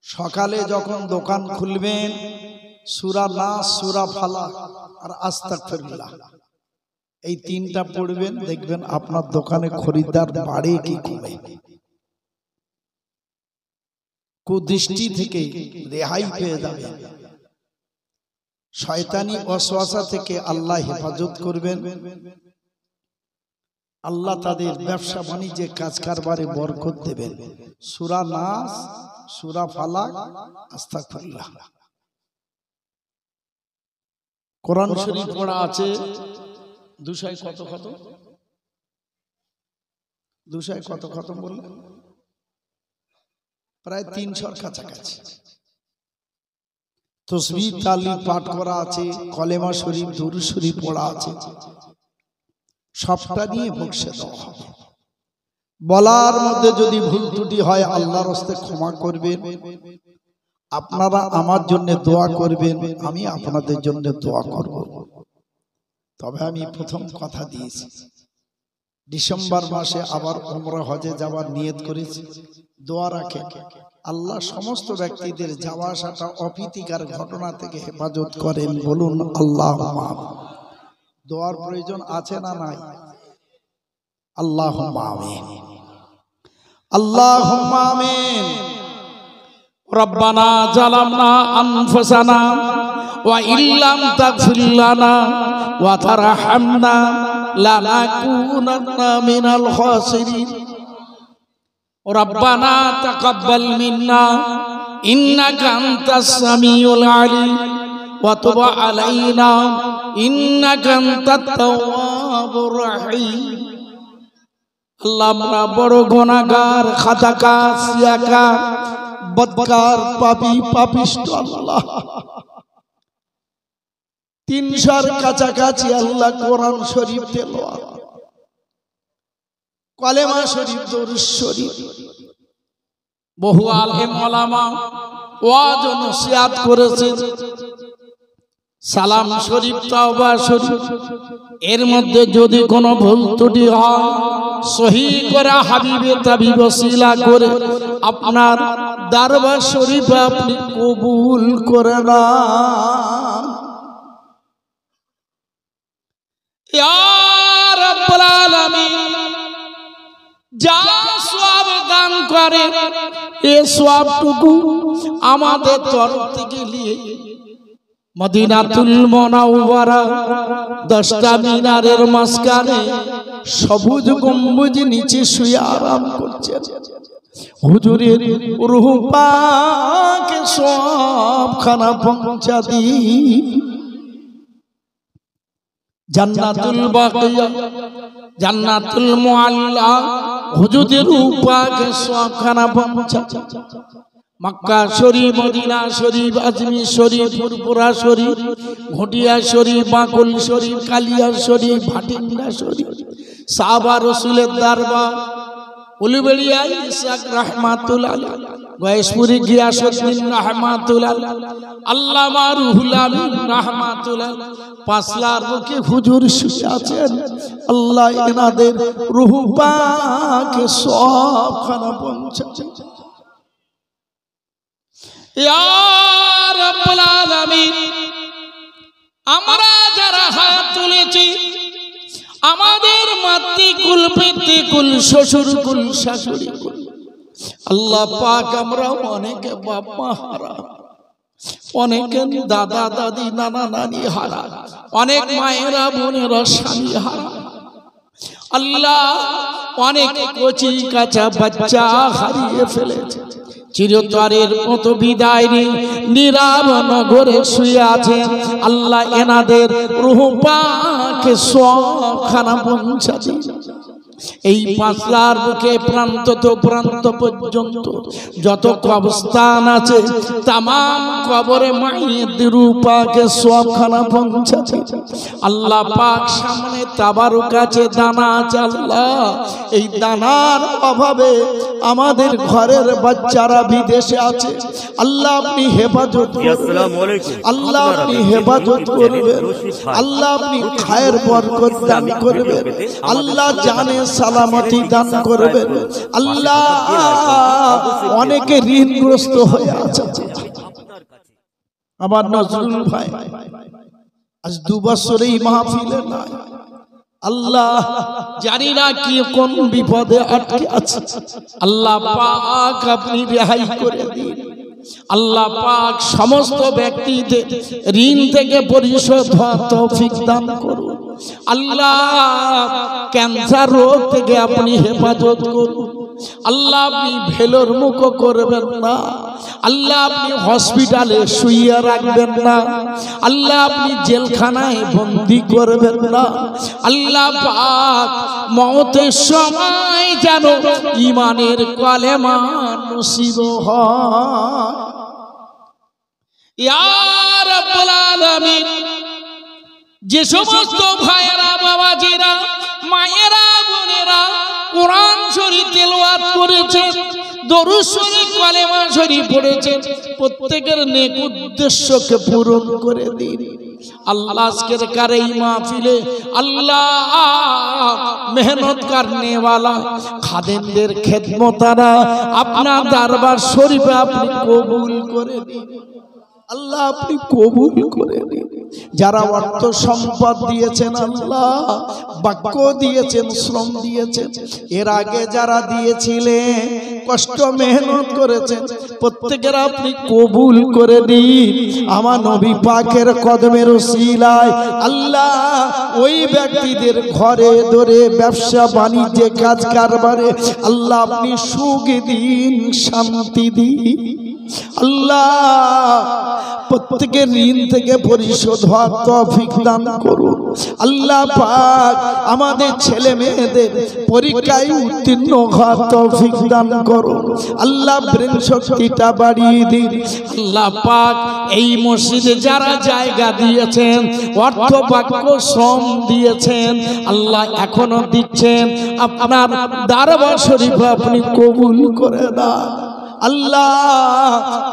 A: সকালে যখন দোকান খুলবেন সূরা নাস, সূরা ফালাক আর আস্তাগফিরুল্লাহ এই 3টা পড়বেন, দেখবেন আপনার দোকানে খরিদ্দার বাড়ে কি কমে। কুদৃষ্টি থেকে রেহাই পেয়ে যাবেন, শয়তানি ওয়াসওয়াসা থেকে আল্লাহ হেফাজত করবেন। আল্লাহ তাদের ব্যবসা বাণিজ্যে কাজ কারবারে বরকত দেবেন। সূরা নাস, সূরা ফালাক, আস্তাগফিরুল্লাহ। কোরআন শরীফ পড়া আছে 200 কত কত 200 কত কত বললেন? প্রায় 300 কাছাকাছি। তাসবিহ তাহলিল পাঠ করা আছে, কলেমা শরীফ, দুরূদ শরীফ পড়া আছে। সবটা নিয়ে বক্সে দেওয়া হবে। বলার মধ্যে যদি ভুল ত্রুটি হয় আল্লাহর হস্তে ক্ষমা করবেন। আপনারা আমার জন্য দোয়া করবেন, আমি আপনাদের জন্য দোয়া করব। তবে আমি প্রথম কথা দিয়েছি, ডিসেম্বর মাসে আবার উমরা হজে যাওয়ার নিয়ত করেছি। দোয়া রাখেন আল্লাহ সমস্ত ব্যক্তিদের যাওয়া আসাটা অপ্রীতিকর ঘটনা থেকে হেফাজত করেন। বলুন আল্লাহুম্মা আমিন। দোয়ার প্রয়োজন আছে না নাই? আল্লাহুম্মা আমিন, আল্লাহুম্মা আমিন।
C: রব্বানা জালামনা আনফুসানা ওয়া ইল্লাম তাগফির লানা ওয়া তারহামনা লানাকুনান্না মিনাল খাসিরিন। রব্বানা তাকাব্বাল মিন্না ইন্নাকা আনতাস সামিউল আলিম ওয়া তুব আলাইনা ইন্নাকা আনতাত তাওয়াবুর রহিম। আল্লাহ, আমরা বড় গুনাহগার, খাতাকার, সিয়াকার, বদকার, পাপী, পাপিষ্ঠ। আল্লাহ 300 কাছাকাছি আল্লাহ কোরআন শরীফ তেলাওয়াত, কলেমা শরীফ, দরুদ শরীফ, বহু আলেম ওলামা ওয়াজ ও নসিহত করেছে। সালাম শরীফ, তাওবা শরীফ, এর মধ্যে যদি কোনো ভুল ত্রুটি হয় সহি করে হাবিবে তাবিব ওসিলা করে আপনার দরবার শরীফ আপনি কবুল করে না। ইয়া রাব্বুল আলামিন, যা সওয়াব দান করে এই সওয়াবটুকু আমাদের তরফ থেকে নিয়ে মদিনাতুল মুনাওয়ারা 10টা মিনারের মাঝখানে সবুজ গম্বুজ নিচে শুয়ে আরাম করছেন। হুজুরের রূহ পাকে সবখানা পৌঁছা দি। জান্নাতুল বাকিয়া, জান্নাতুল মুআল্লা, হুজুরের রূহ পাকে সবখানা পৌঁছা। মক্কা শরীফ, মদিনা শরীফ, আজমির শরীফ, ফুরফুরা শরীফ, ঘটিয়া শরীফ, বাকুল শরীফ, কালিয়া শরীফ, ভাটিন্ডা শরীফ, সাহাবা রাসূলের দরবার, উলুবেড়িয়া ইসহাক রাহমাতুল্লাহ আলাইহি, গয়েশপুরি গিয়াসউদ্দিন রাহমাতুল্লাহ আলাইহি, আল্লামা রুহুল আমিন রাহমাতুল্লাহ আলাইহি, পাঁচলার বুকে হুজুর শুয়ে আছেন। আল্লাহ এনাদের রূহ পাকে সবখানা পৌঁছাচ্ছে। ইয়া রাব্বুল আলামিন, আমরা যারা হাত তুলেছি, আমাদের মাতৃকুল, পিতৃকুল, শ্বশুরকুল, শাশুড়িকুল, আল্লাহ পাক আমরা অনেকে বাপ মা হারা, অনেকে দাদা দাদি নানা নানি হারা, অনেক মায়েরা বোনেরা স্বামী হারা। আল্লাহ অনেক কচি কাঁচা বাচ্চা হারিয়ে ফেলেছে। চিরতরের মতো বিদায় নিয়ে নীরব নগরে শুয়ে আছেন। আল্লাহ এনাদের রূহ পাকে সবখানা পৌঁছা দিন। এই পাঁচলার বুকে প্রান্ত তো প্রান্ত পর্যন্ত যত কবরস্থান আছে, তামাম কবরে মায়েদের রূহ পাকে সবখানা পৌঁছা দিন। আল্লাহ পাক সামনে তাবারুক আছে, দানা আছে। আল্লাহ এই দানার অভাবে আমাদের ঘরের বাচ্চারা বিদেশে আছে। আল্লাহ আপনি হেফাজত করবেন, আল্লাহ আপনি হেফাজত করবেন, আল্লাহ আপনি খায়ের বরকত দান করবেন, আল্লাহ জানে সালামতি দান করবেন। আল্লাহ অনেকে ঋণগ্রস্ত হয়ে আছে। আমার নজরুল ভাই আজ 2 বছর এই মাহফিলে নাই। আল্লাহ জানি না কি কোন বিপদে আটকে আছে। আল্লাহ পাক আপনি রেহাই করে দিন। আল্লাহ পাক সমস্ত ব্যক্তিদের ঋণ থেকে পরিশোধ হওয়ার তৌফিক দান করুন। আল্লাহ ক্যান্সার রোগ থেকে আপনি হেফাজত করুন। আল্লাহ আপনি ভেলোর মুখ করবেন না। আল্লাহ আপনি হসপিটালে শুইয়ে রাখবেন না। আল্লাহ আপনি জেলখানায় বন্দি করবেন না। আল্লাহ পাক মওতের সময় যেন ঈমানের কালেমা নসিব হয়। ইয়া রাব্বুল আলামিন, যে সমস্ত ভাইয়েরা, বাবাজিরা, মায়েরা, বোনেরা কোরআন শরীফ তেলাওয়াত করেছেন, দরুদ শরীফ, কালেমা শরীফ পড়েছেন, প্রত্যেকের নেক উদ্দেশ্যকে পূরণ করে দিন। আল্লাহ আজকের কার এই মাহফিলে আল্লাহ মেহনত করনে वाला খাদেমদের খেদমতারা আপনার দরবার শরীফে আপনি কবুল করে দিন। আল্লাহ আপনি কবুল করে নিন। যারা অর্থ সম্পদ দিয়েছেন, আল্লাহ বাক্য দিয়েছেন, শ্রম দিয়েছেন, এর আগে যারা দিয়েছিলেন, কষ্ট মেহনত করেছেন, প্রত্যেকের আপনি কবুল করে নিন। আমার নবী পাকের কদমের উসিলায় আল্লাহ ওই ব্যক্তিদের ঘরে দরে ব্যবসা বাণিজ্যে কাজ কারবারে আল্লাহ আপনি সুখ দিন, শান্তি দিন। আল্লাহ প্রত্যেকের ঋণ থেকে পরিশোধ হওয়ার তৌফিক দান করুন। আল্লাহ পাক আমাদের ছেলে মেয়েদের পরীক্ষায় উত্তীর্ণ হওয়ার তৌফিক দান করুন। আল্লাহ ব্রেন শক্তিটা বাড়িয়ে দিন। আল্লাহ পাক এই মসজিদে যারা জায়গা দিয়েছেন, অর্থ বাক্য শ্রম দিয়েছেন, আল্লাহ এখনো দিচ্ছেন, আপনার দরবার শরীফ আপনি কবুল করে দাও। আল্লাহ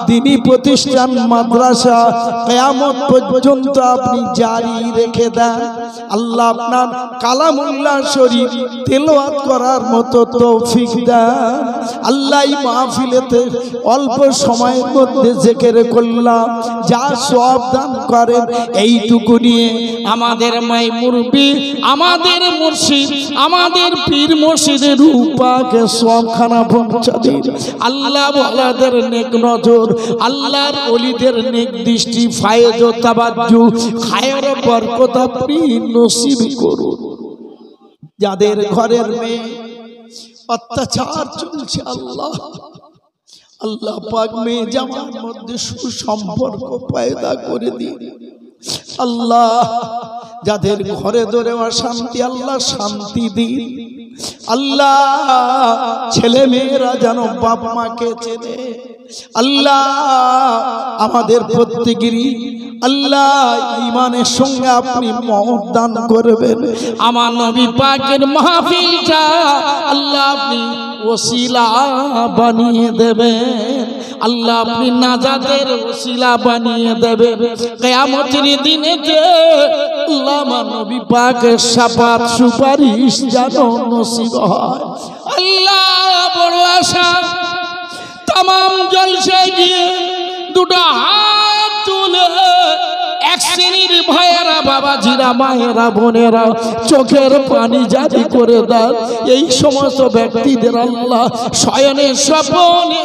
C: দ্বীনি প্রতিষ্ঠান, মাদ্রাসা কিয়ামত পর্যন্ত আপনি জারি রেখে দেন। আল্লাহ আপনার কালামুল্লাহ শরীফ তেলাওয়াত করার মতো তৌফিক দেন। আল্লাহ এই মাহফিলেতে অল্প সময়ের মধ্যে জিকির করলাম, যা সওয়াব দান করেন এইটুকু নিয়ে আমাদের মাই মুরব্বি, আমাদের মুর্শিদ, আমাদের পীর মুর্শিদের রূপাকে সবখানা পৌঁছা দিন। আল্লাহ ওয়ালাদের নেক নজর, আল্লাহর ওলিদের নেক দৃষ্টি, ফায়েজ ও তাবাজ্জু, খায়ের ও বরকত আপনি নসিব করুন। যাদের ঘরের মেয়ে অত্যাচার চলছে, আল্লাহ আল্লাহ পাক মেয়ে জামার মধ্যে সুসম্পর্ক পয়দা করে দিন। আল্লাহ যাদের ঘরে ধরে অশান্তি, আল্লাহ শান্তি দিন। আল্লাহ ছেলে মেয়েরা যেন বাপ মাকে চেনে। আল্লাহ আমাদের প্রত্যেকেরই আল্লাহ ঈমানের সঙ্গে আপনি মওত দান করবেন। আমার নবী পাকের মাহফিলটা আল্লাহ আপনি ওসিলা বানিয়ে দেবেন। আল্লাহ আপনি নাজাতের ওসিলা বানিয়ে দেবেন। কিয়ামতের দিনেতে আল্লাহ আমার নবী পাকের শাফাত সুপারিশ যেন নসিব হয়। আল্লাহ বড় আশা, तमाम जलसे गিয়ে দুটো হাত তুলে এক শ্রেণীর ভাইয়েরা, বাবাজিরা, মায়েরা, বোনেরা চোখের পানি জারি করে দেন। এই সমস্ত ব্যক্তিদের আল্লাহ শয়নে স্বপ্নে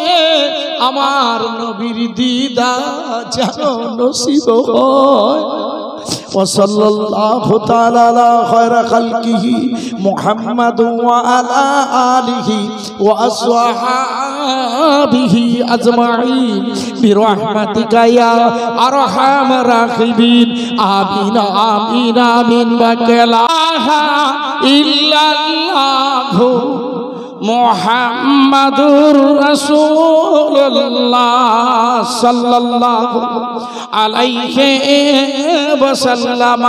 C: আমার নবীর দিদার যেন নসিব হয়। وصلى الله تعالى على خير خلقه محمد وعلى آله وأصحابه أجمعين برحمتك يا أرحم الراحمين آمين آمين آمين ولا إله إلا الله মুহাম্মাদুর রাসূলুল্লাহ সাল্লাল্লাহু আলাইহি ওয়াসাল্লাম।